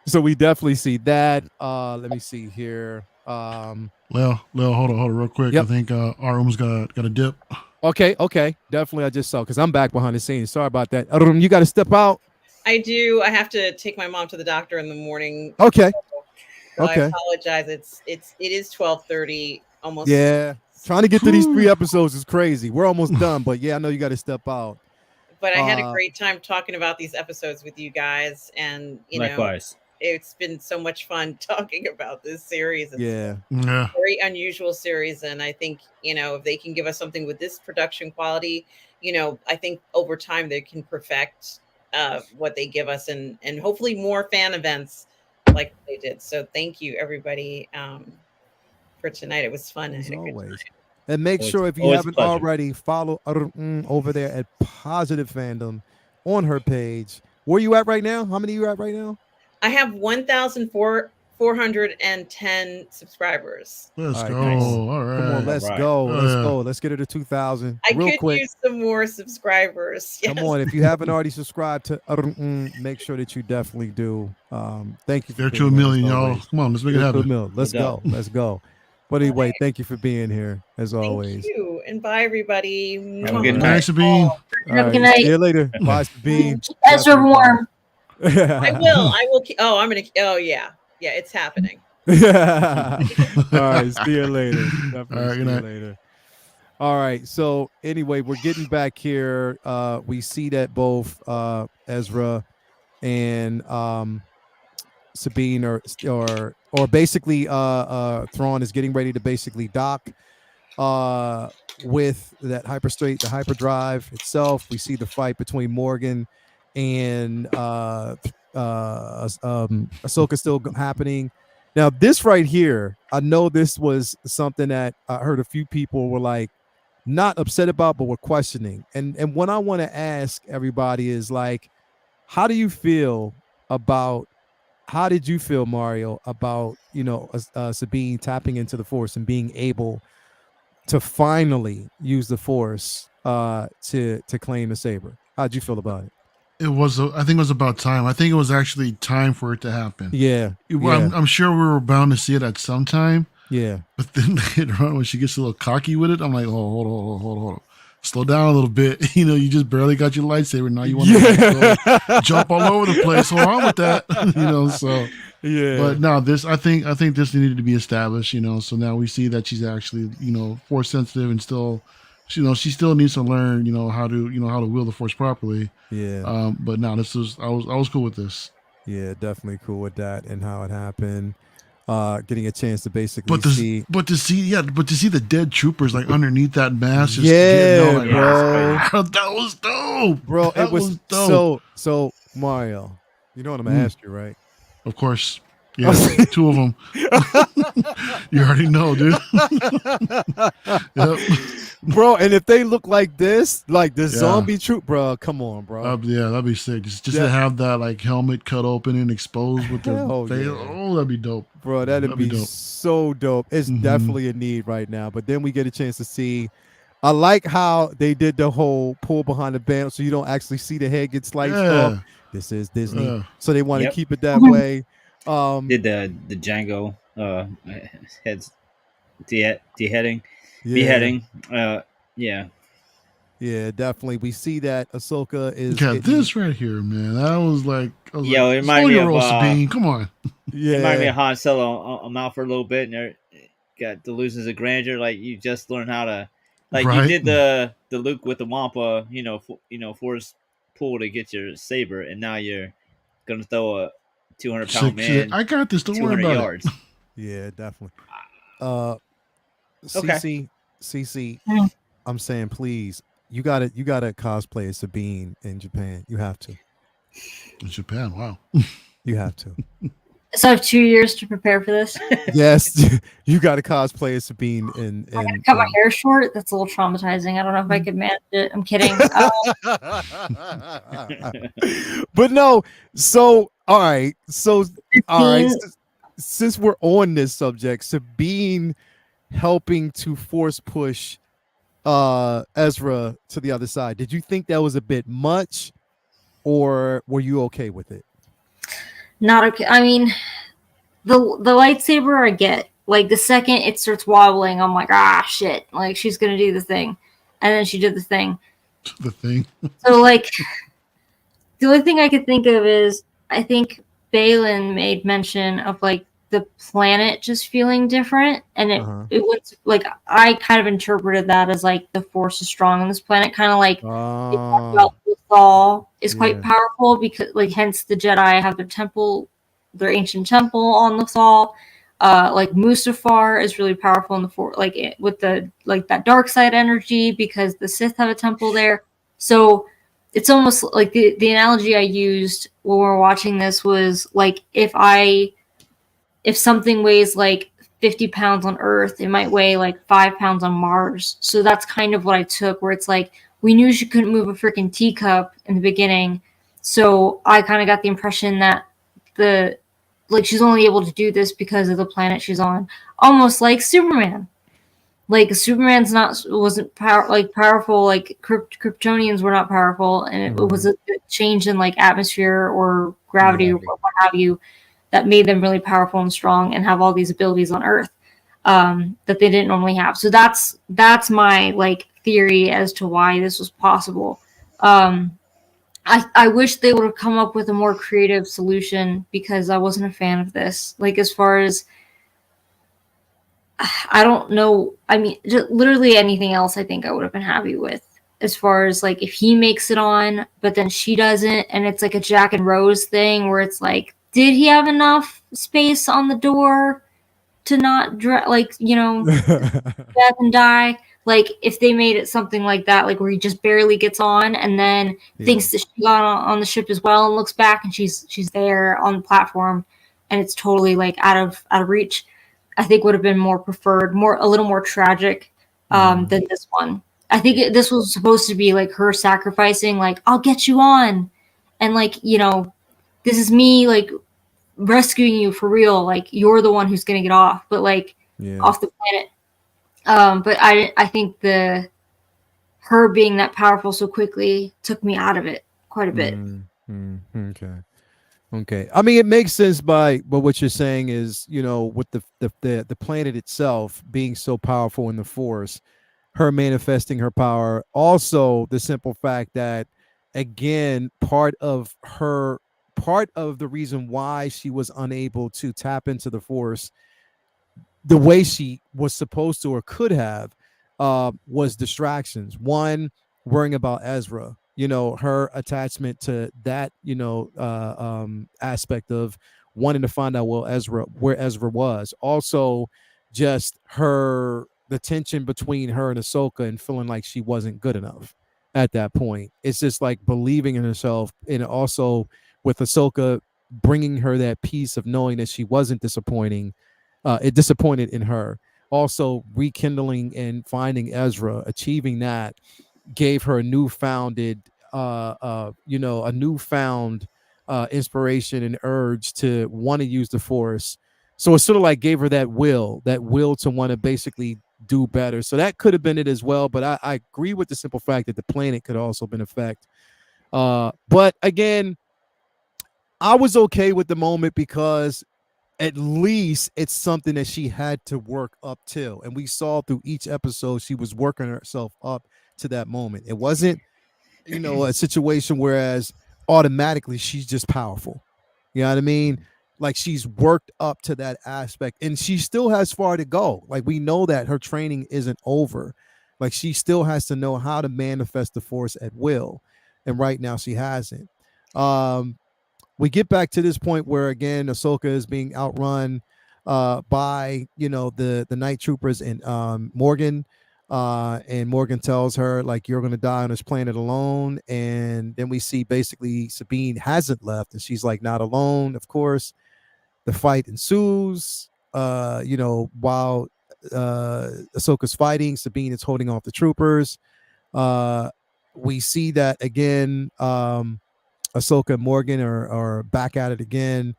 So we definitely see that. Let me see here. Leo, hold on real quick. Yep. I think Arum's got a dip. Okay. Definitely, I just saw, because I'm back behind the scenes. Sorry about that. Arum, you got to step out. I do. I have to take my mom to the doctor in the morning. Okay. So I apologize. It is 12:30 almost. Yeah. Trying to get to these 3 episodes is crazy. We're almost done, but yeah, I know you got to step out. But I had a great time talking about these episodes with you guys, and likewise. It's been so much fun talking about this series. It's a very unusual series, and I think if they can give us something with this production quality, I think over time they can perfect what they give us, and hopefully more fan events like they did. So thank you everybody for tonight. It was fun. As always. And make sure if you always a haven't pleasure. already, follow over there at Positive Fandom on her page. Where you at right now? How many you at right now? I have 1,410 subscribers. Let's All right, go. come on. All right. Come on, let's All right. go. Let's Yeah. go. Let's get her to 2,000 I real could quick. use some more subscribers. Yes. Come on, if you haven't already subscribed to make sure that you definitely do. Thank you for They're being to a here, as million, y'all. always. Come on, let's make it Get to a happen. million. Let's No go. doubt. Let's go. But anyway, thank you for being here as always. Thank you. And bye, everybody. Have a good Good night. night, Sabine. All Have a good right, night. see you later. Bye, Sabine. Keep Ezra warm. I will. I will. Oh, I'm gonna. Oh, yeah. Yeah, it's happening. All right, see you later. Definitely All right, see good you night. later. All right, so anyway, we're getting back here. We see that both Ezra and Sabine or basically Thrawn is getting ready to basically dock with that the hyperdrive itself. We see the fight between Morgan and Ahsoka still happening. Now, this right here, I know this was something that I heard a few people were like not upset about, but were questioning. And what I want to ask everybody is like, how did you feel, Mario, about Sabine tapping into the Force and being able to finally use the Force to claim the saber? How'd you feel about it? I think it was about time. I think it was actually time for it to happen. Yeah, I'm sure we were bound to see it at some time. yeah. But then later on, when she gets a little cocky with it, I'm like, oh, hold on. Slow down a little bit. You just barely got your lightsaber. Now you want to jump all over the place. Hold on with that. So Yeah. But no, I think this needed to be established. So now we see that she's actually force sensitive and still, she still needs to learn how to wield the Force properly. Yeah. But no, I was cool with this. Yeah, definitely cool with that and how it happened. Getting a chance to basically But to see the dead troopers like underneath that mask. Just bro. That was dope, Bro. That It was dope. so Mario. You know what I'm gonna ask you, right? Of course. Yeah, two of them. You already know, dude. Yep. Bro, and if they look like this, like the zombie troop, bro, come on, bro. That'd be sick. Just to have that like helmet cut open and exposed with their face. Yeah. Oh, that'd be dope. Bro, that'd be dope. so dope. It's definitely a need right now. But then we get a chance to see. I like how they did the whole pull behind the band so you don't actually see the head get sliced off. This is Disney. So they want to keep it that way. Did the Django heads beheading. Yeah, definitely. We see that Ahsoka is this right here, man. That was like, it reminded me of Sabine. Come on. Yeah, it reminded me of Han Solo. I'm out for a little bit, and got delusions of grandeur. Like you just learned how to, you did the Luke with the Wampa, force pull to get your saber, and now you're gonna throw a 200-pound man. I got this. Don't worry about yards. Yeah, definitely. CC, I'm saying, please, you gotta cosplay as Sabine in Japan. You have to. In Japan, wow. You have to. So I have 2 years to prepare for this. Yes, you got to cosplay as Sabine. And I gotta cut my hair short. That's a little traumatizing. I don't know if I could manage it. I'm kidding. But no. So all right. Since we're on this subject, Sabine helping to force push Ezra to the other side. Did you think that was a bit much, or were you okay with it? Not okay. I mean, the lightsaber I get. Like the second it starts wobbling, I'm like, shit. Like she's gonna do the thing. And then she did the thing. The thing. So like the only thing I could think of is I think Balin made mention of like the planet just feeling different. And it was like I kind of interpreted that as like the Force is strong on this planet, kind of like Lothal is quite powerful because like hence the Jedi have their ancient temple on Lothal. Like Mustafar is really powerful in the Force, like with the that dark side energy because the Sith have a temple there. So it's almost like the analogy I used when we were watching this was like if something weighs like 50 pounds on Earth, it might weigh like 5 pounds on Mars. So that's kind of what I took, where it's like, we knew she couldn't move a freaking teacup in the beginning. So I kind of got the impression that she's only able to do this because of the planet she's on. Almost like Superman. Like Superman's wasn't powerful, like Kryptonians were not powerful, and it was a change in like atmosphere or gravity or what have you that made them really powerful and strong and have all these abilities on Earth that they didn't normally have. So that's my like theory as to why this was possible. I wish they would have come up with a more creative solution, because I wasn't a fan of this. Like, as far as, I don't know. I mean, just literally anything else I think I would have been happy with. As far as like, if he makes it on, but then she doesn't, and it's like a Jack and Rose thing where it's like, did he have enough space on the door to not death and die? Like, if they made it something like that, like where he just barely gets on and then thinks that she got on the ship as well and looks back and she's there on the platform and it's totally like out of reach, I think would have been more preferred, a little more tragic than this one. I think this was supposed to be like her sacrificing, like, I'll get you on, and like, this is me like rescuing you for real, like you're the one who's gonna get off, but like off the planet. But I think her being that powerful so quickly took me out of it quite a bit. Okay. I mean, it makes sense but what you're saying is, with the planet itself being so powerful in the Force, her manifesting her power. Also, the simple fact that, again, part of the reason why she was unable to tap into the Force the way she was supposed to or could have was distractions. One, worrying about Ezra, her attachment to that, aspect of wanting to find out where Ezra was. Also, just the tension between her and Ahsoka and feeling like she wasn't good enough at that point. It's just like believing in herself, and also with Ahsoka bringing her that peace of knowing that she wasn't disappointed in her. Also, rekindling and finding Ezra, achieving that, gave her a newfound inspiration and urge to want to use the Force. So it sort of like gave her that will to want to basically do better. So that could have been it as well. But I agree with the simple fact that the planet could also have been effect. But again, I was okay with the moment because at least it's something that she had to work up to. And we saw through each episode, she was working herself up to that moment. It wasn't, a situation whereas automatically she's just powerful. You know what I mean? Like, she's worked up to that aspect and she still has far to go. Like, we know that her training isn't over. Like, she still has to know how to manifest the Force at will. And right now she hasn't. We get back to this point where, again, Ahsoka is being outrun by, the night troopers and Morgan. And Morgan tells her, like, you're going to die on this planet alone. And then we see basically Sabine hasn't left. And she's like, not alone, of course. The fight ensues, while Ahsoka's fighting, Sabine is holding off the troopers. We see that, again, Ahsoka and Morgan are back at it again.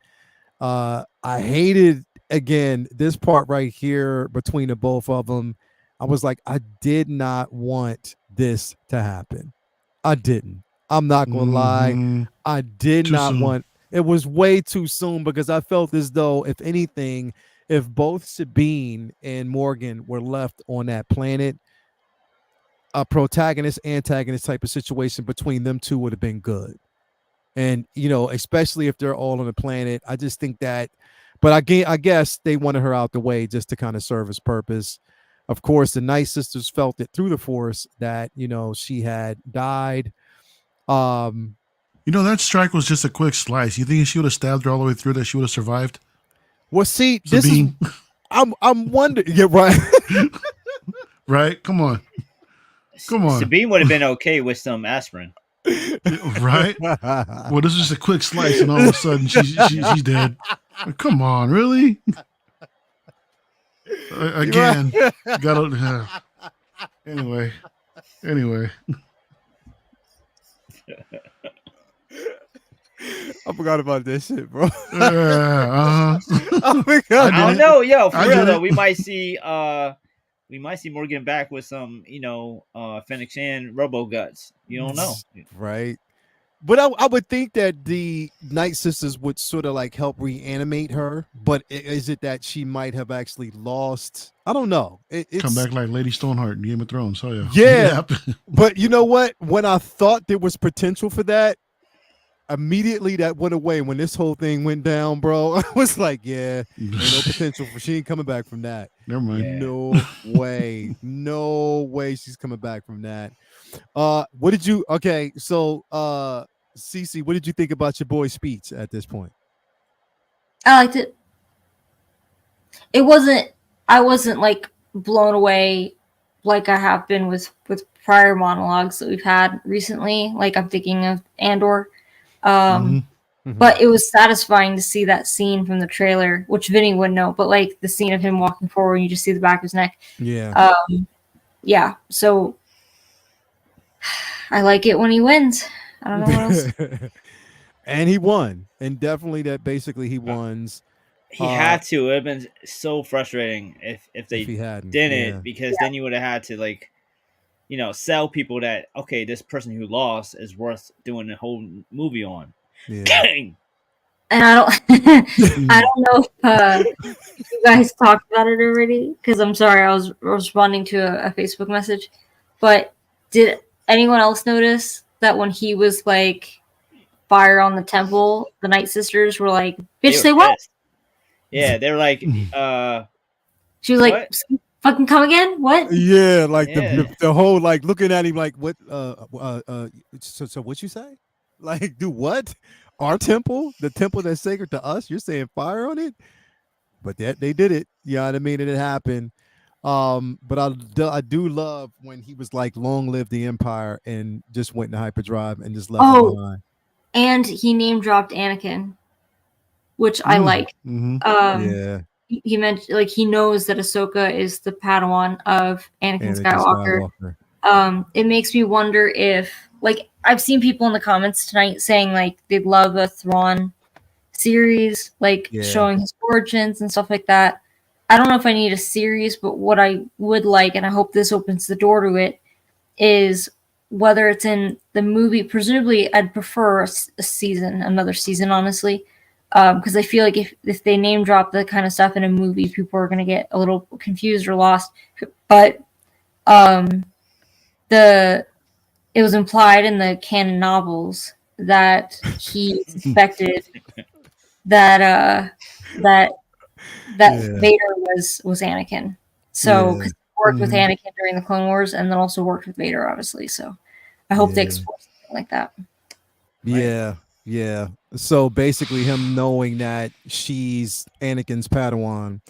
I hated, again, this part right here between the both of them. I was like, I did not want this to happen. I didn't. I'm not going to lie. I did not want. It was way too soon, because I felt as though, if anything, if both Sabine and Morgan were left on that planet, a protagonist-antagonist type of situation between them two would have been good. And, especially if they're all on the planet, I just think that, but I guess they wanted her out the way just to kind of serve its purpose. Of course, the Night Sisters felt it through the Force that, she had died. That strike was just a quick slice. You think she would have stabbed her all the way through, that she would have survived? Well, see, Sabine. This is, I'm wondering. Yeah, right. Right? Come on. Sabine would have been okay with some aspirin. Right? Well, this is just a quick slice, and all of a sudden she's dead. Come on, really? Again, gotta. Anyway. I forgot about this shit, bro. I I don't know, yo, for real though, we might see Morgan back with some, Fennec Shan Robo Guts. You don't know, right? But I would think that the Night Sisters would sort of like help reanimate her. But is it that she might have actually lost? I don't know. It's come back like Lady Stoneheart in Game of Thrones. Oh yeah, yeah. But you know what? When I thought there was potential for that, immediately that went away. When this whole thing went down, bro, I was like, yeah, ain't no potential for she ain't coming back from that. Never mind. Yeah. No way she's coming back from that. What did you? Okay, so Cece, what did you think about your boy's speech at this point? I liked it. I wasn't like blown away like I have been with prior monologues that we've had recently. Like I'm thinking of Andor. But it was satisfying to see that scene from the trailer, which Vinny wouldn't know, but like the scene of him walking forward and you just see the back of his neck. Yeah. Yeah. So I like it when he wins. I don't know what else. And he won. And definitely that basically he won. He had to. It would have been so frustrating if they didn't, because then you would have had to like, sell people that, okay, this person who lost is worth doing a whole movie on. Yeah. Dang. And I don't know if you guys talked about it already, because I'm sorry, I was responding to a Facebook message. But did anyone else notice that when he was like fire on the temple, the Night Sisters were like, bitch, say what? Yeah, they were like, she was like, fucking come again? What? Yeah, like the whole like looking at him like, what so what you say? Like, do what? Our temple, the temple that's sacred to us, you're saying fire on it? But that they did it. You know what I mean? And it happened. But I do love when he was like, long live the Empire, and just went into hyperdrive and just left him behind. And he name dropped Anakin, which I like. Yeah. He mentioned like he knows that Ahsoka is the Padawan of Anakin Skywalker. It makes me wonder if, like, I've seen people in the comments tonight saying like they'd love a Thrawn series, like showing his origins and stuff like that. I don't know if I need a series, but what I would like, and I hope this opens the door to it, is whether it's in the movie. Presumably, I'd prefer a season, another season, honestly. Because I feel like if they name drop the kind of stuff in a movie, people are going to get a little confused or lost. But it was implied in the canon novels that he suspected that Vader was Anakin. So because he worked with Anakin during the Clone Wars, and then also worked with Vader, obviously. So I hope they explore something like that. Yeah. Yeah. So basically him knowing that she's Anakin's Padawan,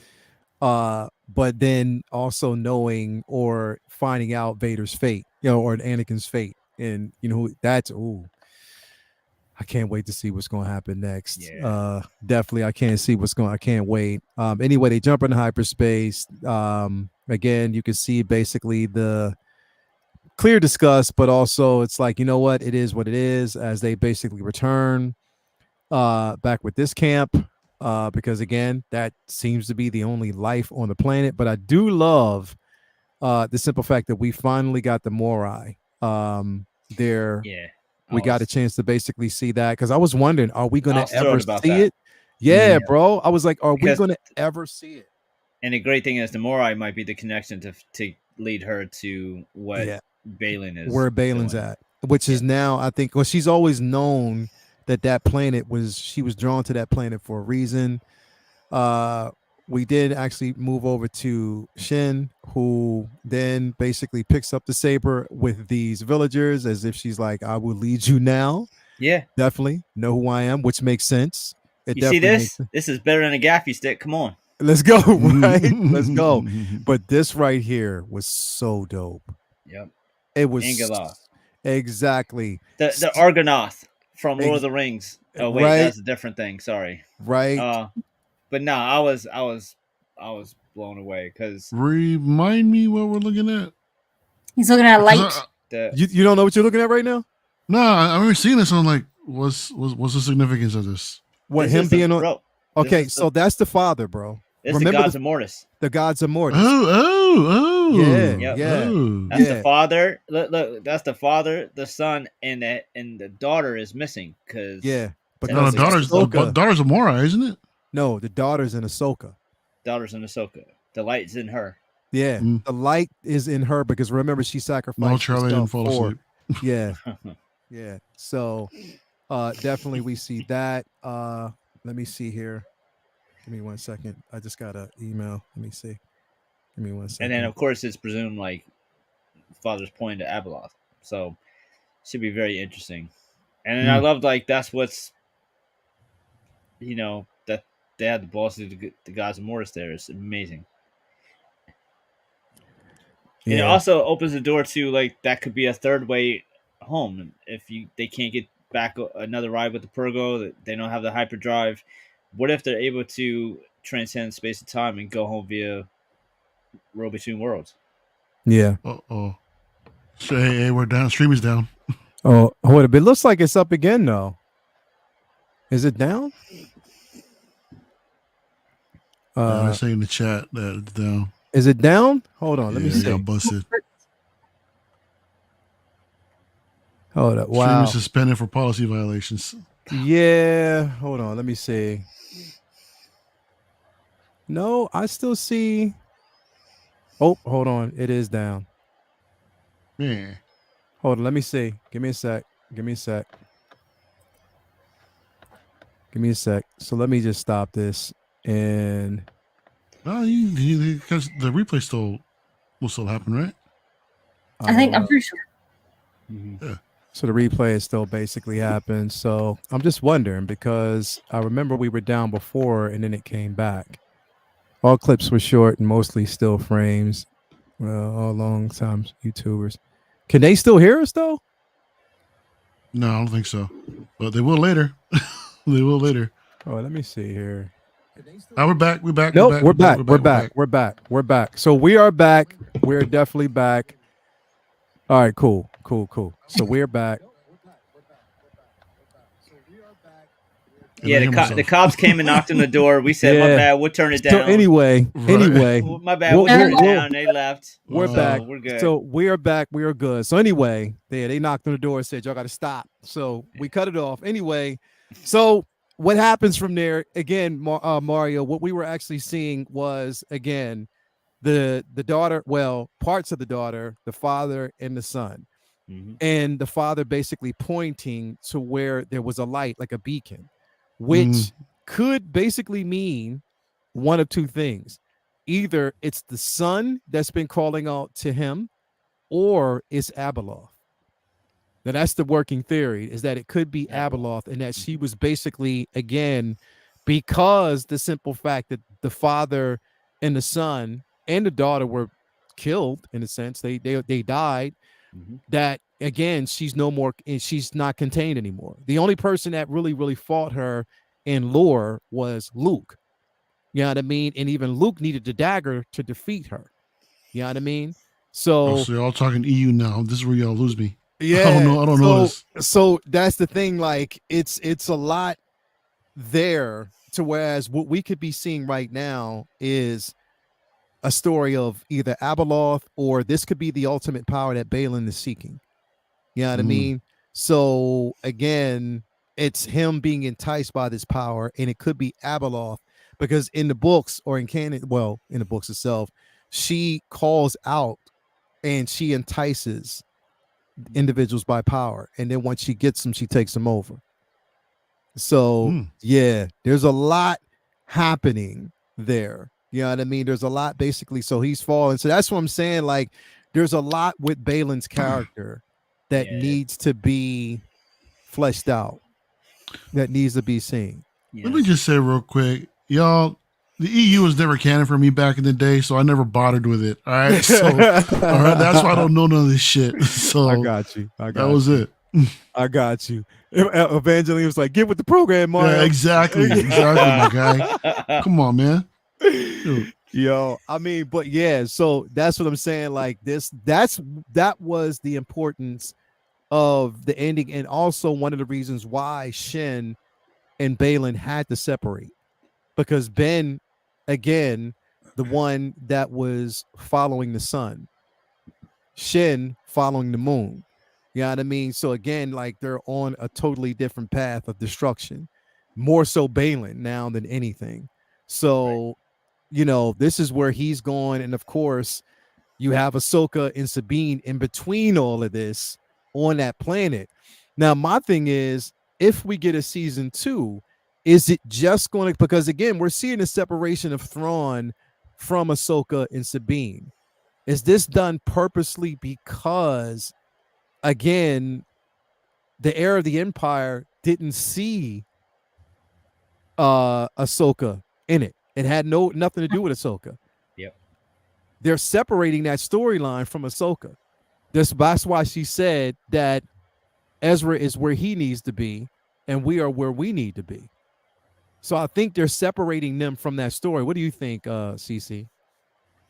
but then also knowing or finding out Vader's fate, or Anakin's fate. And that's I can't wait to see what's going to happen next. Yeah. Definitely I can't wait. Anyway, they jump into hyperspace. Again, you can see basically the clear discuss, but also it's like, you know what, it is what it is, as they basically return back with this camp, because again, that seems to be the only life on the planet. But I do love the simple fact that we finally got the Morai there. We got a chance to basically see that, because I was wondering, are we going to ever see it? Yeah, bro, I was like, are we going to ever see it? And the great thing is the Morai might be the connection to lead her to what Baylan is, where Baylan's at, which is now, I think, well, she's always known that planet she was drawn to that planet for a reason. We did actually move over to Shin, who then basically picks up the saber with these villagers, as if she's like, I will lead you now. Yeah, definitely know who I am, which makes sense. You see this? This is better than a gaffy stick. Come on. Let's go, right? Let's go. But this right here was so dope. Yep. It was Angela. Exactly. The Argonath from Lord of the Rings. Oh wait, that's a different thing. Sorry. Right. But no, I was blown away because Remind me what we're looking at. He's looking at light. You don't know what you're looking at right now? No, I remember seeing this. I'm like, what's the significance of this? What him being on? Okay, so that's the father, bro. It's the gods of Mortis. The gods of Mortis. Oh. Yeah. That's the father. Look, that's the father, the son, and the daughter is missing because no, the daughter's Amora, isn't it? No, the daughter's in Ahsoka. Daughter's in Ahsoka. The light's in her. Yeah, the light is in her because remember she sacrificed. No, Charlie didn't fall asleep. Yeah, yeah. So, definitely we see that. Let me see here. Give me 1 second. I just got an email. Let me see. Give me 1 second. And then of course it's presumed like father's pointing to Abeloth, so should be very interesting. And then I love like that's what's that they had the balls to the gods of Mortis there. It's amazing. Yeah. And it also opens the door to like that could be a third way home if they can't get back another ride with the Purgo, that they don't have the hyperdrive. What if they're able to transcend space and time and go home via Road Between Worlds? Yeah. Hey, we're down. Stream is down. Oh, hold up. It looks like it's up again though. Is it down? I say in the chat that it's down. Is it down? Hold on. Let me see. Busted. Hold up. Wow. Stream is suspended for policy violations. Yeah. Hold on. Let me see. No, I still see. Oh, hold on. It is down. Yeah. Hold on. Let me see. Give me a sec. So let me just stop this and. Well, because the replay will still happen, right? I'm pretty sure. Yeah. So the replay is still basically happened. So I'm just wondering because I remember we were down before and then it came back. All clips were short and mostly still frames. Well, all long time YouTubers. Can they still hear us though? No, I don't think so. But they will later. They will later. Oh, let me see here. We're back. Nope, we're back. So we are back. We're definitely back. All right, cool. So we're back. Yeah, the cops came and knocked on the door. We said, "My bad, we'll turn it down." So anyway, my bad, we'll turn it down. They left. We're back. We're good. So we are back. We are good. So anyway, they knocked on the door and said, "Y'all got to stop." So we cut it off. Anyway, so what happens from there? Again, Mario. What we were actually seeing was again the daughter. Well, parts of the daughter, the father, and the son. Mm-hmm. And the father basically pointing to where there was a light, like a beacon, which could basically mean one of two things. Either it's the son that's been calling out to him, or it's Abeloth. Now that's the working theory, is that it could be Abeloth, and that she was basically, again, because the simple fact that the father and the son and the daughter were killed, in a sense, they died. That again, she's no more, and she's not contained anymore. The only person that really fought her in lore was Luke. You know what I mean? And even Luke needed the dagger to defeat her. You know what I mean? So you're all talking EU now. This is where y'all lose me. Yeah, I don't know this. So that's the thing. Like it's a lot there. To whereas what we could be seeing right now is a story of either Abeloth, or this could be the ultimate power that Balin is seeking. You know what I mean? So again, it's him being enticed by this power, and it could be Abeloth, because in the books, or in canon, well, in the books itself, she calls out and she entices individuals by power, and then once she gets them, she takes them over. So yeah, there's a lot happening there. You know what I mean? There's a lot basically. So he's fallen. So that's what I'm saying. Like, there's a lot with Balin's character that needs to be fleshed out, that needs to be seen. Yes. Let me just say real quick, y'all, the EU was never canon for me back in the day, so I never bothered with it. All right. So all right, that's why I don't know none of this shit. So I got you. That was it. I got you. Evangeline was like, get with the program, Mario. Yeah, exactly, my guy. Come on, man. Yo, I mean, but yeah, so that's what I'm saying. Like that was the importance of the ending, and also one of the reasons why Shin and Balin had to separate, because Ben, again, the one that was following the sun, Shin following the moon. You know what I mean? So again, like they're on a totally different path of destruction, more so Balin now than anything. So, this is where he's going. And of course, you have Ahsoka and Sabine in between all of this on that planet. Now, my thing is, if we get a season 2, is it just going to, because again, we're seeing a separation of Thrawn from Ahsoka and Sabine. Is this done purposely because, again, the heir of the Empire didn't see Ahsoka in it? It had nothing to do with Ahsoka. Yep. They're separating that storyline from Ahsoka. That's why she said that Ezra is where he needs to be, and we are where we need to be. So I think they're separating them from that story. What do you think, Cece?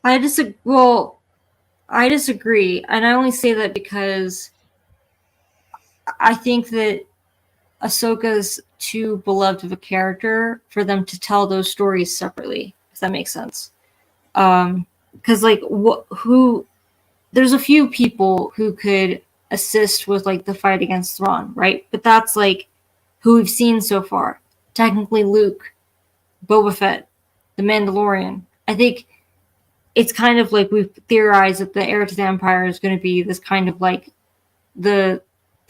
I disagree. Well, I disagree, and I only say that because I think that Ahsoka's too beloved of a character for them to tell those stories separately. If that makes sense. Because there's a few people who could assist with like the fight against Thrawn, right? But that's like who we've seen so far. Technically, Luke, Boba Fett, the Mandalorian. I think it's kind of like we've theorized that the heir to the Empire is going to be this kind of like the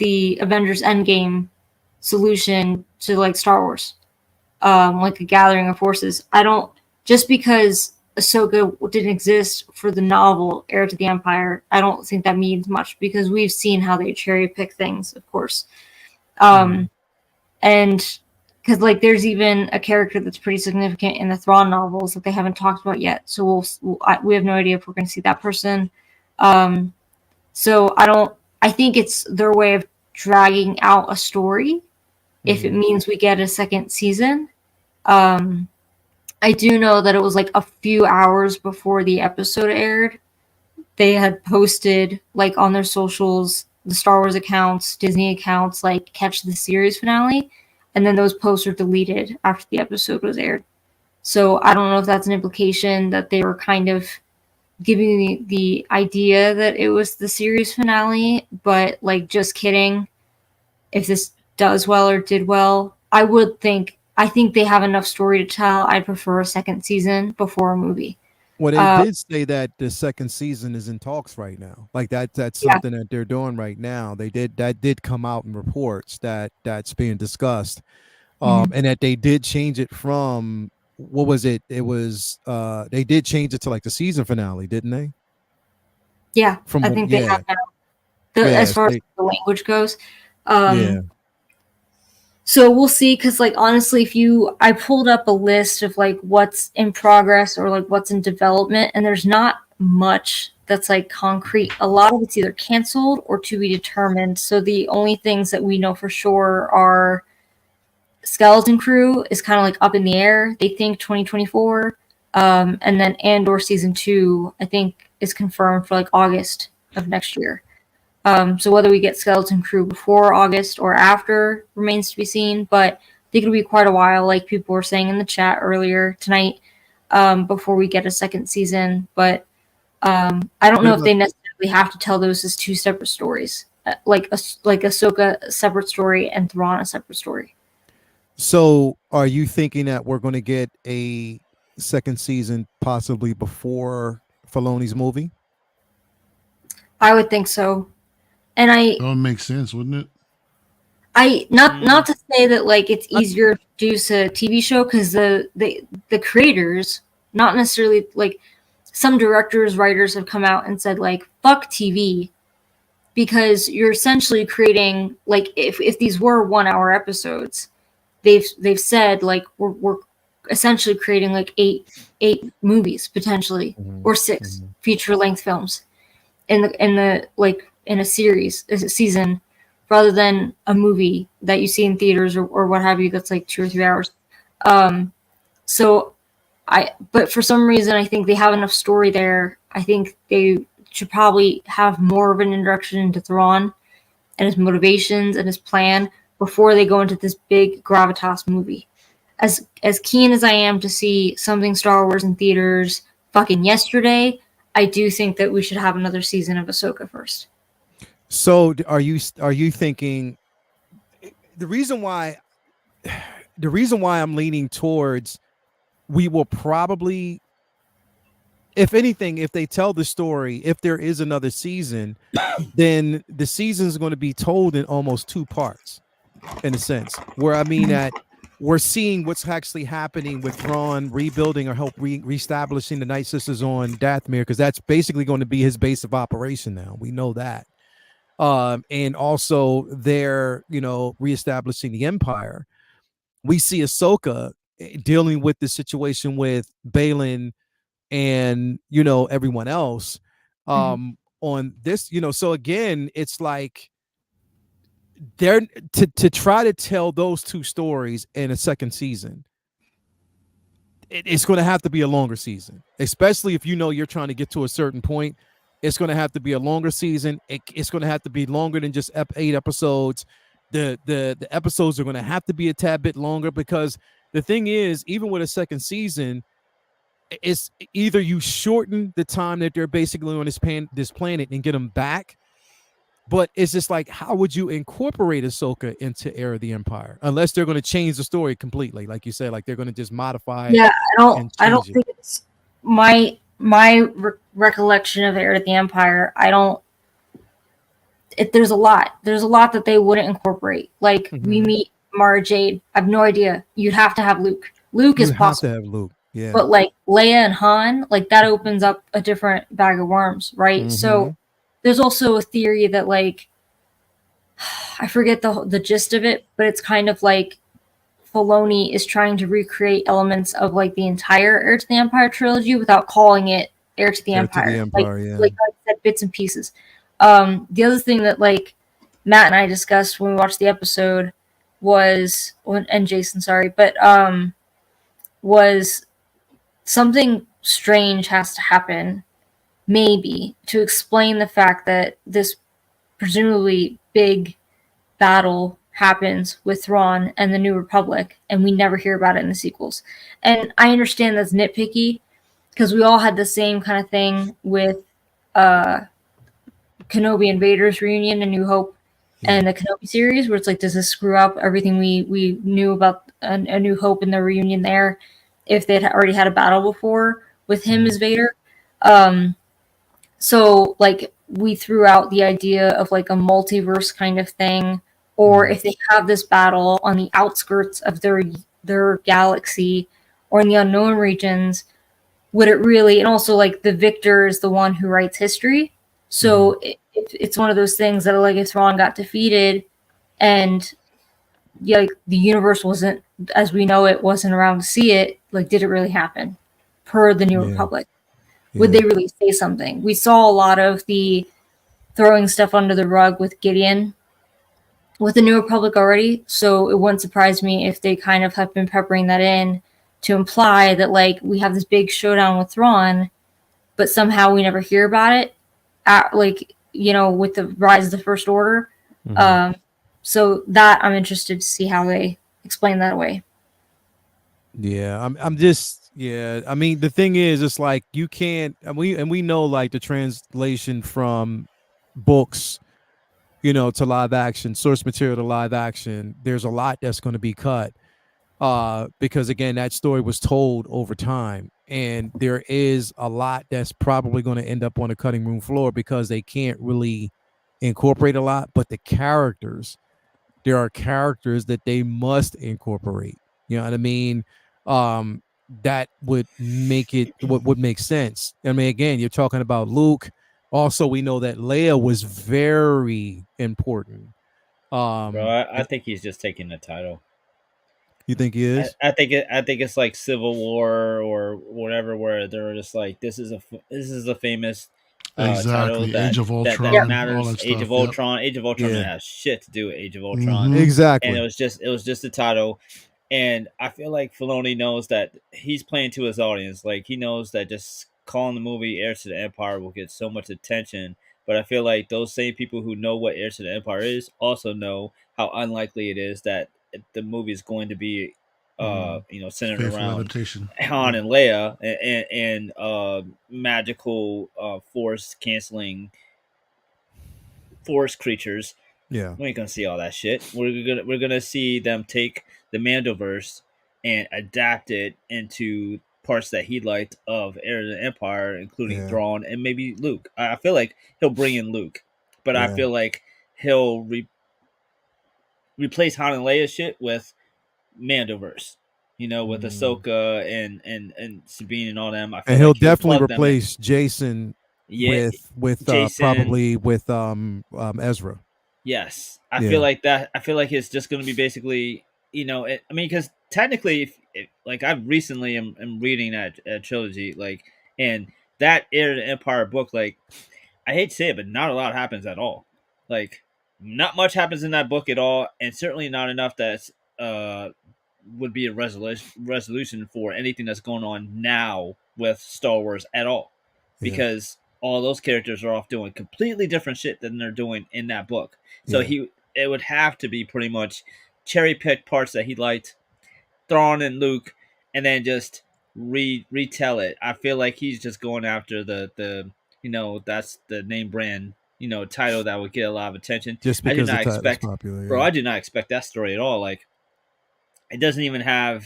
Avengers Endgame solution to like Star Wars, like a gathering of forces. I don't, just because Ahsoka didn't exist for the novel Heir to the Empire, I don't think that means much, because we've seen how they cherry pick things, of course. And because like there's even a character that's pretty significant in the Thrawn novels that they haven't talked about yet, so we have no idea if we're going to see that person. So I think it's their way of dragging out a story if it means we get a second season. I do know that it was like a few hours before the episode aired, they had posted like on their socials, the Star Wars accounts, Disney accounts, like catch the series finale, and then those posts were deleted after the episode was aired. So I don't know if that's an implication that they were kind of giving the idea that it was the series finale, but like, just kidding. If this does well or did well, I think they have enough story to tell. I'd prefer a second season before a movie. Well, they did say that the second season is in talks right now. Like that's something that they're doing right now. That did come out in reports that's being discussed. And that they did change it from, what was it? It was they did change it to like the season finale, didn't they? Yeah, I think they have now. As far as the language goes. So we'll see, because like honestly, I pulled up a list of like what's in progress or like what's in development, and there's not much that's like concrete. A lot of it's either canceled or to be determined. So the only things that we know for sure are Skeleton Crew is kind of like up in the air. They think 2024, and then Andor season 2 I think is confirmed for like August of next year. So whether we get Skeleton Crew before August or after remains to be seen, but I think it'll be quite a while, like people were saying in the chat earlier tonight, before we get a second season. But I don't know if they necessarily have to tell those as two separate stories, like Ahsoka a separate story and Thrawn a separate story. So are you thinking that we're going to get a second season possibly before Filoni's movie? I would think so. And that would make sense, wouldn't it? Not to say that like it's easier to produce a TV show, because the creators, not necessarily, like some directors, writers have come out and said like fuck TV, because you're essentially creating, like if these were 1 hour episodes, they've said like we're essentially creating like eight movies potentially, or 6 feature length films in a season, rather than a movie that you see in theaters or what have you that's like 2 or 3 hours. So But for some reason, I think they have enough story there. I think they should probably have more of an introduction into Thrawn and his motivations and his plan before they go into this big gravitas movie. As keen as I am to see something Star Wars in theaters fucking yesterday, I do think that we should have another season of Ahsoka first. So are you thinking the reason why I'm leaning towards we will probably, if anything, if they tell the story, if there is another season, then the season is going to be told in almost two parts, in a sense. Where I mean that we're seeing what's actually happening with Thrawn rebuilding or help reestablishing the Night Sisters on Dathomir, because that's basically going to be his base of operation now. We know that. And also they're, reestablishing the Empire. We see Ahsoka dealing with the situation with Balin and, everyone else on this, so again, it's like they're to try to tell those two stories in a second season. It's going to have to be a longer season, especially if you're trying to get to a certain point. It's going to have to be a longer season. It's going to have to be longer than just 8 episodes. The episodes are going to have to be a tad bit longer, because the thing is, even with a second season, it's either you shorten the time that they're basically on this planet and get them back, but it's just like, how would you incorporate Ahsoka into Heir of the Empire unless they're going to change the story completely, like you said, like they're going to just modify it. Yeah, I don't think it's my recollection of Heir of the Empire. There's a lot that they wouldn't incorporate. Like we meet Mara Jade. I have no idea. You'd have to have Luke. Luke is possible. Have to have Luke. Yeah. But like Leia and Han, like that opens up a different bag of worms, right? So there's also a theory that, like, I forget the gist of it, but it's kind of like Filoni is trying to recreate elements of like the entire Heir to the Empire trilogy without calling it Heir to the Empire. Like I said, bits and pieces. The other thing that like Matt and I discussed when we watched the episode was, and Jason, sorry, but was something strange has to happen, maybe, to explain the fact that this presumably big battle happens with Thrawn and the New Republic, and we never hear about it in the sequels. And I understand that's nitpicky, because we all had the same kind of thing with Kenobi and Vader's reunion in New Hope and the Kenobi series, where it's like, does this screw up everything we knew about a New Hope and the reunion there, if they'd already had a battle before with him as Vader? So like we threw out the idea of like a multiverse kind of thing, or if they have this battle on the outskirts of their galaxy or in the unknown regions, would it really? And also, like, the victor is the one who writes history, so it's one of those things that, like, if Thrawn got defeated and like the universe wasn't, as we know it, wasn't around to see it, like, did it really happen per the New Republic? Would they really say something? We saw a lot of the throwing stuff under the rug with Gideon with the New Republic already, so it wouldn't surprise me if they kind of have been peppering that in to imply that, like, we have this big showdown with Thrawn, but somehow we never hear about it, like, with the rise of the First Order. So that I'm interested to see how they explain that away. Yeah, I'm just, I mean, the thing is, it's like you can't, and we know, like, the translation from books, to live action, source material to live action, there's a lot that's going to be cut, because again, that story was told over time, and there is a lot that's probably going to end up on the cutting room floor because they can't really incorporate a lot. But there are characters that they must incorporate. You know what I mean? That would make it what would make sense. I mean, again, you're talking about Luke. Also, we know that Leia was very important. Bro, I think he's just taking the title. You think he is? I think it's like Civil War or whatever, where they're just like, this is a famous title that, Age of Ultron, that matters. all that Age stuff, of Ultron. Age of Ultron has shit to do with Age of Ultron. Exactly. And it was just a title. And I feel like Filoni knows that he's playing to his audience. Like he knows that just calling the movie Heirs to the Empire will get so much attention. But I feel like those same people who know what Heirs to the Empire is also know how unlikely it is that the movie is going to be, centered Faithful around adaptation. Han and Leia and magical force canceling forest creatures. Yeah. We ain't gonna see all that shit. We're gonna see them take the Mandoverse and adapt it into parts that he liked of Heir of the Empire, including Thrawn and maybe Luke. I feel like he'll bring in Luke, but I feel like he'll replace Han and Leia shit with Mandoverse. With Ahsoka and Sabine and all them. I feel And he'll like definitely plug them in. replace Jason with Jason. probably with Ezra. Yes, I feel like that. I feel like it's just going to be basically, because technically, like I recently am reading that trilogy, like, and that Heir to the Empire book, like, I hate to say it, but not a lot happens at all. Like, not much happens in that book at all, and certainly not enough that's would be a resolution for anything that's going on now with Star Wars at all, because all those characters are off doing completely different shit than they're doing in that book. So it would have to be pretty much cherry picked parts that he liked, Thrawn and Luke, and then just retell it. I feel like he's just going after the that's the name brand title that would get a lot of attention. Just because I did not expect, popular, bro. I did not expect that story at all. Like it doesn't even have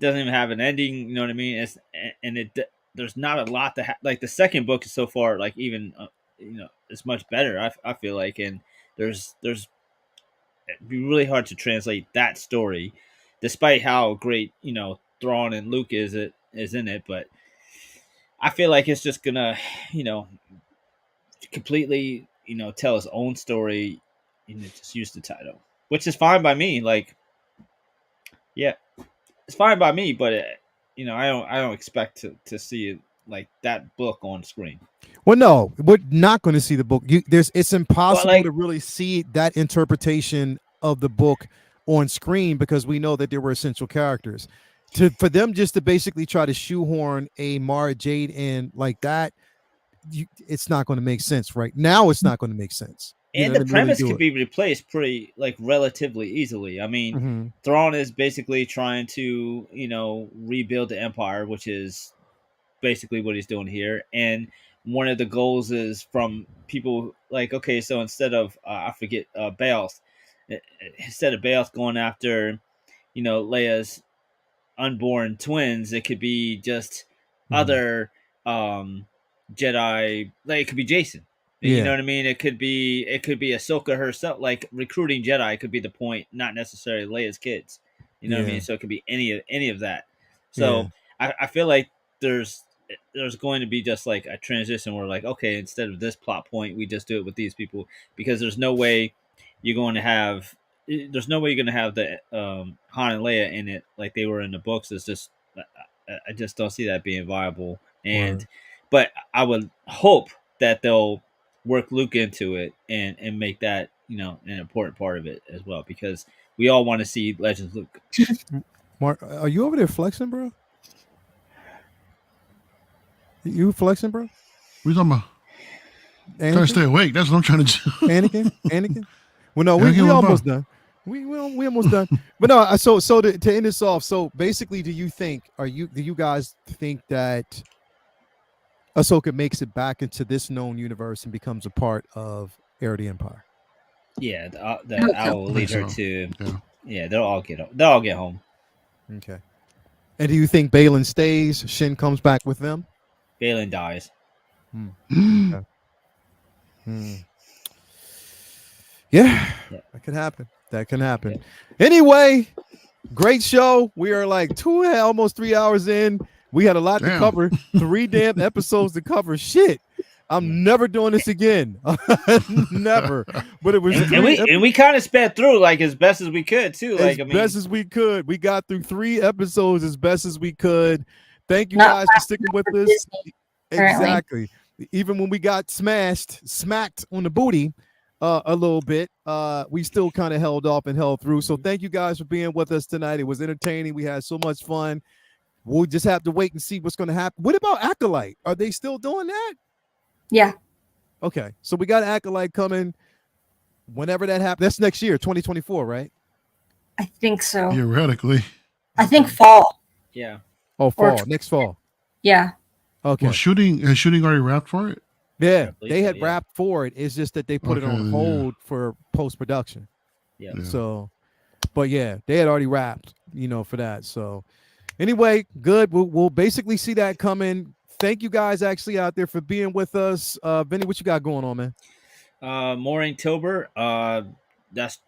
an ending. You know what I mean? There's not a lot to like. The second book is so far like even it's much better. I feel like, and there's it'd be really hard to translate that story, despite how great Thrawn and Luke is in it. But I feel like it's just gonna completely tell his own story and just use the title, which is fine by me. Like, yeah, it's fine by me, but I don't expect to see it like that book on screen. Well, no, we're not going to see the book. It's impossible like, to really see that interpretation of the book on screen because we know that there were essential characters. For them just to basically try to shoehorn a Mara Jade in like that, it's not going to make sense right now. It's not going to make sense. And the premise could be replaced pretty relatively easily. I mean, Thrawn is basically trying to rebuild the Empire, which is basically what he's doing here. And one of the goals is from people like, okay, so instead of I forget Baelth, instead of Baelth going after Leia's unborn twins, it could be just other Jedi. Like it could be Jason. You know what I mean? It could be Ahsoka herself, like recruiting Jedi could be the point, not necessarily Leia's kids. You know what I mean? So it could be any of that. So I feel like there's going to be just like a transition where like, okay, instead of this plot point, we just do it with these people, because there's no way you're going to have the Han and Leia in it like they were in the books. It's just I just don't see that being viable. And but I would hope that they'll work Luke into it and make that an important part of it as well, because we all want to see Legends Luke. Mark, are you over there flexing, bro? You flexing, bro? What are you talking about? Anakin? Trying to stay awake. That's what I'm trying to do. Anakin. Well, no, we almost done. We almost done. But no, so to end this off. So basically, do you guys think that Ahsoka makes it back into this known universe and becomes a part of Heir of the Empire? Yeah, the owl will lead her to. Yeah, they'll all get home. Okay. And do you think Baylan stays? Shin comes back with them? Baylan dies. Okay. Yeah, that could happen. That can happen. Yeah. Anyway, great show. We are like almost 3 hours in. We had a lot to cover. 3 damn episodes to cover. Shit. I'm never doing this again. Never. But it was and we kind of sped through like as best as we could too. Best as we could. We got through 3 episodes as best as we could. Thank you guys for sticking with us. Disney, exactly. Even when we got smacked on the booty, a little bit. We still kind of held off and held through. So thank you guys for being with us tonight. It was entertaining. We had so much fun. We'll just have to wait and see what's going to happen. What about Acolyte? Are they still doing that? Yeah. Okay. So we got Acolyte coming whenever that happens. That's next year, 2024, right? I think so. Theoretically. I think fall. Yeah. Oh, fall. Next fall. Yeah. Okay. Well, has shooting already wrapped for it? Yeah, believe they so, had yeah. wrapped for it. It's just that they put it Okay, on yeah. hold for post-production. Yeah. Yeah. So, but yeah, they had already wrapped, for that. So anyway, good. We'll basically see that coming. Thank you guys actually out there for being with us. Vinny, what you got going on, man? More Inktober. That's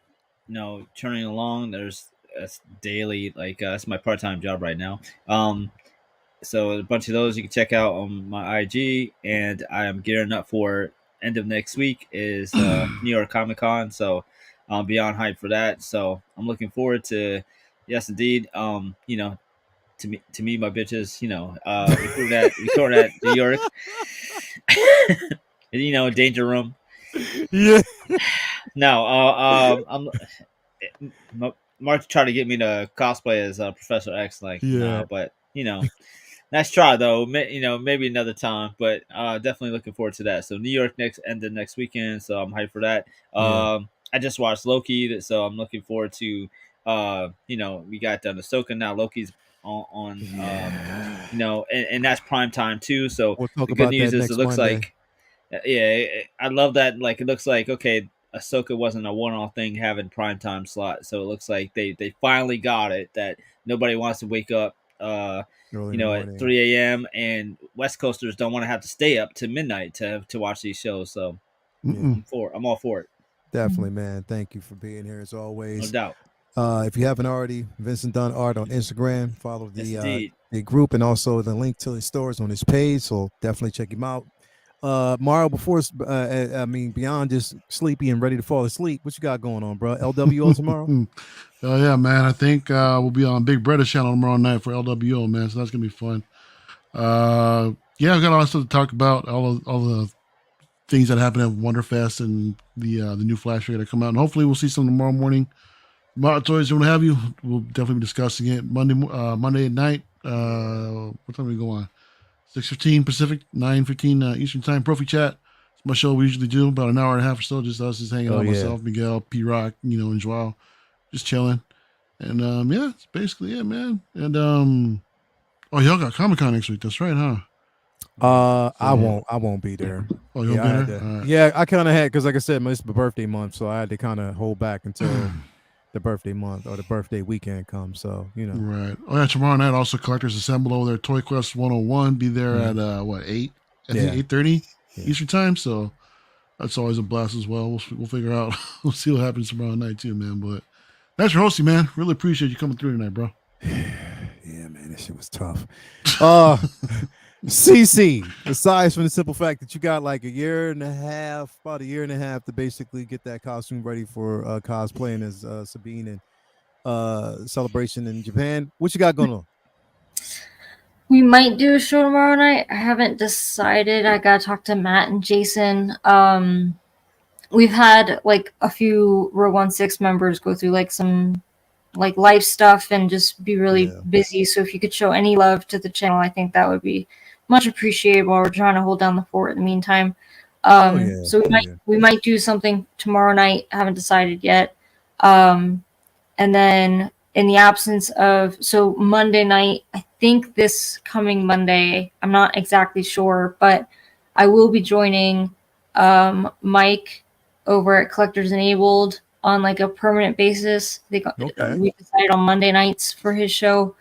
turning along. That's daily. Like that's my part-time job right now. So a bunch of those you can check out on my IG, and I am gearing up for end of next week is New York Comic Con. So I'm beyond hype for that. So I'm looking forward to, yes, indeed. To meet my bitches. Record at New York. Danger Room. Yeah. No, Mark tried to get me to cosplay as Professor X. Like, no, but nice try though. Maybe another time, but definitely looking forward to that. So New York end of next weekend, so I'm hyped for that. I just watched Loki, so I'm looking forward to. We got done Ahsoka, now Loki's on and that's prime time too. So We'll talk the good about news that is next it looks Monday. like, I love that. Like it looks like okay, Ahsoka wasn't a one-off thing having primetime slot, so it looks like they finally got it that nobody wants to wake up Early in the morning. at 3 a.m. and West Coasters don't want to have to stay up to midnight to watch these shows. So I'm all for it. Definitely, man. Thank you for being here as No always. doubt. If you haven't already, Vincent Dunn Art on Instagram. Follow Yes, the group and also the link to his stores on his page. So definitely check him out. Mario, beyond just sleepy and ready to fall asleep, what you got going on, bro? LWO tomorrow? Oh yeah, man. I think we'll be on Big Brother's channel tomorrow night for LWO, man. So that's gonna be fun. Yeah, I've got a lot of stuff to talk about. All the things that happen at Wonderfest and the new Flash figure that come out, and hopefully we'll see some tomorrow morning. Toys and what have you. We'll definitely be discussing it Monday at night. What time do we go on? 6:15 Pacific, 9:15 Eastern Time. Profi Chat. It's my show we usually do about an hour and a half or so. Just us, just hanging out. Myself, Miguel, P Rock, and Joao, just chilling. And it's basically it, man. And y'all got Comic-Con next week. That's right, huh? I won't be there. Oh, you'll be there? Right. Yeah, I kind of had, because like I said, it's my birthday month, so I had to kind of hold back until the birthday month or the birthday weekend comes. So Right. Oh yeah, tomorrow night also Collectors Assemble over there. Toy Quest 101. Be there at 8? I think 8:30 Eastern Time. So that's always a blast as well. We'll figure out. We'll see what happens tomorrow night too, man. But thanks for hosting, man. Really appreciate you coming through tonight, bro. Yeah, man, that shit was tough. CC, aside from the simple fact that you got like about a year and a half to basically get that costume ready for cosplaying as Sabine and Celebration in Japan, what you got going on? We might do a show tomorrow night. I haven't decided. I gotta talk to Matt and Jason. We've had like a few Row 16 members go through like some like life stuff and just be really busy. So if you could show any love to the channel, I think that would be much appreciated while we're trying to hold down the fort in the meantime. So we might do something tomorrow night. I haven't decided yet. And then in the absence of, so Monday night, I think this coming Monday, I'm not exactly sure, but I will be joining Mike over at Collectors Enabled on like a permanent basis. We decided on Monday nights for his show.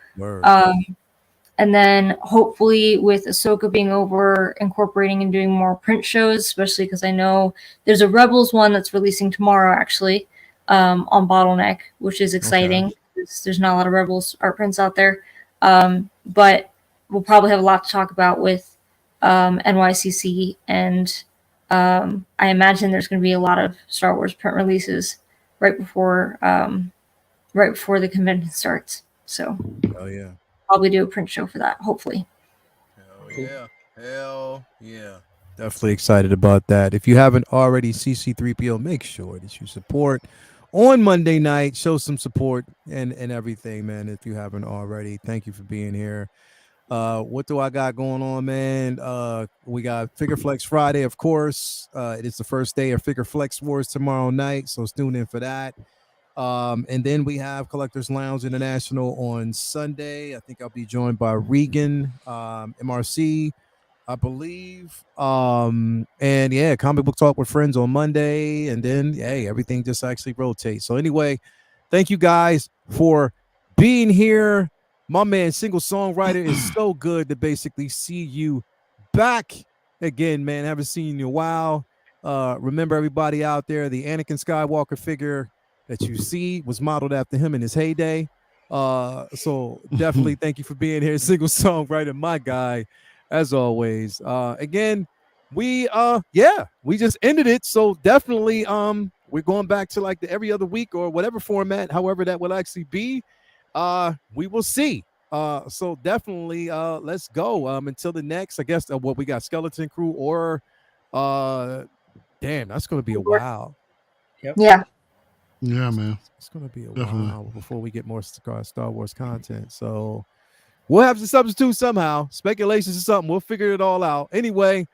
And then hopefully with Ahsoka being over, incorporating and doing more print shows, especially because I know there's a Rebels one that's releasing tomorrow actually on Bottleneck, which is exciting. There's not a lot of Rebels art prints out there. But we'll probably have a lot to talk about with NYCC, and I imagine there's going to be a lot of Star Wars print releases right before the convention starts. So probably do a print show for that, hopefully. Hell yeah. Definitely excited about that. If you haven't already, CC3PO, make sure that you support on Monday night. Show some support and everything, man. If you haven't already, thank you for being here. What do I got going on, man? We got Figure Flex Friday, of course. It is the first day of Figure Flex Wars tomorrow night, so tune in for that. And then we have Collectors Lounge International on Sunday. I think I'll be joined by Regan, MRC, I believe. And yeah, comic book talk with friends on Monday. And then, hey, everything just actually rotates. So anyway, thank you guys for being here. My man, Single Songwriter, is so good to basically see you back again, man. Haven't seen you in a while. Remember, everybody out there, the Anakin Skywalker figure that you see was modeled after him in his heyday. So definitely thank you for being here, Single Songwriter, my guy, as always. Again, we just ended it. So definitely we're going back to like the every other week or whatever format, however that will actually be. We will see. So definitely let's go. Until the next, I guess what we got, Skeleton Crew or damn, that's gonna be a while. Yep. Yeah. Yeah, man. It's gonna be a Definitely. while before we get more Star Wars content. So we'll have to substitute somehow. Speculations or something. We'll figure it all out. Anyway,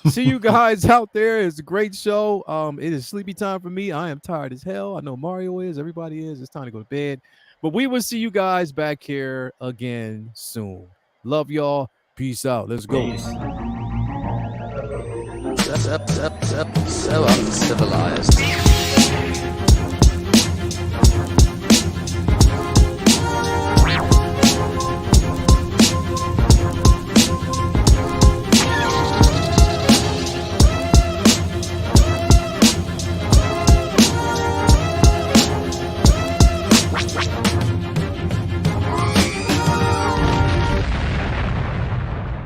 see you guys out there. It's a great show. It is sleepy time for me. I am tired as hell. I know Mario is. Everybody is. It's time to go to bed. But we will see you guys back here again soon. Love y'all. Peace out. Let's go. Peace. So uncivilized.